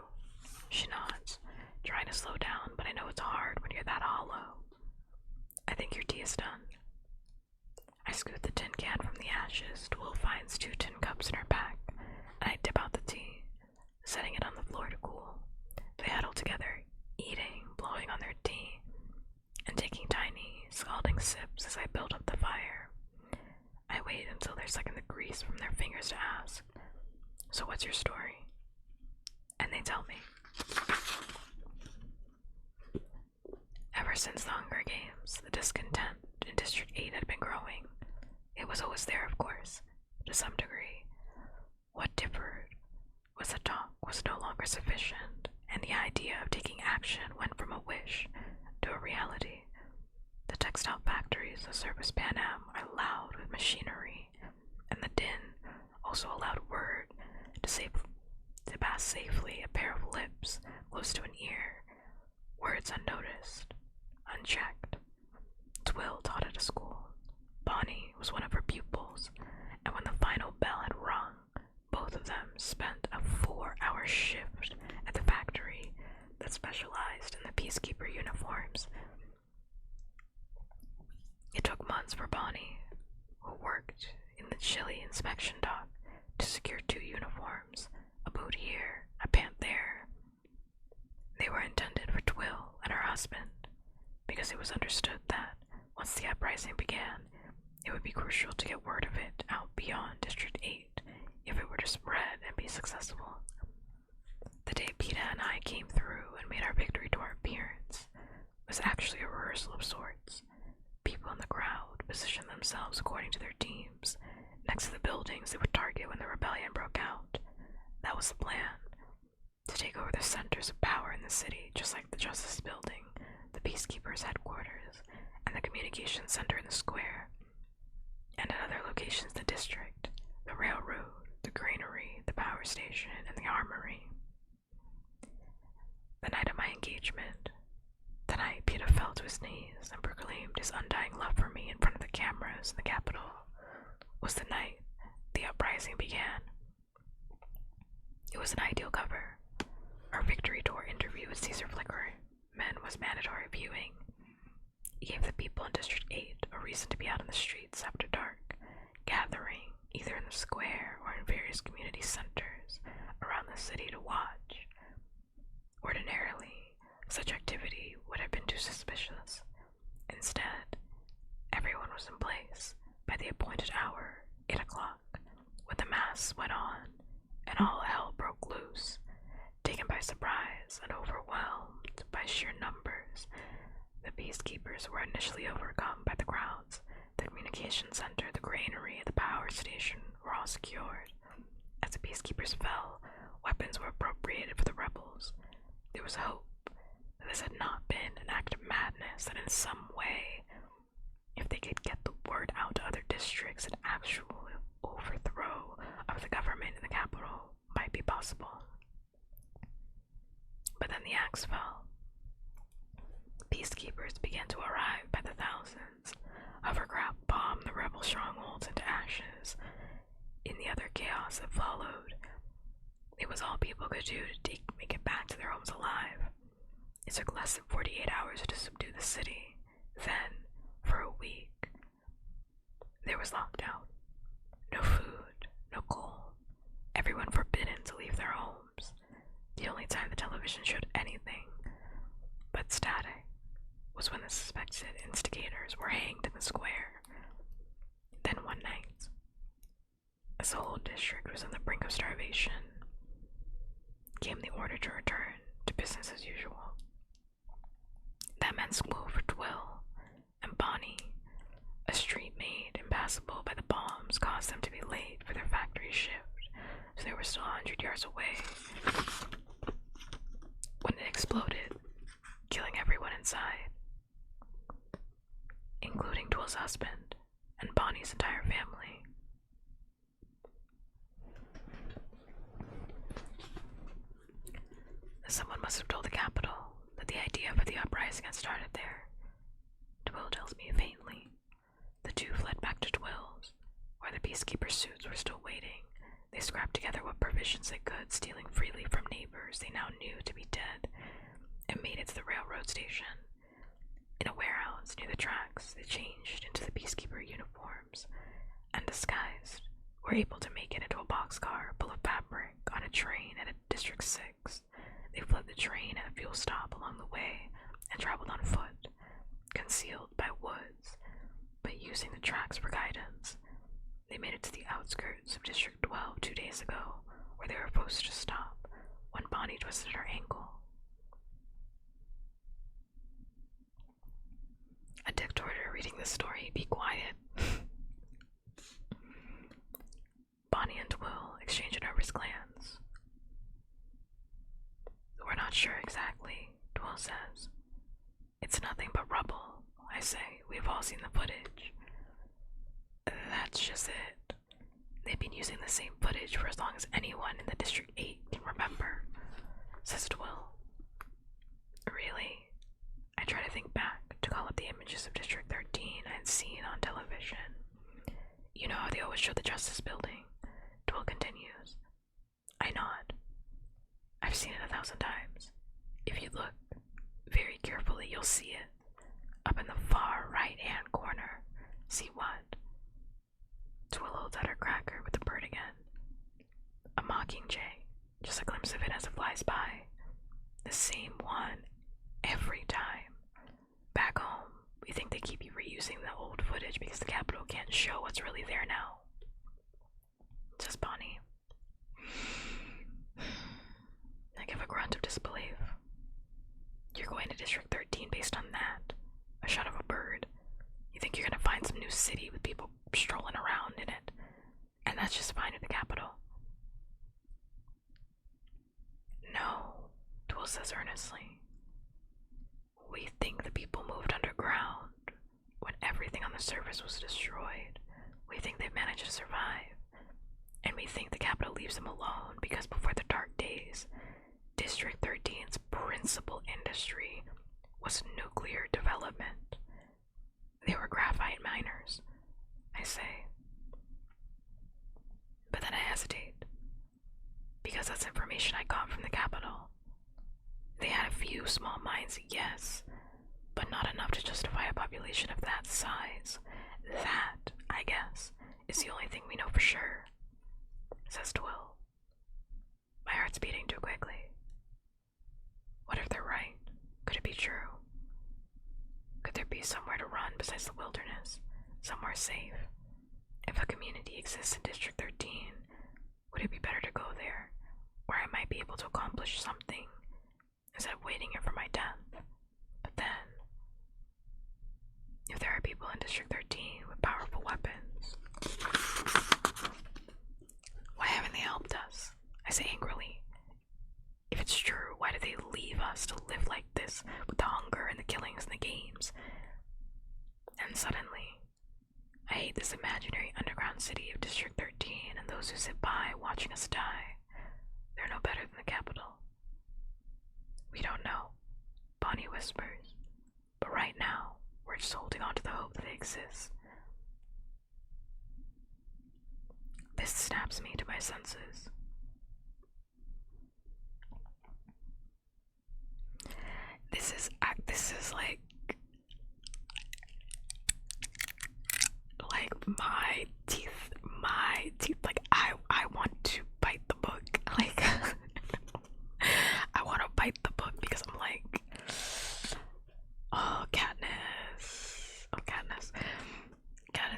she nods, trying to slow down, but I know it's hard when you're that hollow. I think your tea is done. I scoot the tin can from the ashes. Twill finds 2 tin cups in her pack, and I dip out the tea, setting it on the floor to cool. They huddle together, eating, blowing on their tea, and taking tiny, scalding sips as I build up the fire. I wait until they're sucking the grease from their fingers to ask, so what's your story? And they tell me. Ever since the Hunger Games, the discontent in District 8 had been growing. It was always there, of course, to some degree. What differed was that talk was no longer sufficient, and the idea of taking action went from a wish to a reality. The textile factories that service Pan Am are loud with machinery, and the din, also a loud word, to pass safely a pair of lips close to an ear, words unnoticed, unchecked. Twill taught at a school. Bonnie was one of her pupils, and when the final bell had rung, both of them spent a 4-hour shift at the factory that specialized in the peacekeeper uniforms. It took months for Bonnie, who worked in the chilly inspection dock, to secure 2 uniforms, a boot here, a pant there. They were intended for Twill and her husband, because it was understood that, once the uprising began, it would be crucial to get word of it out beyond District 8 if it were to spread and be successful. The day Peta and I came through and made our victory tour appearance was actually a rehearsal of sorts. People in the crowd positioned themselves according to their teams, next to the buildings they would target when the rebellion broke out. That was the plan, to take over the centers of power in the city, just like the Justice Building, the Peacekeepers' headquarters, and the Communications Center in the square, and at other locations the district, the railroad, the granary, the power station, and the armory. The night of my engagement, the night Peta Leader fell to his knees and proclaimed his undying love for me in front of the cameras in the Capitol. Was the night the uprising began. It was an ideal cover. Our victory tour interview with Caesar Flickerman was mandatory viewing. He gave the people in District 8 a reason to be out in the streets after dark, gathering either in the square or in various community centers around the city to watch. Ordinarily, such activity would have been too suspicious. Instead, everyone was in place by the appointed hour, 8 o'clock, when the mass went on and all hell broke loose. Taken by surprise and overwhelmed by sheer numbers, the peacekeepers were initially overcome by the crowds. The communication center, the granary, and the power station were all secured. As the peacekeepers fell, weapons were appropriated for the rebels. There was hope that this had not been an act of madness, that in some way, if they could get the word out to other districts, an actual overthrow of the government in the capital might be possible. But then the axe fell. Peacekeepers began to arrive by the thousands. Hovercraft bombed the rebel strongholds into ashes. In the other chaos that followed, it was all people could do to make it back to their homes alive. It took less than 48 hours to subdue the city. Then, for a week, there was lockdown. No food, no coal. Everyone forbidden to leave their homes. The only time the television showed anything but static was when the suspected instigators were hanged in the square. Then one night, as the whole district was on the brink of starvation, came the order to return to business as usual. That meant school for Twill and Bonnie. A street made impassable by the bombs caused them to be late for their factory shift, so they were still 100 yards away when it exploded, killing everyone inside, including Twill's husband and Bonnie's entire family. Someone must have told the capital that the idea for the uprising had started there. Twill tells me faintly. The two fled back to Twill's, where the peacekeeper suits were still waiting. They scrapped together what provisions they could, stealing freely from neighbors they now knew to be dead, and made it to the railroad station. In a warehouse near the tracks, they changed into the peacekeeper uniforms, and disguised, were able to make it into a boxcar full of fabric on a train at a District 6. They fled the train at a fuel stop along the way and traveled on foot, concealed by woods, but using the tracks for guidance. They made it to the outskirts of District 12 2 days ago, where they were forced to stop when Bonnie twisted her ankle. I dictated her reading the story. Be quiet. Bonnie and Twill exchange a nervous glance. We're not sure exactly, Twill says. It's nothing but rubble, I say. We've all seen the footage. That's just it. They've been using the same footage for as long as anyone in the District 8 can remember, says Twill. Really? I try to think back, to call up the images of District 13 I had seen on television. You know how they always show the Justice Building? Twill continues. I nod. I've seen it 1,000 times. If you look very carefully, you'll see it. Up in the far right-hand corner. See what? Twill holds out her cracker with the bird again. A mockingjay. Just a glimpse of it as it flies by. The same one every time. Back home, we think they keep reusing the old footage because the Capitol can't show what's really there now. Says Bonnie. I give a grunt of disbelief. You're going to District 13 based on that? A shot of a bird? You think you're gonna find some new city with people strolling around in it? And that's just fine at the Capitol? No, Twill says earnestly. We think the people moved underground when everything on the surface was destroyed. We think they've managed to survive. And we think the Capitol leaves them alone because before the dark days, District 13's principal industry was nuclear development. They were graphite miners, I say. But then I hesitate, because that's information I got from the capital. They had a few small mines, yes, but not enough to justify a population of that size. That, I guess, is the only thing we know for sure, says Twill. My heart's beating too quickly. What if they're right? Could it be true? Could there be somewhere to run besides the wilderness? Somewhere safe? If a community exists in District 13, would it be better to go there, where I might be able to accomplish something, instead of waiting here for my death? But then, if there are people in District 13 with powerful weapons, why haven't they helped us? I say angrily. If it's true, why did they leave us to live like this, with the hunger and the killings and the games? And suddenly, I hate this imaginary underground city of District 13 and those who sit by watching us die. They're no better than the capital. We don't know, Bonnie whispers, but right now, we're just holding on to the hope that they exist. This snaps me to my senses. This is like my teeth, like I want to bite the book, like I want to bite the book because I'm like, oh, Katniss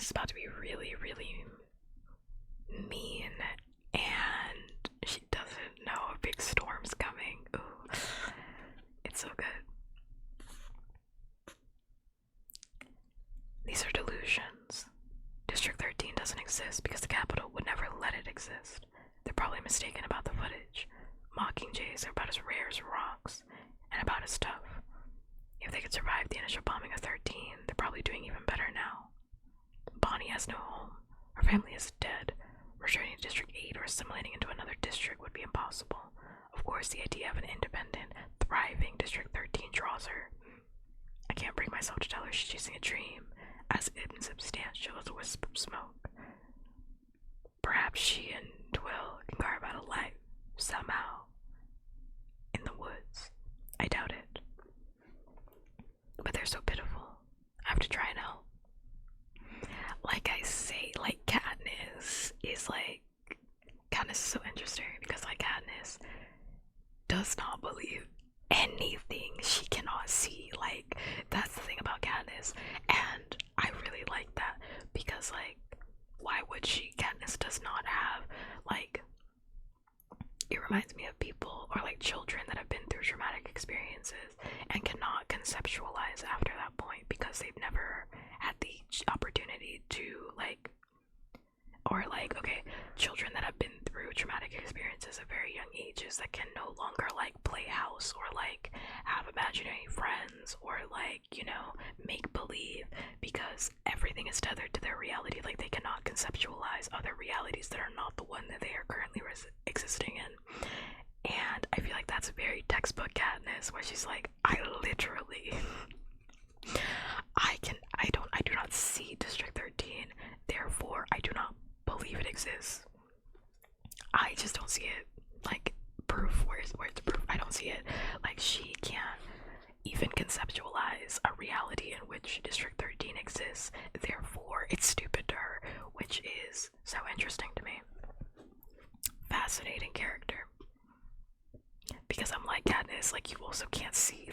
is about to be really, really mean, and she doesn't know a big storm's coming. Ooh, it's so good. These are delusions. District 13 doesn't exist because the capital would never let it exist. They're probably mistaken about the footage. Mockingjays are about as rare as rocks, and about as tough. If they could survive the initial bombing of 13, they're probably doing even better now. Bonnie has no home. Her family is dead. Returning to District 8 or assimilating into another district would be impossible. Of course, the idea of an independent, thriving District 13 draws her. I can't bring myself to tell her she's chasing a dream, as insubstantial as a wisp of smoke. Perhaps she and Twill can carve out a life, somehow, in the woods. I doubt it. But they're so pitiful. I have to try and help. Like I say, like Katniss is so interesting because Katniss does not believe anything she cannot see. Like, that's the thing about Katniss, and I really like that because why would she? Katniss does not have it reminds me of people or children that have been through traumatic experiences and cannot conceptualize after that point because they've never had the opportunity to children that have been through traumatic experiences at very young ages that can no longer play house or have imaginary friends or make believe because everything is tethered to their reality. They cannot conceptualize other realities that are not the one that they are currently existing in. And I feel like that's very textbook Katniss, where she's like, I literally I do not see District 13, therefore I do not believe it exists. I just don't see it. Proof, where's the proof? I don't see it. She can't even conceptualize a reality in which District 13 exists, therefore it's stupid to her, which is so interesting to me. Fascinating character. Because I'm like, Katniss, you also can't see,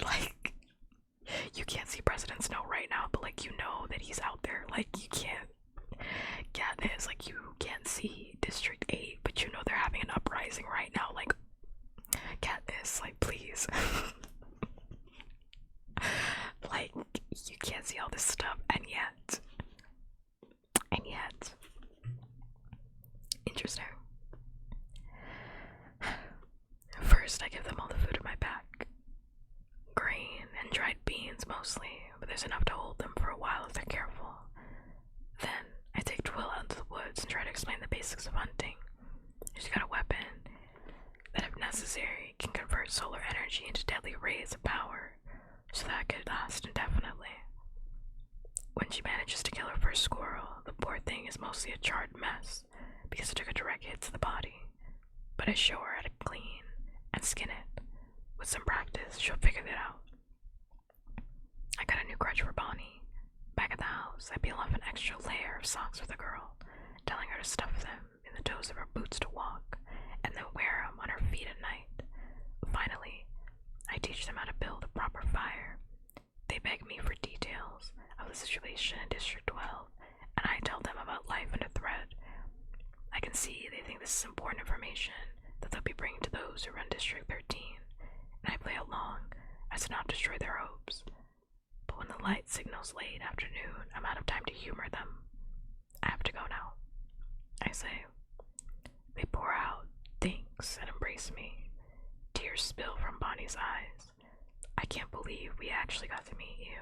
you can't see President Snow right now, but you know that he's out there. You can't, Katniss, you can't see District 8, but you know they're having an uprising right now. Katniss, please. You can't see all this stuff, and yet, interesting. First, I give them all the food in my pack. Grain and dried beans mostly, but there's enough to hold them for a while if they're careful. Then, I take Twill out into the woods and try to explain the basics of hunting. She's got a weapon that, if necessary, can convert solar energy into deadly rays of power. She so that could last indefinitely. When she manages to kill her first squirrel, the poor thing is mostly a charred mess because it took a direct hit to the body. But I show her how to clean and skin it. With some practice, she'll figure it out. I got a new crutch for Bonnie. Back at the house, I peel off an extra layer of socks for the girl, telling her to stuff them in the toes of her boots to walk, and then wear them on her feet at night. Finally, I teach them how to build a proper fire. They beg me for details of the situation in District 12, and I tell them about life under threat. I can see they think this is important information that they'll be bringing to those who run District 13, and I play along as to not destroy their hopes. But when the light signals late afternoon, I'm out of time to humor them. I have to go now, I say. They pour out, thanks, and embrace me. Tears spill from Bonnie's eyes. I can't believe we actually got to meet you.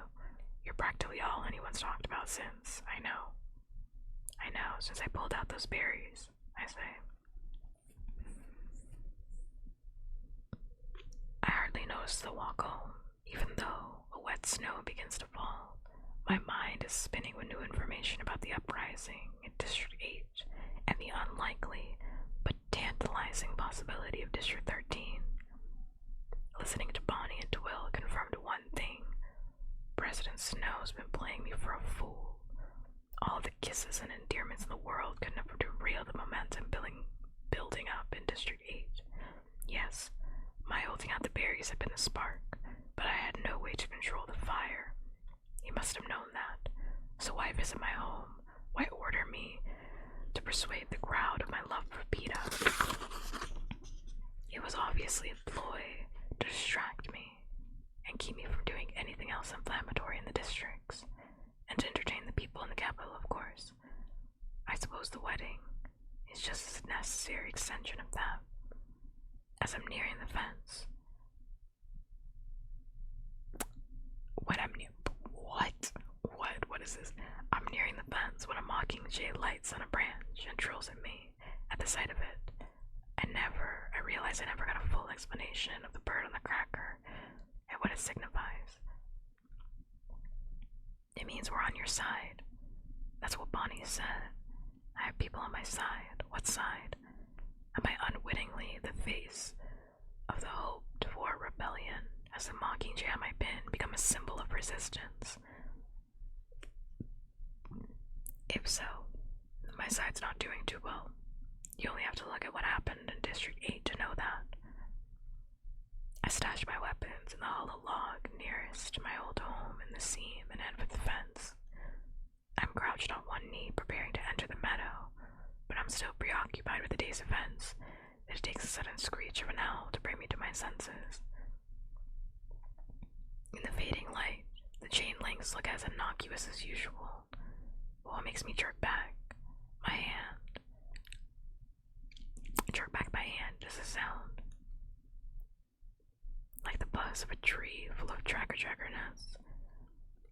You're practically all anyone's talked about since. I know, since I pulled out those berries, I say. I hardly notice the walk home, even though a wet snow begins to fall. My mind is spinning with new information about the uprising in District 8 and the unlikely but tantalizing possibility of District 13. Listening to Bonnie and Twill confirmed one thing. President Snow's been playing me for a fool. All the kisses and endearments in the world could never derail the momentum building up in District 8. Yes, my holding out the berries had been the spark, but I had no way to control the fire. He must have known that. So why visit my home? Why order me to persuade the crowd of my love for Peta? It was obviously a ploy to distract me and keep me from doing anything else inflammatory in the districts, and to entertain the people in the capital, of course. I suppose the wedding is just a necessary extension of that. As I'm nearing the fence, what is this? I'm nearing the fence when a mockingjay lights on a branch and trills at me. At the sight of it, I realize I never got a full explanation of the bird on the cracker and what it signifies. It means we're on your side. That's what Bonnie said. I have people on my side. What side? Am I unwittingly the face of the hoped-for rebellion? Has the mockingjay on my pin become a symbol of resistance? If so, my side's not doing too well. You only have to look at what happened in District 8 to know that. I stashed my weapons in the hollow log nearest to my old home in the seam and head for the fence. I'm crouched on one knee preparing to enter the meadow, but I'm so preoccupied with the day's events that it takes a sudden screech of an owl to bring me to my senses. In the fading light, the chain links look as innocuous as usual, but what makes me jerk back my hand is a sound like the buzz of a tree full of tracker nests,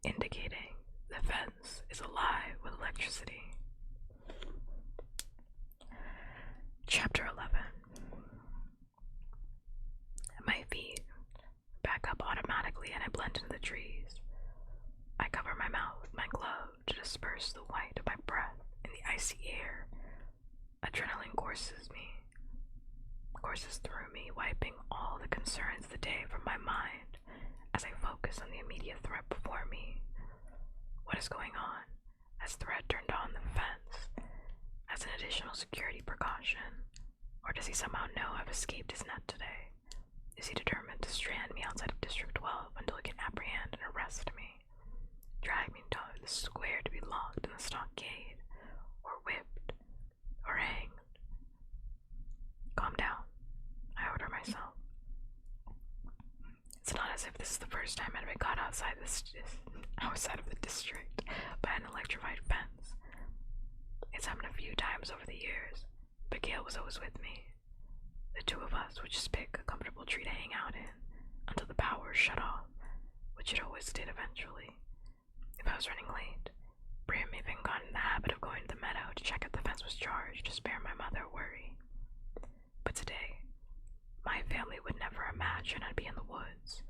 indicating the fence is alive with electricity. Chapter 11. My feet back up automatically and I blend into the trees. I cover my mouth with my glove to disperse the white of my breath in the icy air. Adrenaline courses through me, wiping all the concerns of the day from my mind as I focus on the immediate threat before me. What is going on? Has Thread turned on the fence as an additional security precaution? Or does he somehow know I've escaped his net today? Is he determined to strand me outside of District 12 until he can apprehend and arrest me? Drag me to the square to be locked in the stockade, or whipped, or hanged? Calm down, I order myself. It's not as if this is the first time I've been caught outside of the district by an electrified fence. It's happened a few times over the years, but Gail was always with me. The two of us would just pick a comfortable tree to hang out in until the power shut off, which it always did eventually. If I was running late, Brim even got in the habit of going to the meadow to check if the fence was charged to spare my mother worry. But today, my family would never imagine I'd be in the woods.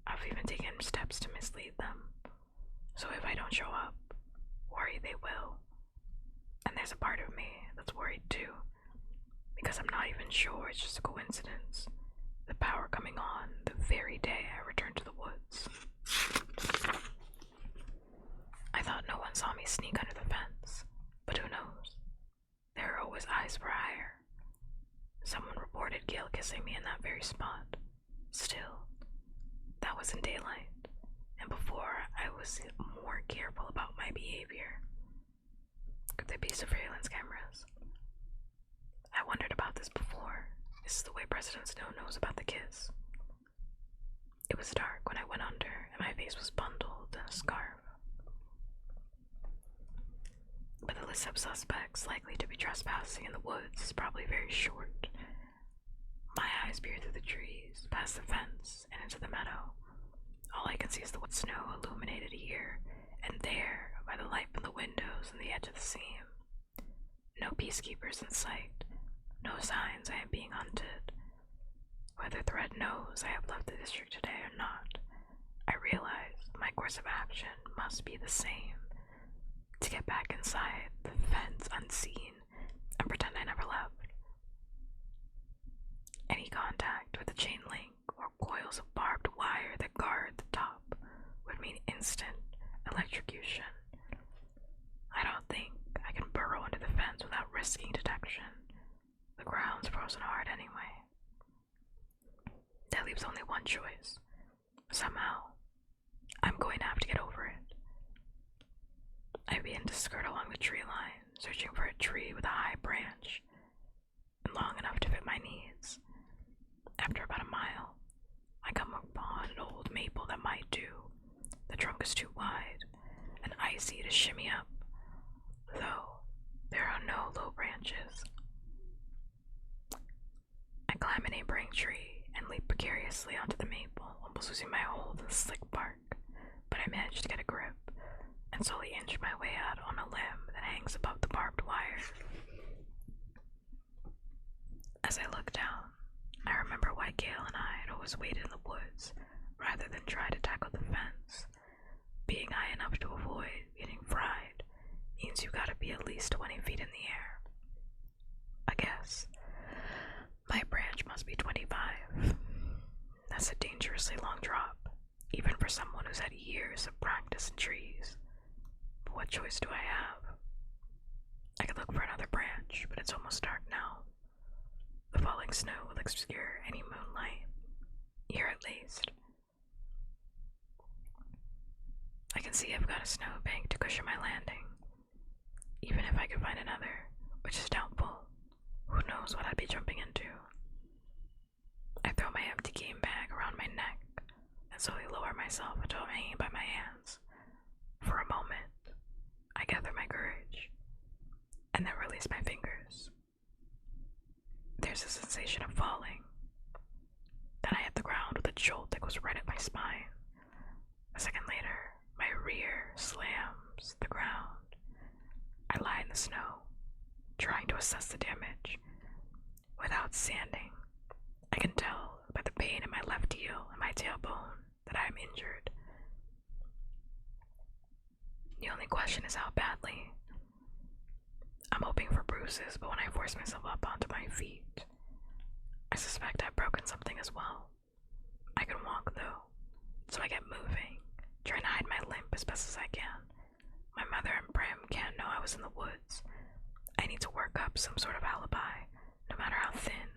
A I've even taken steps to mislead them. So if I don't show up, worry they will. And there's a part of me that's worried too, because I'm not even sure it's just a coincidence. The power coming on the very day I returned to the woods. I thought no one saw me sneak under the fence, but who knows? There are always eyes for hire. Someone reported Gail kissing me in that very spot. Still, that was in daylight, and before I was more careful about my behavior. Could there be surveillance cameras? I wondered about this before. Is this the way President Snow knows about the kiss? It was dark when I went under, and my face was bundled in a scarf. But the list of suspects likely to be trespassing in the woods is probably very short. My eyes peer through the trees, past the fence, and into the meadow. All I can see is the wet snow illuminated here and there by the light from the windows and the edge of the seam. No peacekeepers in sight, no signs I am being hunted. Whether Thread knows I have left the district today or not, I realize my course of action must be the same. To get back inside the fence unseen and pretend I never left. Any contact with the chain link or coils of barbed wire that guard the top would mean instant electrocution. I don't think I can burrow under the fence without risking detection. The ground's frozen hard anyway. That leaves only one choice. Somehow, I'm going to have to get over it. I begin to skirt along the tree line, searching for a tree with a high branch and long enough to fit my needs. After about a mile, I come upon an old maple that might do. The trunk is too wide and icy to shimmy up, though there are no low branches. I climb a neighboring tree and leap precariously onto the maple, almost losing my hold in the slick bark, but I manage to get a grip and slowly inch my way out on a limb that hangs above the barbed wire. As I look down, I remember why Gail and I had always waited in the woods rather than try to tackle the fence. Being high enough to avoid getting fried means you gotta be at least 20 feet in the air. I guess. My branch must be 25. That's a dangerously long drop, even for someone who's had years of practice in trees. But what choice do I have? I could look for another branch, but it's almost dark now. The falling snow will obscure any moonlight, here at least. I can see I've got a snowbank to cushion my landing. Even if I could find another, which is doubtful, who knows what I'd be jumping into. I throw my empty game bag around my neck and slowly lower myself until I'm hanging by my hands. For a moment, I gather my courage, and then release my fingers. There's a sensation of falling. Then I hit the ground with a jolt that goes right at my spine. A second later, my rear slams the ground. I lie in the snow, trying to assess the damage. Without sanding, I can tell by the pain in my left heel and my tailbone that I am injured. The only question is how badly. I'm hoping for bruises, but when I force myself up onto my feet, I suspect I've broken something as well. I can walk though, so I get moving, trying to hide my limp as best as I can. My mother and Brim can't know I was in the woods. I need to work up some sort of alibi, no matter how thin.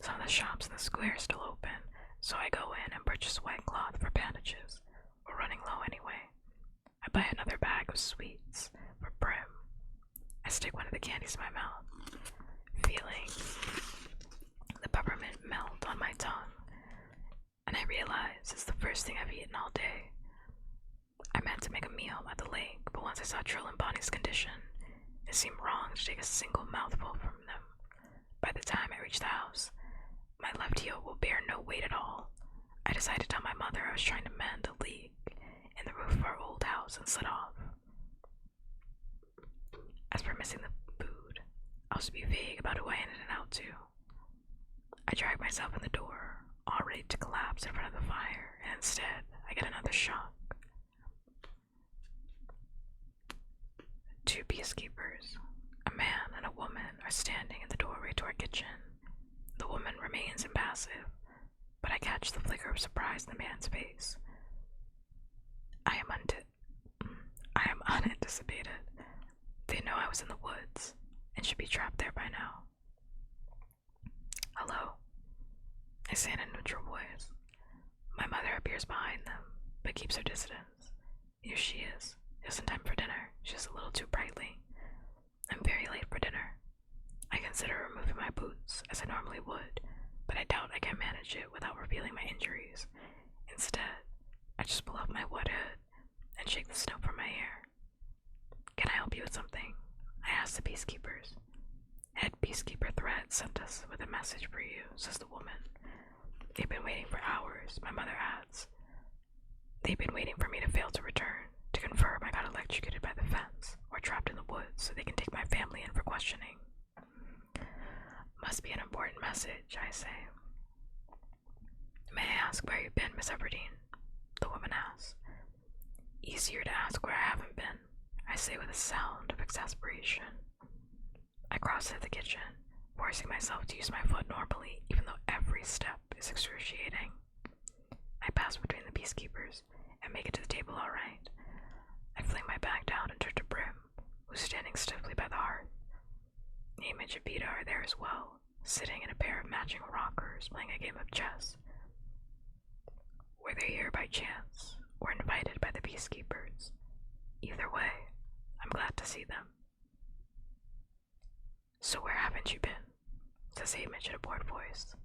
Some of the shops in the square are still open, so I go in and purchase white cloth for bandages. We're running low anyway. I buy another bag of sweets for Brim. I stick one of the candies in my mouth, feeling the peppermint melt on my tongue, and I realize it's the first thing I've eaten all day. I meant to make a meal at the lake, but once I saw Trill and Bonnie's condition, it seemed wrong to take a single mouthful from them. By the time I reached the house, my left heel will bear no weight at all. I decided to tell my mother I was trying to mend a leak in the roof of our old house and slid off. As for missing the food, I was to be vague about who I handed it out to. I dragged myself in the door, all ready to collapse in front of the fire, and instead, I get another shock. Two peacekeepers, a man and a woman, are standing in the doorway to our kitchen. The woman remains impassive, but I catch the flicker of surprise in the man's face. I am unanticipated. They know I was in the woods and should be trapped there by now. Hello, I say in a neutral voice. My mother appears behind them, but keeps her distance. Here she is, just in time for dinner, just a little too brightly. I'm very late for dinner. I consider removing my boots, as I normally would, but I doubt I can manage it without revealing my injuries. Instead, I just pull up my wet hood and shake the snow from my hair. Can I help you with something? I ask the peacekeepers. Head peacekeeper Thread sent us with a message for you, says the woman. They've been waiting for hours, my mother adds. They've been waiting for me to fail to return, to confirm I got electrocuted by the fence, or trapped in the woods so they can take my family in for questioning. Must be an important message, I say. May I ask where you've been, Miss Everdeen? The woman asks. Easier to ask where I haven't been, I say with a sound of exasperation. I cross to the kitchen, forcing myself to use my foot normally, even though every step is excruciating. I pass between the peacekeepers and make it to the table all right. I fling my bag down and turn to Brim, who's standing stiffly by the hearth. Image and Beta are there as well, sitting in a pair of matching rockers playing a game of chess. Were they here by chance, or invited by the peacekeepers? Either way, I'm glad to see them. So where haven't you been? Says Image in a bored voice.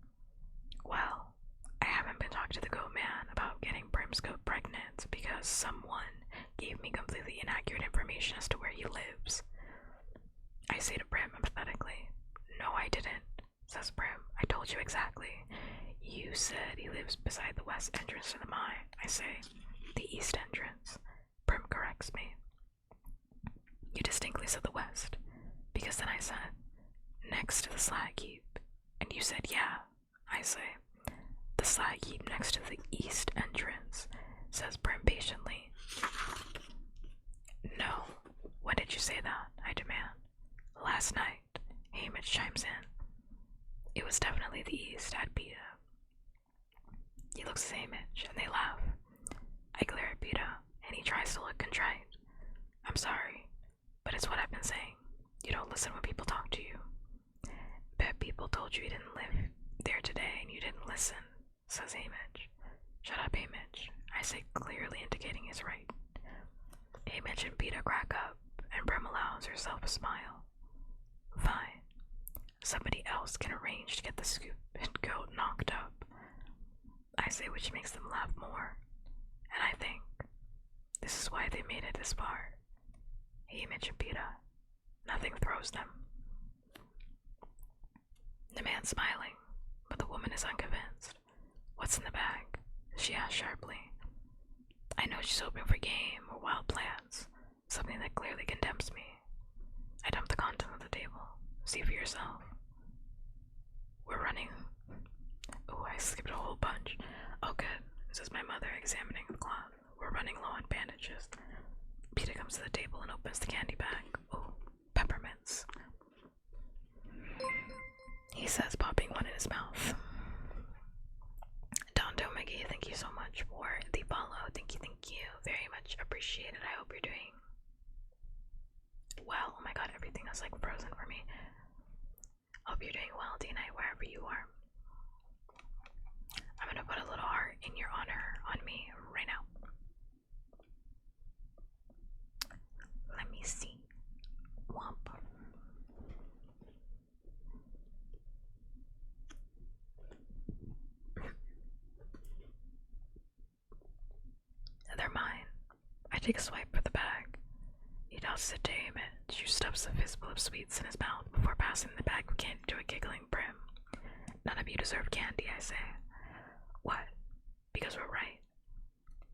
Well, I haven't been talking to the goat man about getting Brim's goat pregnant because someone gave me completely inaccurate information as to where he lives. I say to Brim empathetically, No, I didn't, says Brim. I told you exactly. You said he lives beside the west entrance to the mine. I say, the east entrance. Brim corrects me. You distinctly said the west, because then I said, next to the slag heap. And you said, yeah. I say, the slag heap next to the east entrance, says Brim patiently. No, when did you say that? I demand. Last night, Hamish chimes in. It was definitely the east at Beta. He looks at Hamish, and they laugh. I glare at Beta, and he tries to look contrite. I'm sorry, but it's what I've been saying. You don't listen when people talk to you. Bet people told you didn't live there today and you didn't listen, says Hamish. Shut up, Hamish, I say, clearly indicating he's right. Hamish and Beta crack up, and Brim allows herself a smile. Fine. Somebody else can arrange to get the scoop and goat knocked up. I say, which makes them laugh more. And I think this is why they made it this far. Hamish and Beta. Nothing throws them. The man's smiling, but the woman is unconvinced. What's in the bag? She asks sharply. I know she's hoping for game or wild plants, something that clearly condemns me. I dump the content on the table. See for yourself. We're running. Oh, I skipped a whole bunch. Oh, good, says my mother, examining the cloth. We're running low on bandages. Peter comes to the table and opens the candy bag. Oh, peppermints, he says, popping one in his mouth. Donto McGee, thank you so much for the follow. Thank you very much appreciated. I hope you're doing well. Oh my god, everything is like frozen for me. Hope you're doing well, D-Night, wherever you are. I'm gonna put a little heart in your honor on me right now. Let me see. Womp. They're mine. I take a swipe for the bag. He tosses it to Hamish, who stuffs a fistful of sweets in his mouth before passing the bag of candy to a giggling Brim. None of you deserve candy, I say. What? Because we're right.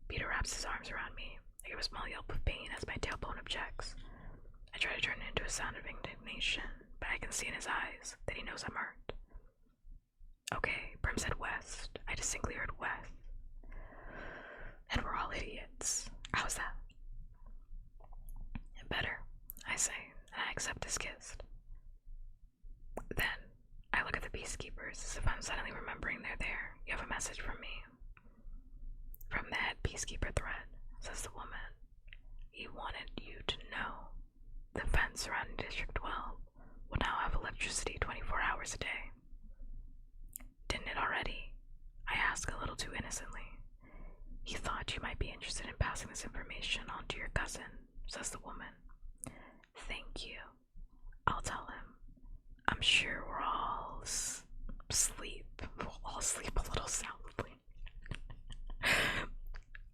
Peter wraps his arms around me. I give a small yelp of pain as my tailbone objects. I try to turn it into a sound of indignation, but I can see in his eyes that he knows I'm hurt. Okay, Brim said west. I distinctly heard west. And we're all idiots. How's that? Better, I say, and I accept his kiss. Then, I look at the peacekeepers as if I'm suddenly remembering they're there. You have a message from me. From the head peacekeeper thread, says the woman. He wanted you to know the fence surrounding District 12 will now have electricity 24 hours a day. Didn't it already? I ask a little too innocently. He thought you might be interested in passing this information on to your cousin, says the woman. Thank you. I'll tell him. I'm sure we're all sleep. We'll all sleep a little soundly.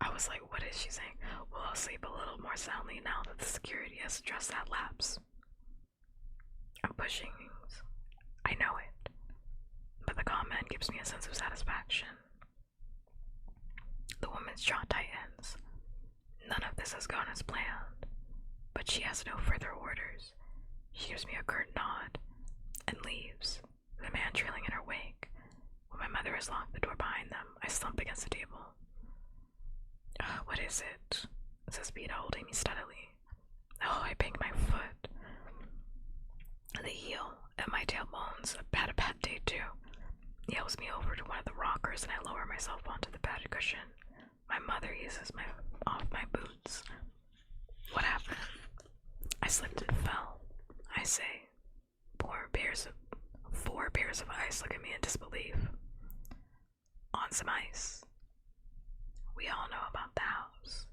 I was like, what is she saying? We'll all sleep a little more soundly now that the security has addressed that lapse. I'm pushing. I know it. But the comment gives me a sense of satisfaction. The woman's jaw tightens. None of this has gone as planned, but she has no further orders. She gives me a curt nod and leaves, the man trailing in her wake. When my mother has locked the door behind them, I slump against the table. What is it? Says Beta, holding me steadily. Oh, I banged my foot. The heel and my tailbones had a bad day too. He helps me over to one of the rockers and I lower myself onto the padded cushion. My mother eases off my boots. What happened? I slipped and fell. I say. Four pairs of ice look at me in disbelief. On some ice. We all know about the house.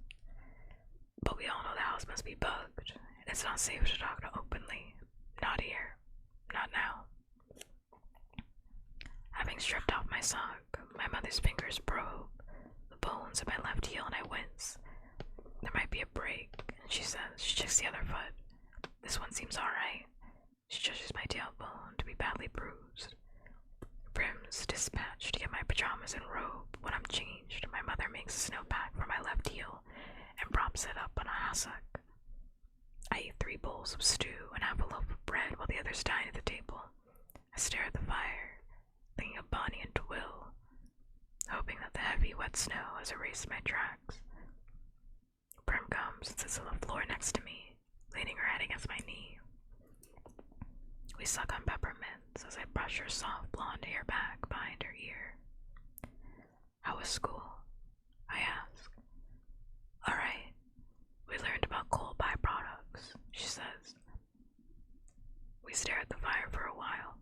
But we all know the house must be bugged, and it's not safe to talk to openly. Not here. Not now. Having stripped off my sock, my mother's fingers probe the bones of my left heel and I wince. There might be a break, and she says, she checks the other foot. This one seems alright. She judges my tailbone to be badly bruised. Brim's dispatched to get my pajamas and robe. When I'm changed, my mother makes a snowpack for my left heel and props it up on a hassock. I eat 3 bowls of stew and half a loaf of bread while the others dine at the table. I stare at the fire, thinking of Bonnie and Twill, hoping that the heavy, wet snow has erased my tracks. Brim comes and sits on the floor next to me, leaning her head against my knee. We suck on peppermints as I brush her soft blonde hair back behind her ear. How was school? I ask. Alright. We learned about coal byproducts, she says. We stare at the fire for a while.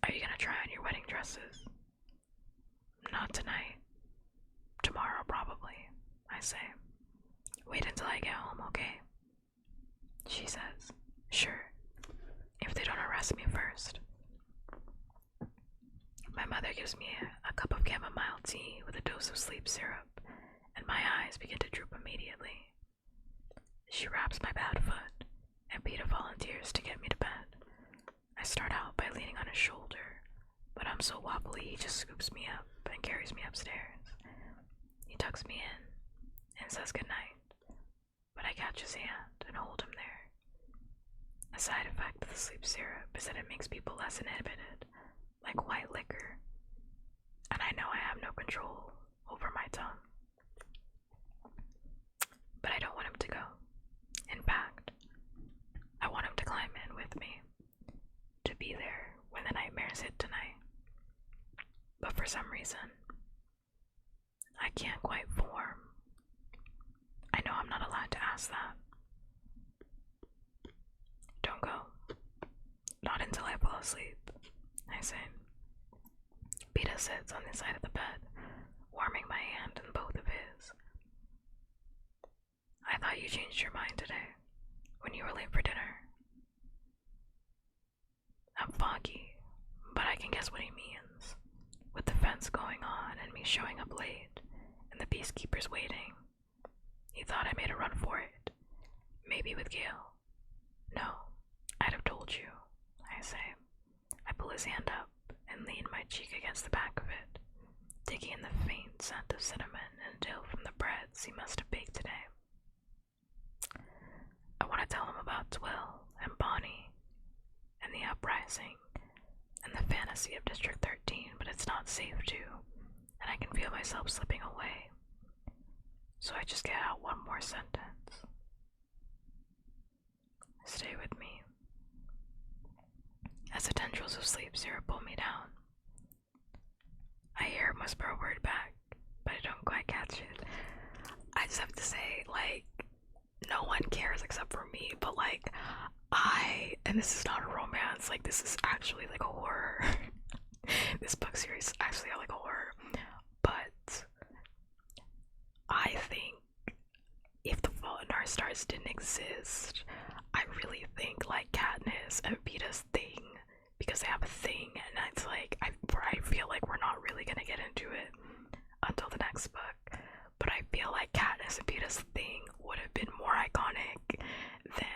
Are you gonna try on your wedding dresses? Not tonight. Tomorrow, probably, I say. Wait until I get home, okay? She says. Sure. If they don't arrest me first. My mother gives me a cup of chamomile tea with a dose of sleep syrup, and my eyes begin to droop immediately. She wraps my bad foot, and Peter volunteers to get me to bed. I start out by leaning on his shoulder, but I'm so wobbly he just scoops me up and carries me upstairs. He tucks me in and says goodnight, but I catch his hand and hold him there. A side effect of the sleep syrup is that it makes people less inhibited, like white liquor, and I know I have no control over my tongue. But I don't want him to go. In fact, I want him to climb in with me, to be there when the nightmares hit tonight. But for some reason, I can't quite form. I know I'm not allowed to ask that. Don't go. Not until I fall asleep, I say. Peter sits on the side of the bed, warming my hand in both of his. I thought you changed your mind today, when you were late for dinner. I'm foggy, but I can guess what he means. With the fence going on and me showing up late, and the peacekeepers waiting, he thought I made a run for it. Maybe with Gail. No, I'd have told you, I say. I pull his hand up and lean my cheek against the back of it, taking in the faint scent of cinnamon and dill from the breads he must have baked today. I want to tell him about Twill and Bonnie and the uprising and the fantasy fantasy of District 13, but it's not safe to, and I can feel myself slipping away. So I just get out one more sentence. Stay with me. As the tendrils of sleep syrup pull me down, I hear her whisper a word back, but I don't quite catch it. I just have to say, like, no one cares except for me, but like, and this is not a romance, like, this is actually like a horror. This book series is actually like a horror, but I think if The Fault in Our Stars didn't exist, I really think like Katniss and Peeta's thing, because they have a thing, and it's like, I feel like we're not really gonna get into it until the next book, but I feel like Katniss and Peeta's thing would have been more iconic than,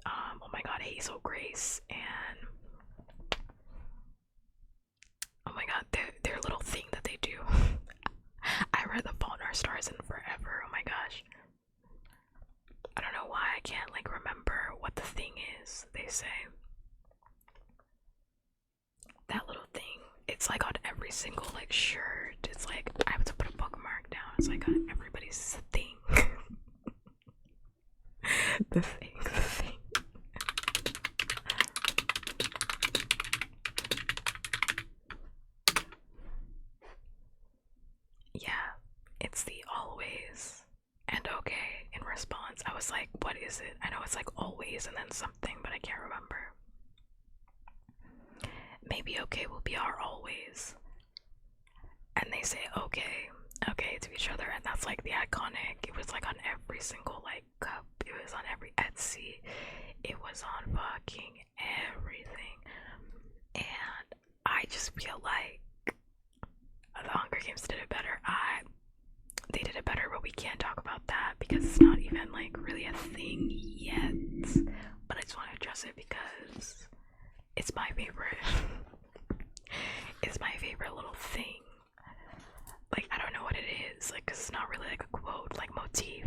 oh my god, Hazel Grace and, oh my god, their little thing that they do. I read The Fault in Our Stars in forever, oh my gosh. I don't know why I can't like remember what the thing is they say. That little thing, it's like on every single like shirt. It's like, I have to put a bookmark down. It's like on everybody's thing. The thing. Yeah, it's the always and okay in response. I was like, what is it? I know it's like always and then something, but I can't remember. Maybe okay will be our always. And they say okay to each other, and that's like the iconic. It was like on every single like cup. It was on every Etsy. It was on fucking everything. And I just feel like the Hunger Games did it better. They did it better, but we can't talk about that because it's not even like really a thing yet. But I just want to address it because it's my favorite. It's my favorite little thing. Like, I don't know what it is, like, cause it's not really like a quote, like motif.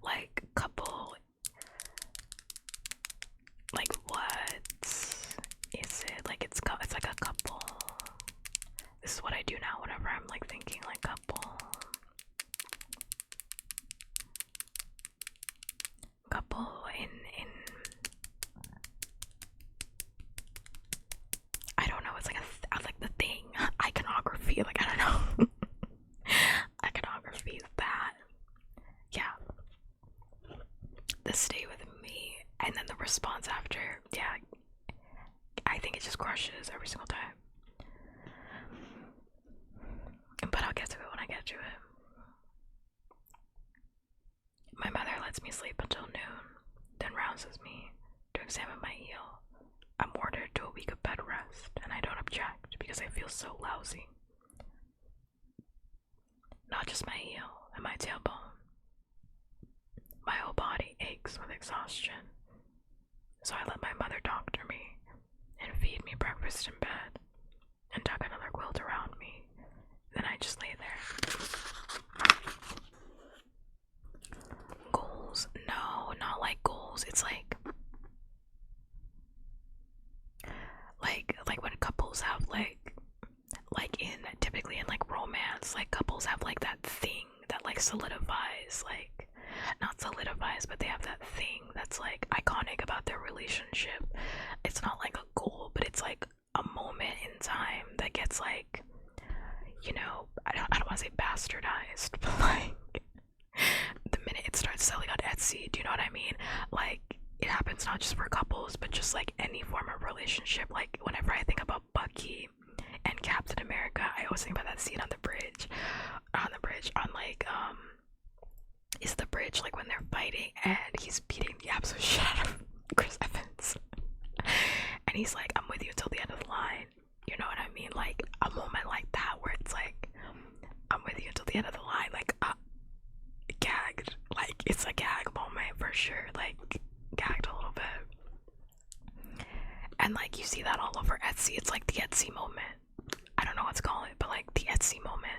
Like couple. Like what is it? Like it's like a couple. This is what I do now whenever I'm like thinking like couple. Couple in I don't know, it's like like the thing, iconography, like I don't know. Iconography is that. Yeah. The stay with me, and then the response after, yeah. I think it just crushes every single time. But I'll get to it when I get to it. My mother lets me sleep until noon, then rouses me to examine my heel. I'm ordered to a week of bed rest, and I don't object because I feel so lousy. Not just my heel and my tailbone. My whole body aches with exhaustion. So I let my mother doctor me and feed me breakfast in bed and tuck another quilt around me. Then I just lay there. Goals? No, not like goals. It's like when couples have like typically in like romance, like couples have like that thing that like solidifies, like not solidifies, but they have that thing that's like iconic about their relationship. It's not like a goal, but it's like a moment in time that gets like, you know, I don't want to say bastardized, but like the minute it starts selling on Etsy, do you know what I mean? Like it happens not just for couples, but just like any form of relationship. Like whenever I think about Bucky and Captain America, I always think about that scene on the bridge, on like is the bridge like when they're fighting and he's beating the absolute shit out of Chris Evans, and he's like, I'm with you till the end of the line. You know what I mean? Like a moment like that where it's like, I'm with you till the end of the line. Like gagged. Like it's a gag moment for sure. Like gagged a little bit. And like you see that all over Etsy. It's like the Etsy moment. I don't know what to call it, but like the Etsy moment.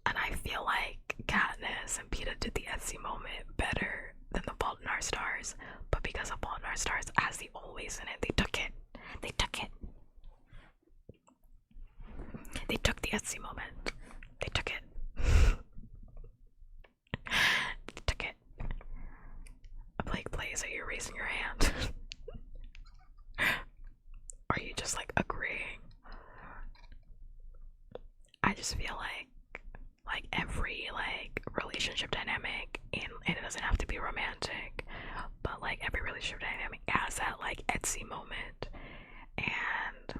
And I feel like Katniss and Peeta did the Etsy moment better than The Fault in Our Stars, but because of Fault in Our Stars has the always in it, they took it. They took it. They took the Etsy moment. They took it. They took it. Blake plays, are you raising your hand? Are you just like agreeing? I just feel like every like relationship dynamic, and it doesn't have to be romantic, but like every relationship dynamic has that like Etsy moment, and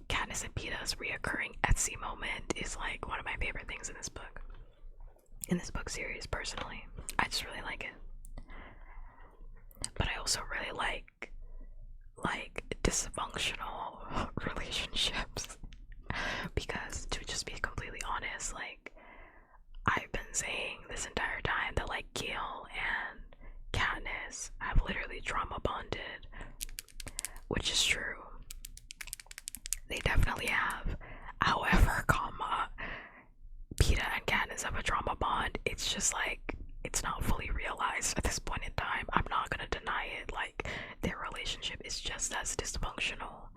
Katniss and Peeta's reoccurring Etsy moment is like one of my favorite things in this book series. Personally, I just really like it, but I also really like dysfunctional relationships, because to just be completely honest, like I've been saying this entire time that like Gale and Katniss have literally trauma bonded, which is true. They definitely have. However, Peeta and Katniss have a trauma bond. It's just like it's not fully realized at this point in time. I'm not gonna deny it. Like their relationship is just as dysfunctional.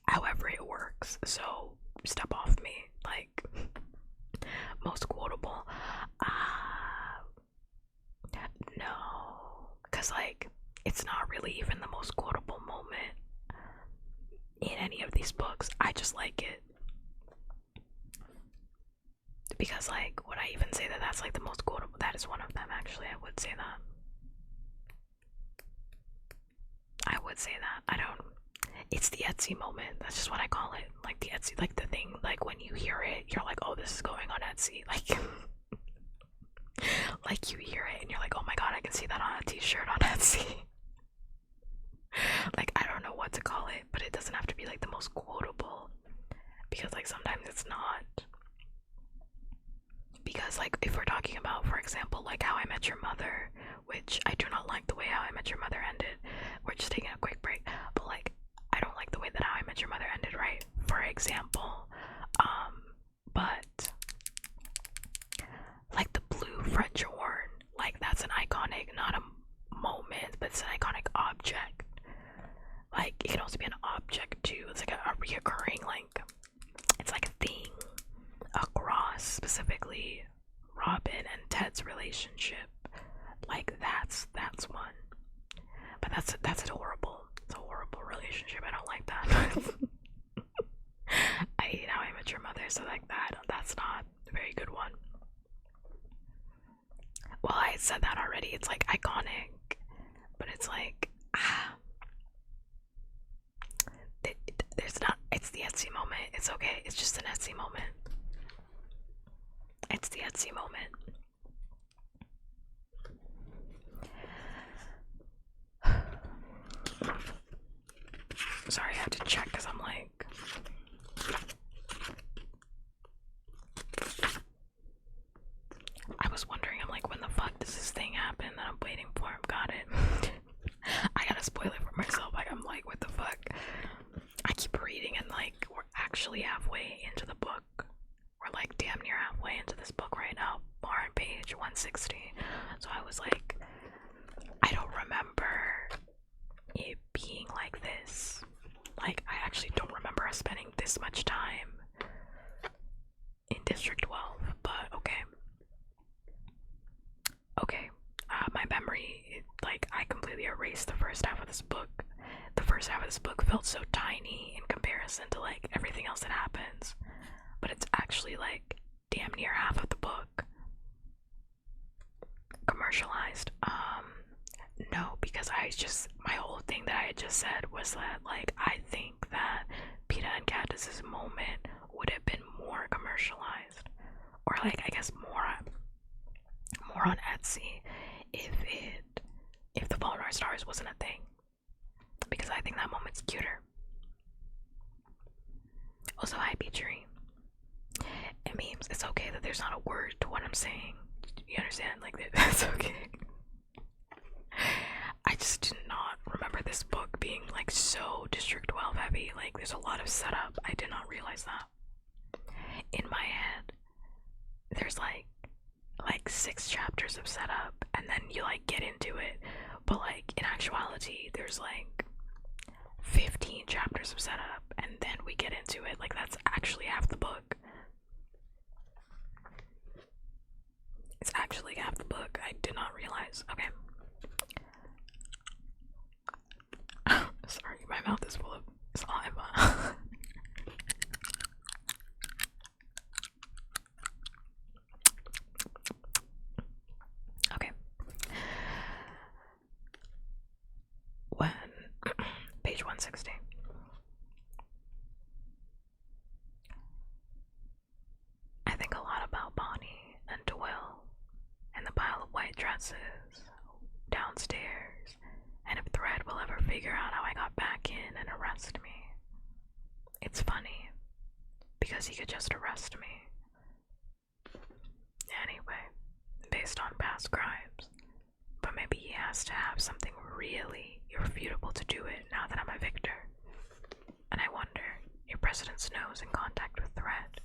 However, it works. So step off me. Like most quotable. No, because like it's not really even the most quotable moment in any of these books. I just like it because like, would I even say that that's like the most quotable? That is one of them. Actually, I would say that. I don't. It's the Etsy moment. That's just what I call it. Like the Etsy, like the thing. Like when you hear it, you're like, oh, this is going on Etsy. Like. Like you hear it and you're like, oh my god, I can see that on a t-shirt on Etsy. Like I don't know what to call it, but it doesn't have to be like the most quotable, because like sometimes it's not. Because like if we're talking about, for example, like How I Met Your Mother, which I do not like the way How I Met Your Mother ended. We're just taking a quick break, but like I don't like the way that How I Met Your Mother ended, right? For example, but like the blue French horn, like that's an iconic, not a moment, but it's an iconic object. Like it can also be an object too. It's like a reoccurring, like it's like a thing across specifically Robin and Ted's relationship. Like that's one. But that's horrible. It's a horrible relationship. I don't like that. I hate How I Met Your Mother, so like that's not a very good one. Well, I said that already. It's like iconic, but it's like there's not. It's the Etsy moment. It's okay. It's just an Etsy moment. It's the Etsy moment. Sorry, I have to check because I'm like. I was wondering, I'm like, when the fuck does this thing happen that I'm waiting for? Got it. I gotta spoil it for myself. Like, I'm like, what the fuck? I keep reading and like, we're actually halfway into the book. We're like damn near halfway into this book right now. We're on page 160. So I was like, I don't remember it being like this. Like, I actually don't remember us spending this much time in District 12, but okay. Okay, my memory, like, I completely erased the first half of this book. The first half of this book felt so tiny in comparison to, like, everything else that happens. But it's actually, like, damn near half of the book commercialized. No, because my whole thing that I had just said was that, like, I think that Peeta and Katniss's moment would have been more commercialized. Or, like, I guess more on Etsy if The Fault in Our Stars wasn't a thing, because I think that moment's cuter. Also, hi Beachery. It means it's okay that there's not a word to what I'm saying. You understand? Like, that's okay. I just did not remember this book being like so District 12 heavy. Like, there's a lot of setup. I did not realize that. In my head, there's like like 6 chapters of setup, and then you like get into it. But like in actuality, there's like 15 chapters of setup, and then we get into it. Like that's actually half the book. It's actually half the book. I did not realize. Okay. Sorry, my mouth is full of saliva. Okay. When page 160. I think a lot about Bonnie and Doyle and the pile of white dresses downstairs, and if Thread will ever figure out how I got back in and arrest me. It's funny, because he could just arrest me. Anyway, based on past crimes. But maybe he has to have something really irrefutable to do it now that I'm a victor. And I wonder if President Snow's in contact with Thread.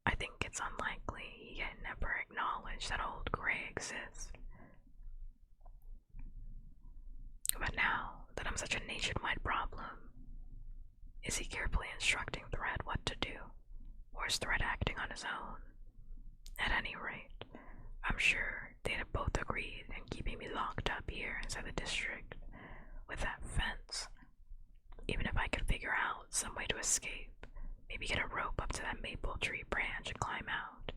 I think it's unlikely he can never acknowledge that old Gray exists. But now that I'm such a nationwide problem, is he carefully instructing Thread what to do? Or is Thread acting on his own? At any rate, I'm sure they'd have both agreed in keeping me locked up here inside the district with that fence. Even if I could figure out some way to escape, maybe get a rope up to that maple tree branch and climb out,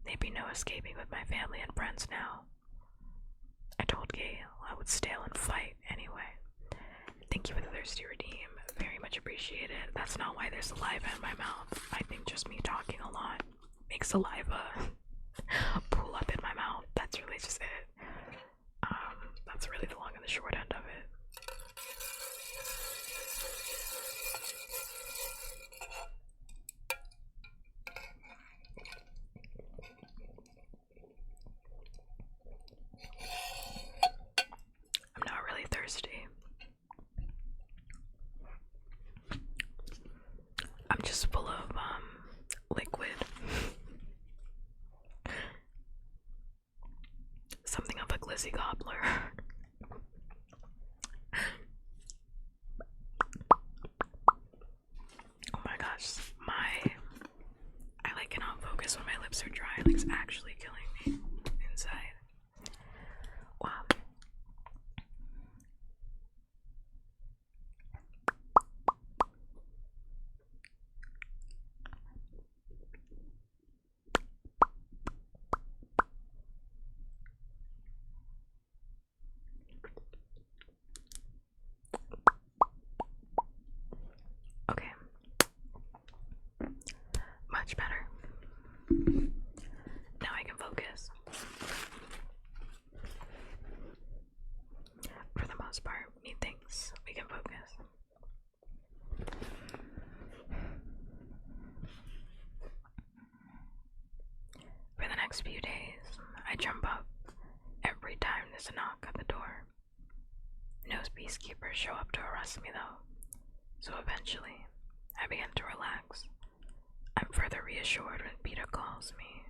there'd be no escaping with my family and friends now. I told Gail I would stay and fight anyway. Thank you for the thirsty redeem. Very much appreciated. That's not why there's saliva in my mouth. I think just me talking a lot makes saliva pool up in my mouth. That's really just it. That's really the long and the short end of it. I'm not really thirsty. I'm just full of liquid. Something of a glizzy gobbler. Oh my gosh, I like cannot focus when my lips are dry. Like it's actually killing me inside. Wow. Okay. Much better. Now I can focus. For the most part, methinks we can focus. For the next few days, I jump up every time there's a knock at the door. No peacekeepers show up to arrest me though, so eventually I begin to relax. I'm further reassured when Peter calls me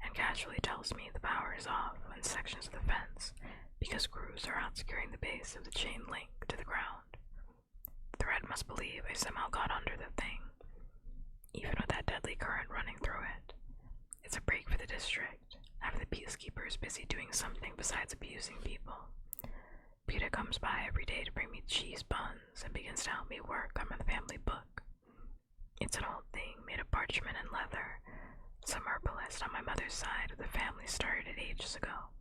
and casually tells me the power is off on sections of the fence because crews are out securing the base of the chain link to the ground. Thread must believe I somehow got under the thing, even with that deadly current running through it. It's a break for the district, having the peacekeepers busy doing something besides abusing people. Peter comes by every day to bring me cheese buns and begins to help me work on my family book. It's an old thing made of parchment and leather. Some herbalist on my mother's side of the family started it ages ago.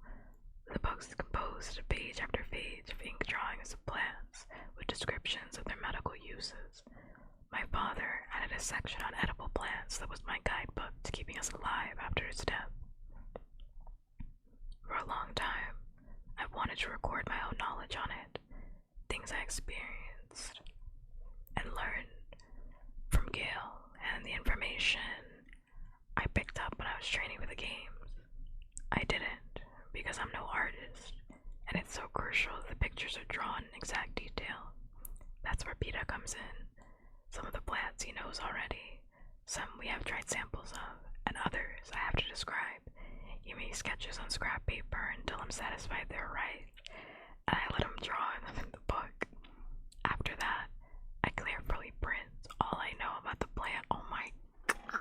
The book's composed of page after page of ink drawings of plants with descriptions of their medical uses. My father added a section on edible plants that was my guidebook to keeping us alive after his death. For a long time, I've wanted to record my own knowledge on it, things I experienced and learned from Gail and the information I picked up when I was training for the games. I didn't because I'm no artist, and it's so crucial that the pictures are drawn in exact detail. That's where PETA comes in. Some of the plants he knows already, some we have tried samples of, and others I have to describe. He makes sketches on scrap paper until I'm satisfied they're right, and I let him draw them in the book. After that, I carefully print all I know about the plant. Oh my god.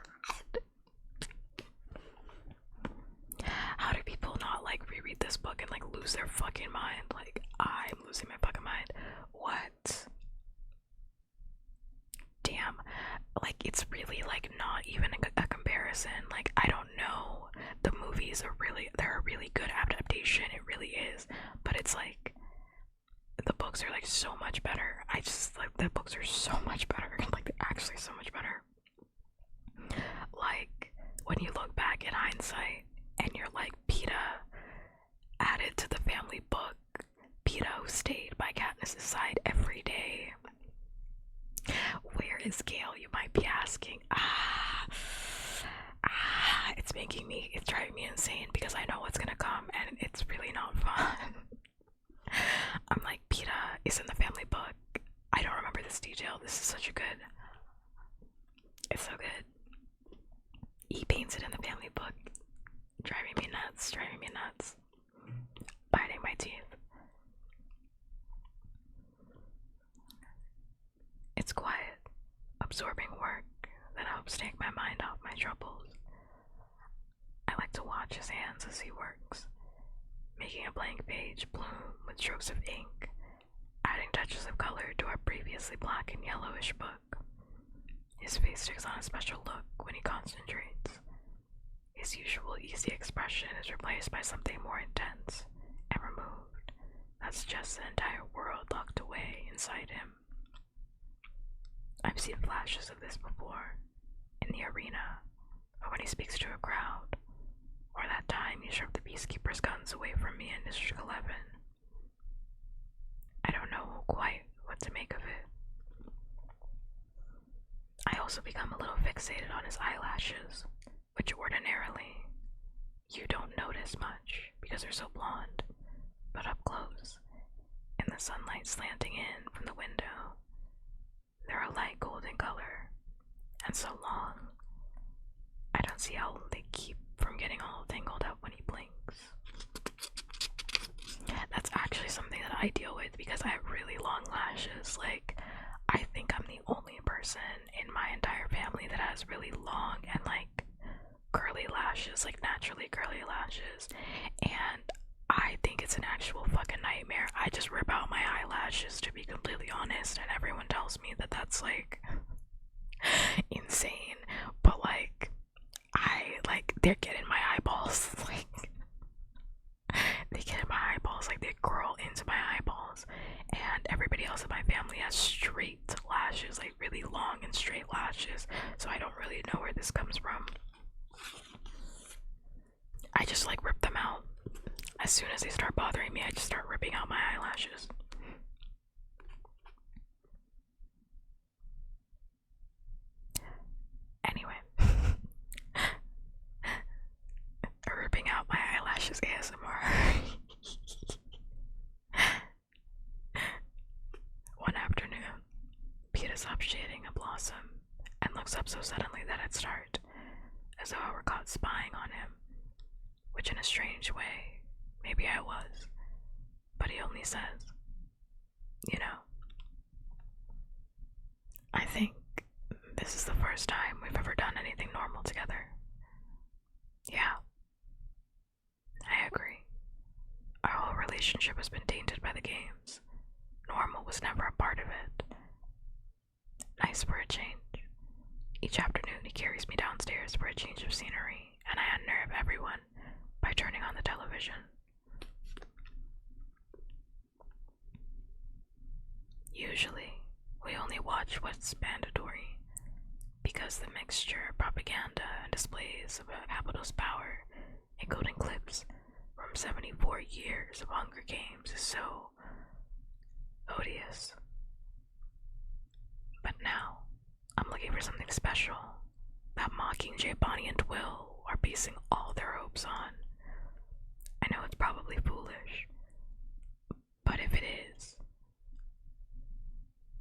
How do people not like reread this book and like lose their fucking mind? Like, I'm losing my fucking mind. What? Damn. Like, it's really like not even a comparison. Like, I don't know. The movies are really, they're a really good adaptation. It really is. But it's like, the books are like so much better. I just like the books are so much better. Like, they're actually so much better. Like, when you look back in hindsight and you're like, PETA added to the family book. PETA who stayed by Katniss's side every day. Where is Gale, you might be asking? It's driving me insane because I know what's gonna come and it's really not fun. I'm like, PETA is in the family book. I don't remember this detail. This is such a good. It's so good. He paints it in the family book. Driving me nuts, driving me nuts. Biting my teeth. It's quiet, absorbing work that helps take my mind off my troubles. I like to watch his hands as he works, making a blank page bloom with strokes of ink, adding touches of color to a previously black and yellowish book. His face takes on a special look when he concentrates. His usual easy expression is replaced by something more intense and removed that suggests an entire world locked away inside him. I've seen flashes of this before, in the arena, or when he speaks to a crowd, or that time he shoved the peacekeepers' guns away from me in District 11. I don't know quite what to make of it. I also become a little fixated on his eyelashes, which ordinarily you don't notice much because they're so blonde, but up close, in the sunlight slanting in from the window, they're a light golden color, and so long. I don't see how they keep from getting all tangled up when he blinks. That's actually something that I deal with because I have really long lashes. Like, I think I'm the only person in my entire family that has really long and like curly lashes, like naturally curly lashes, and I think it's an actual fucking nightmare. I just rip out my eyelashes, to be completely honest, and everyone tells me that that's like insane, but like they're getting my eyeballs. Like, they get in my eyeballs, like they curl into my eyeballs, and everybody else in my family has straight lashes, like really long and straight lashes, so I don't really know where this comes from. I just like rip them out. As soon as they start bothering me, I just start ripping out my eyelashes. Anyway, ripping out my eyelashes ASMR. One afternoon, Peter stops shading a blossom and looks up so suddenly that I'd start, as though I were caught spying on him, which in a strange way, maybe I was, but he only says, you know, I think this is the first time we've ever done anything normal together. Yeah, I agree. Our whole relationship has been tainted by the games. Normal was never a part of it. Nice for a change. Each afternoon he carries me downstairs for a change of scenery, and I unnerve everyone by turning on the television. Usually, we only watch what's mandatory, because the mixture of propaganda and displays of a capital's power, including clips from 74 years of Hunger Games, is so odious. But now, I'm looking for something special that Mockingjay, Bonnie, and Will are basing all their hopes on. I know it's probably foolish, but if it is,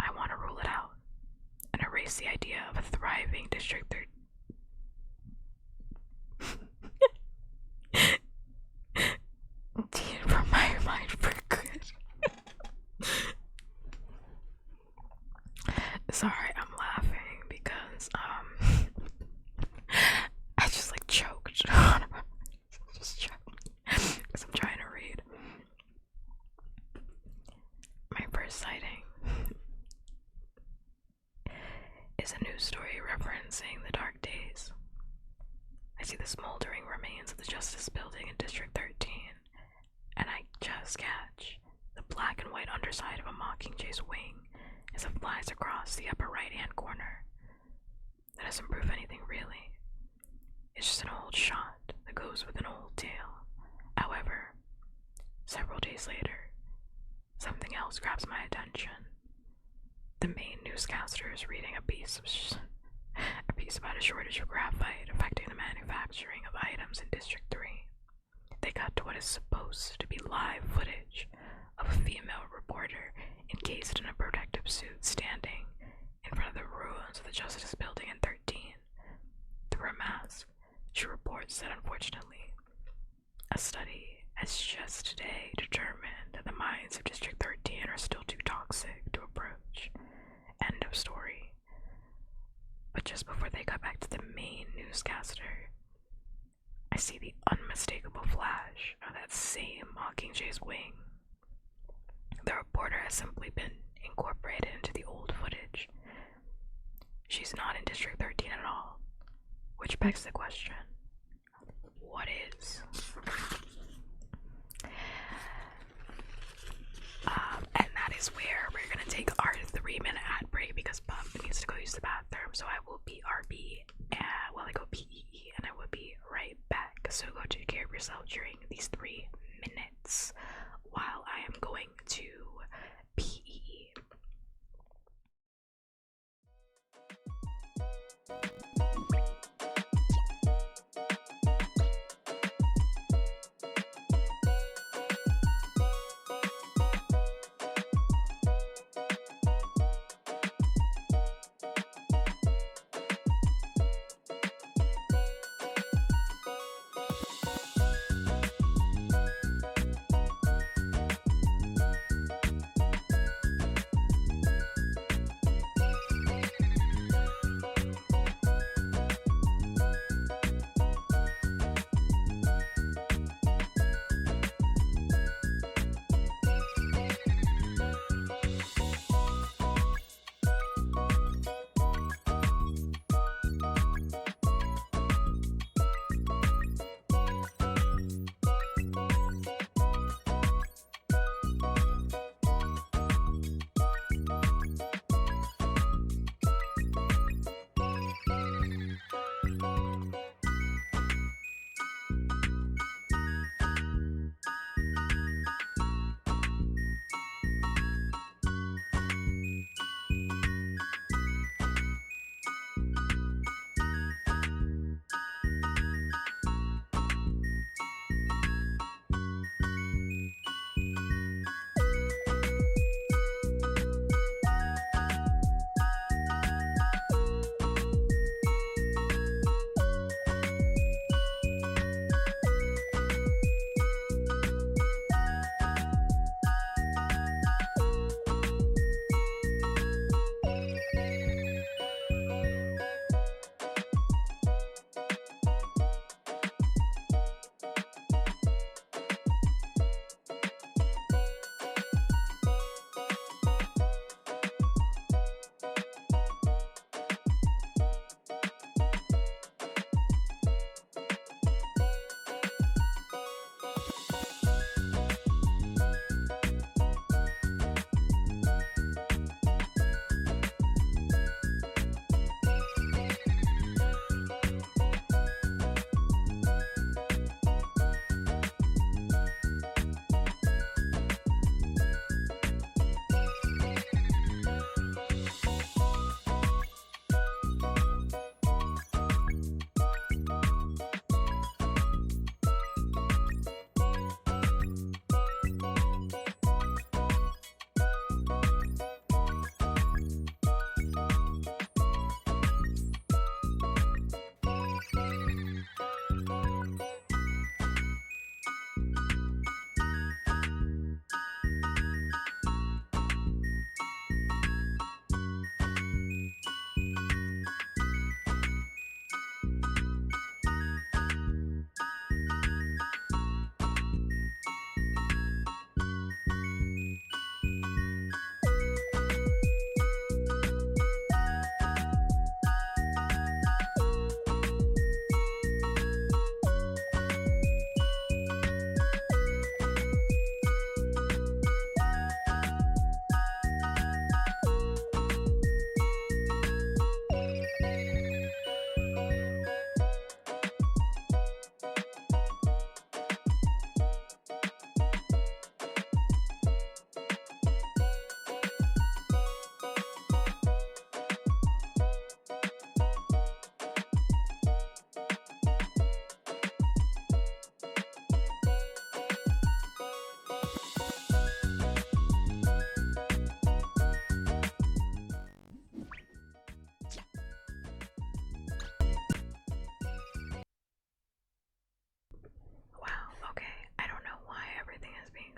I want to rule it out and erase the idea of a thriving District Sorry, I'm laughing because I just like choked. Just choked because I'm trying to read. My first sighting is a news story referencing the dark days. I see the smoldering remains of the Justice Building in District 13, and I just catch the black and white underside of a Mockingjays wing as it flies across the upper right-hand corner. That doesn't prove anything, really. It's just an old shot that goes with an old tale. However, several days later, something else grabs my attention. The main newscaster is reading a piece about a shortage of graphite affecting the manufacturing of items in District 3. They cut to what is supposed to be live footage of a female reporter encased in a protective suit standing in front of the ruins of the Justice Building in 13. Through a mask, she reports that unfortunately, a study has just today determined that the mines of District 13 are still too toxic to approach. End of story. But just before they cut back to the main newscaster, I see the unmistakable flash of that same Mockingjays wing. The reporter has simply been incorporated into the old footage. She's not in District 13 at all, which begs the question, what is? And that is where we're gonna take our 3-minute ad break because Pup needs to go use the bathroom. So I will be RB while I go PEE, and I will be right back. So go take care of yourself during these 3 minutes while I am going to PEE.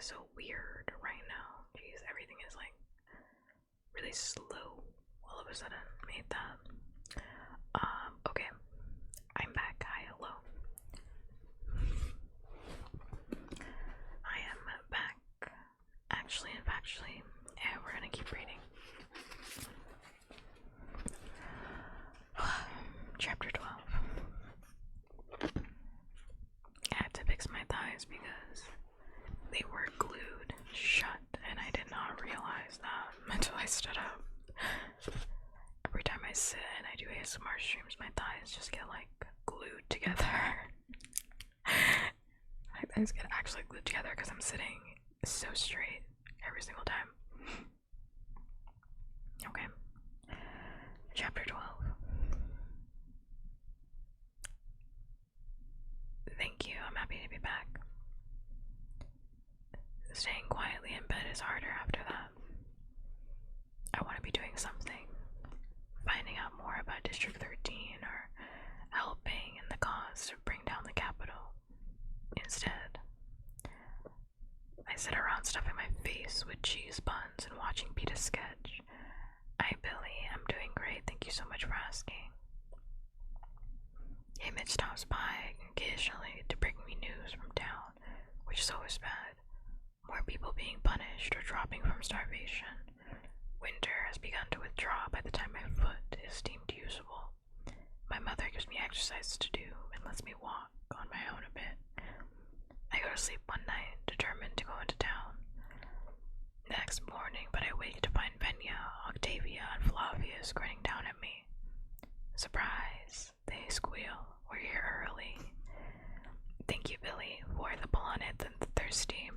so weird right now. Jeez, everything is like really slow all of a sudden. Made that. Okay. I'm back. Hi, hello. I am back. Actually and factually. And we're gonna keep reading. Chapter 12. I had to fix my thighs because they were glued shut, and I did not realize that until I stood up. Every time I sit and I do ASMR streams, my thighs just get like glued together. My thighs get actually glued together because I'm sitting so straight every single time. Okay. Chapter 12. Thank you, I'm happy to be back. Staying quietly in bed is harder after that. I want to be doing something. Finding out more about District 13 or helping in the cause to bring down the capital. Instead, I sit around stuffing my face with cheese buns and watching Peter sketch. Hi Billy, I'm doing great, thank you so much for asking. Emmett stops by occasionally to bring me news from town, which is always bad. More people being punished or dropping from starvation. Winter has begun to withdraw by the time my foot is deemed usable. My mother gives me exercise to do and lets me walk on my own a bit. I go to sleep one night, determined to go into town. The next morning, but I wake to find Venya, Octavia, and Flavius grinning down at me. Surprise, they squeal. We're here early. Thank you, Billy, for the Planet and the Thirsty.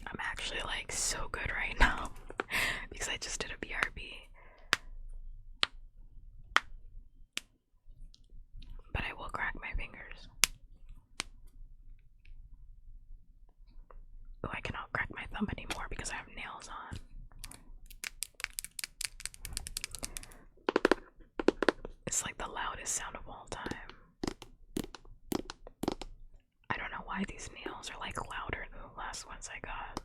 I'm actually like so good right now because I just did a BRB. But I will crack my fingers. Oh, I cannot crack my thumb anymore because I have nails on. It's like the loudest sound of all time. I don't know why these nails are like louder than the last ones I got.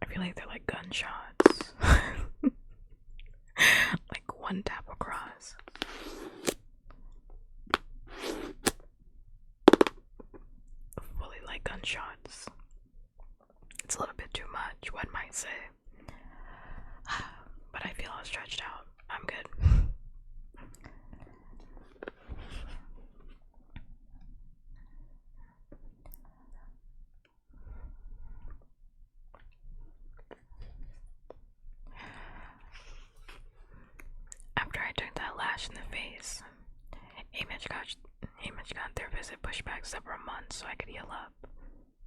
I feel like they're like gunshots. Like one tap across. Fully like gunshots. It's a little bit too much, one might say. But I feel all stretched out. I'm good. After I took that lash in the face, Amish got their visit pushed back several months so I could heal up.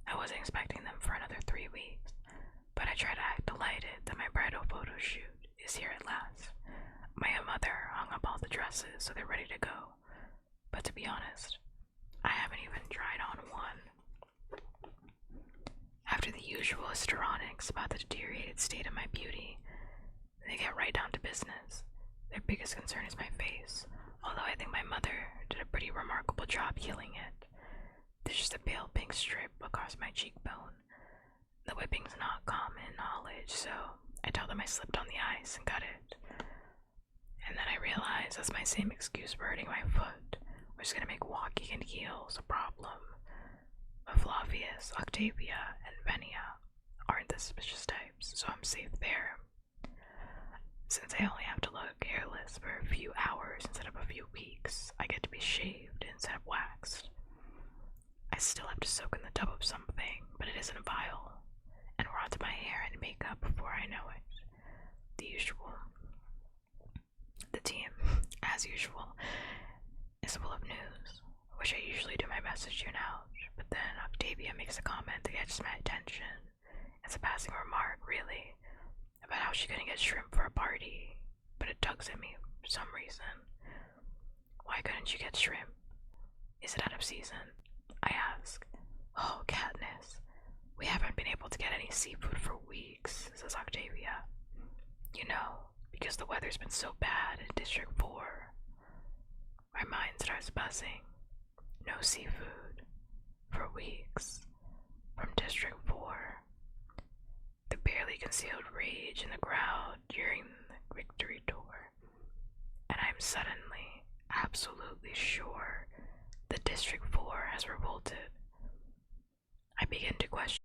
I wasn't expecting them for another 3 weeks, but I try to act delighted that my bridal photo shoot is here at last. My mother hung up all the dresses so they're ready to go, but to be honest, I haven't even tried on one. After the usual histrionics about the deteriorated state of my beauty, they get right down to business. Their biggest concern is my face, although I think my mother did a pretty remarkable job healing it. There's just a pale pink strip across my cheekbone. The whipping's not common knowledge, so I tell them I slipped on the ice and cut it. And then I realize that's my same excuse for hurting my foot, which is going to make walking in heels a problem. But Flavius, Octavia, and Venia aren't the suspicious types, so I'm safe there. Since I only have to look hairless for a few hours instead of a few weeks, I get to be shaved instead of waxed. I still have to soak in the tub of something, but it isn't vile, and we're onto my hair and makeup before I know it. The usual. The team, as usual, is full of news, which I usually do my best to tune out, but then Octavia makes a comment that catches my attention. It's a passing remark, really, about how she couldn't get shrimp for a party, but it tugs at me for some reason. Why couldn't you get shrimp? Is it out of season? I ask. Oh, Katniss, we haven't been able to get any seafood for weeks, says Octavia. You know, because the weather's been so bad in District 4. My mind starts buzzing. No seafood. For weeks. From District 4. The barely concealed rage in the crowd during the victory tour. And I'm suddenly, absolutely sure the District 4 has revolted. I begin to question